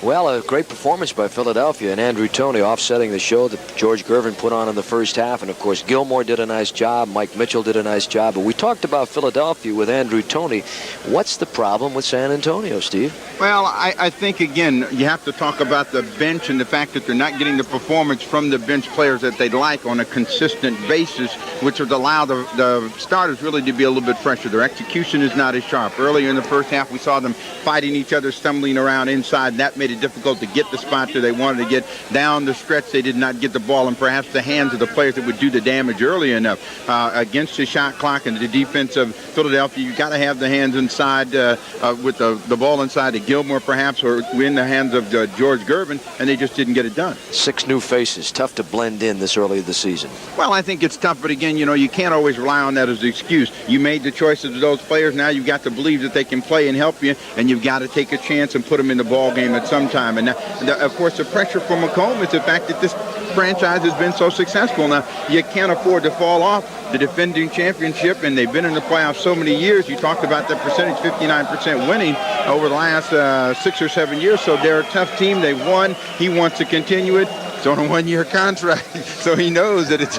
Speaker 2: Well, a great performance by Philadelphia and Andrew Toney offsetting the show that George Gervin put on in the first half. And, of course, Gilmore did a nice job. Mike Mitchell did a nice job. But we talked about Philadelphia with Andrew Toney. What's the problem with San Antonio, Steve?
Speaker 3: Well, I think, again, you have to talk about the bench and the fact that they're not getting the performance from the bench players that they'd like on a consistent basis, which would allow the starters really to be a little bit fresher. Their execution is not as sharp. Earlier in the first half, we saw them fighting each other, stumbling around inside. That made it difficult to get the spot that they wanted to get. Down the stretch, they did not get the ball, and perhaps the hands of the players that would do the damage early enough. Against the shot clock and the defense of Philadelphia, you got to have the hands inside with the ball inside to Gilmore, perhaps, or in the hands of George Gervin, and they just didn't get it done.
Speaker 2: 6 new faces. Tough to blend in this early of the season.
Speaker 3: Well, I think it's tough, but again, you can't always rely on that as an excuse. You made the choices of those players. Now you've got to believe that they can play and help you, and you've got to take a chance and put them in the ball game at some time. And now, of course, the pressure from McComb is the fact that this franchise has been so successful. Now, you can't afford to fall off the defending championship, and they've been in the playoffs so many years. You talked about the percentage, 59% winning over the last 6 or 7 years. So they're a tough team. They've won. He wants to continue it. It's on a 1-year contract, so he knows that it's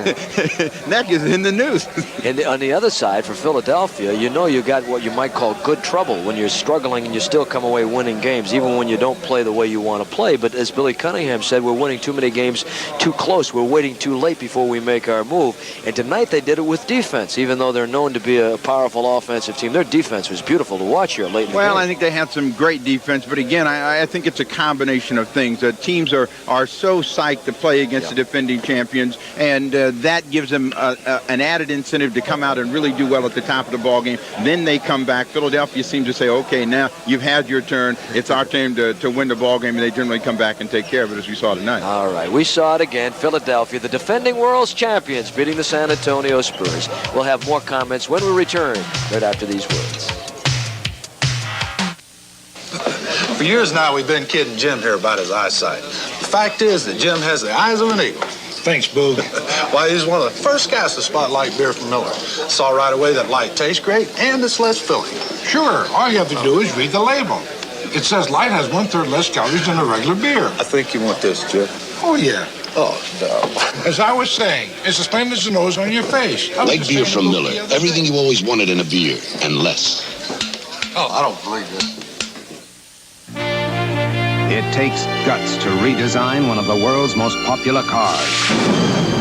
Speaker 3: neck is in the news.
Speaker 2: And on the other side, for Philadelphia, you got what you might call good trouble when you're struggling and you still come away winning games, even when you don't play the way you want to play. But as Billy Cunningham said, we're winning too many games too close. We're waiting too late before we make our move. And tonight they did it with defense, even though they're known to be a powerful offensive team. Their defense was beautiful to watch here late in the game.
Speaker 3: Well, I think they had some great defense, but again, I think it's a combination of things. Teams are so psyched to play against the defending champions, and that gives them an added incentive to come out and really do well at the top of the ball game. Then they come back. Philadelphia seems to say, okay, now you've had your turn. It's our turn to win the ball game, and they generally come back and take care of it, as we saw tonight.
Speaker 2: All right, we saw it again. Philadelphia, the defending world's champions, beating the San Antonio Spurs. We'll have more comments when we return right after these words.
Speaker 9: For years now, we've been kidding Jim here about his eyesight. The fact is that Jim has the eyes of an eagle.
Speaker 19: Thanks, Boog.
Speaker 9: Why, he's one of the first guys to spot light beer from Miller. Saw right away that light tastes great and it's less filling.
Speaker 19: Sure, all you have to do is read the label. It says light has 1/3 less calories than a regular beer.
Speaker 9: I think you want this, Jim.
Speaker 19: Oh, yeah.
Speaker 9: Oh, no.
Speaker 19: As I was saying, it's as plain as the nose on your face.
Speaker 10: Light beer from Miller. Everything you always wanted in a beer, and less.
Speaker 9: Oh, I don't believe this.
Speaker 20: It takes guts to redesign one of the world's most popular cars.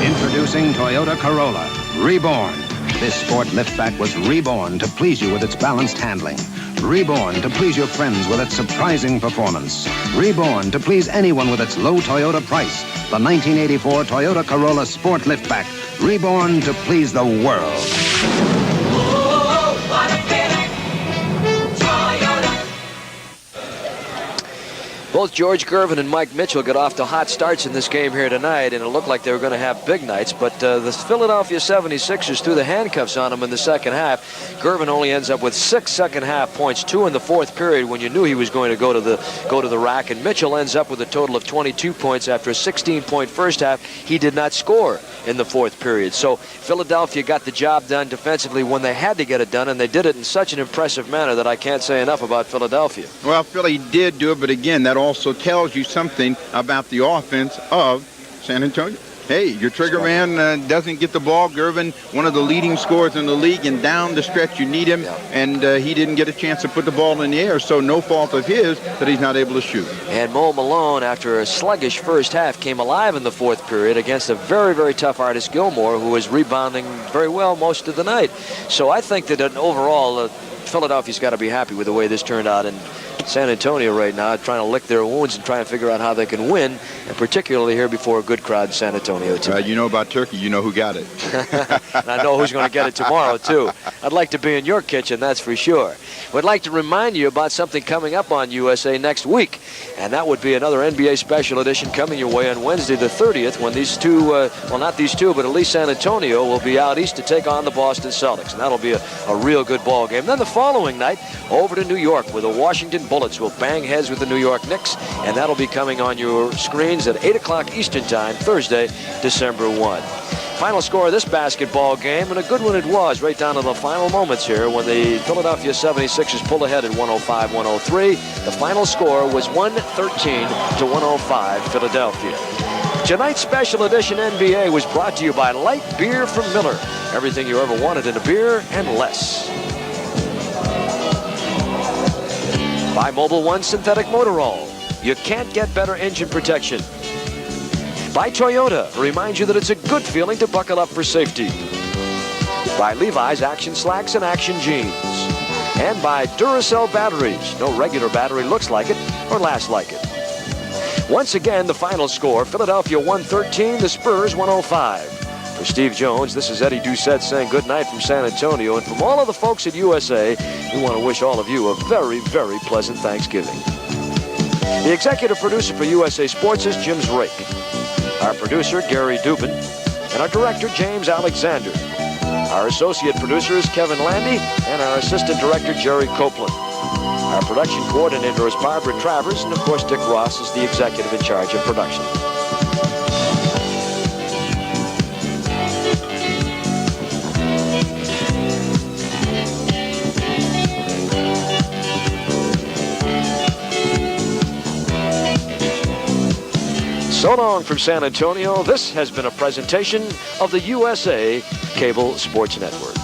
Speaker 20: Introducing Toyota Corolla, Reborn. This sport liftback was reborn to please you with its balanced handling. Reborn to please your friends with its surprising performance. Reborn to please anyone with its low Toyota price. The 1984 Toyota Corolla Sport Liftback. Reborn to please the world.
Speaker 23: Oh, what a feeling.
Speaker 2: Both George Gervin and Mike Mitchell got off to hot starts in this game here tonight, and it looked like they were going to have big nights, but the Philadelphia 76ers threw the handcuffs on them in the second half. Gervin only ends up with 6 second-half points, 2 in the fourth period when you knew he was going to go to the rack, and Mitchell ends up with a total of 22 points after a 16-point first half. He did not score in the fourth period. So Philadelphia got the job done defensively when they had to get it done, and they did it in such an impressive manner that I can't say enough about Philadelphia.
Speaker 3: Well, Philly did do it, but again, that also tells you something about the offense of San Antonio. Hey, your trigger man doesn't get the ball. Gervin, one of the leading scorers in the league, and down the stretch you need him, and he didn't get a chance to put the ball in the air, so no fault of his that he's not able to shoot.
Speaker 2: And Mo Malone, after a sluggish first half, came alive in the fourth period against a very, very tough Artis Gilmore, who was rebounding very well most of the night. So I think that overall, Philadelphia's got to be happy with the way this turned out, and San Antonio right now trying to lick their wounds and trying to figure out how they can win, and particularly here before a good crowd in San Antonio tonight.
Speaker 3: You know about turkey, you know who got it.
Speaker 2: And I know who's going to get it tomorrow, too. I'd like to be in your kitchen, that's for sure. We'd like to remind you about something coming up on USA next week, and that would be another NBA special edition coming your way on Wednesday the 30th when these two, well, not these two, but at least San Antonio will be out east to take on the Boston Celtics, and that'll be a real good ball game. Then the following night, over to New York, where the Washington Bullets will bang heads with the New York Knicks, and that'll be coming on your screens at 8 o'clock Eastern Time, Thursday, December 1. Final score of this basketball game, and a good one it was, right down to the final moments here when the Philadelphia 76ers pulled ahead at 105-103. The final score was 113-105 Philadelphia. Tonight's special edition NBA was brought to you by Light Beer from Miller. Everything you ever wanted in a beer and less. By Mobil 1 Synthetic Motor Oil. You can't get better engine protection. By Toyota, reminds you that it's a good feeling to buckle up for safety. By Levi's Action Slacks and Action Jeans. And by Duracell batteries. No regular battery looks like it or lasts like it. Once again, the final score, Philadelphia 113, the Spurs 105. For Steve Jones, this is Eddie Doucette saying good night from San Antonio. And from all of the folks at USA, we want to wish all of you a very, very pleasant Thanksgiving. The executive producer for USA Sports is Jim Zrake. Our producer, Gary Dubin, and our director, James Alexander. Our associate producer is Kevin Landy, and our assistant director, Jerry Copeland. Our production coordinator is Barbara Travers, and of course, Dick Ross is the executive in charge of production. So long from San Antonio. This has been a presentation of the USA Cable Sports Network.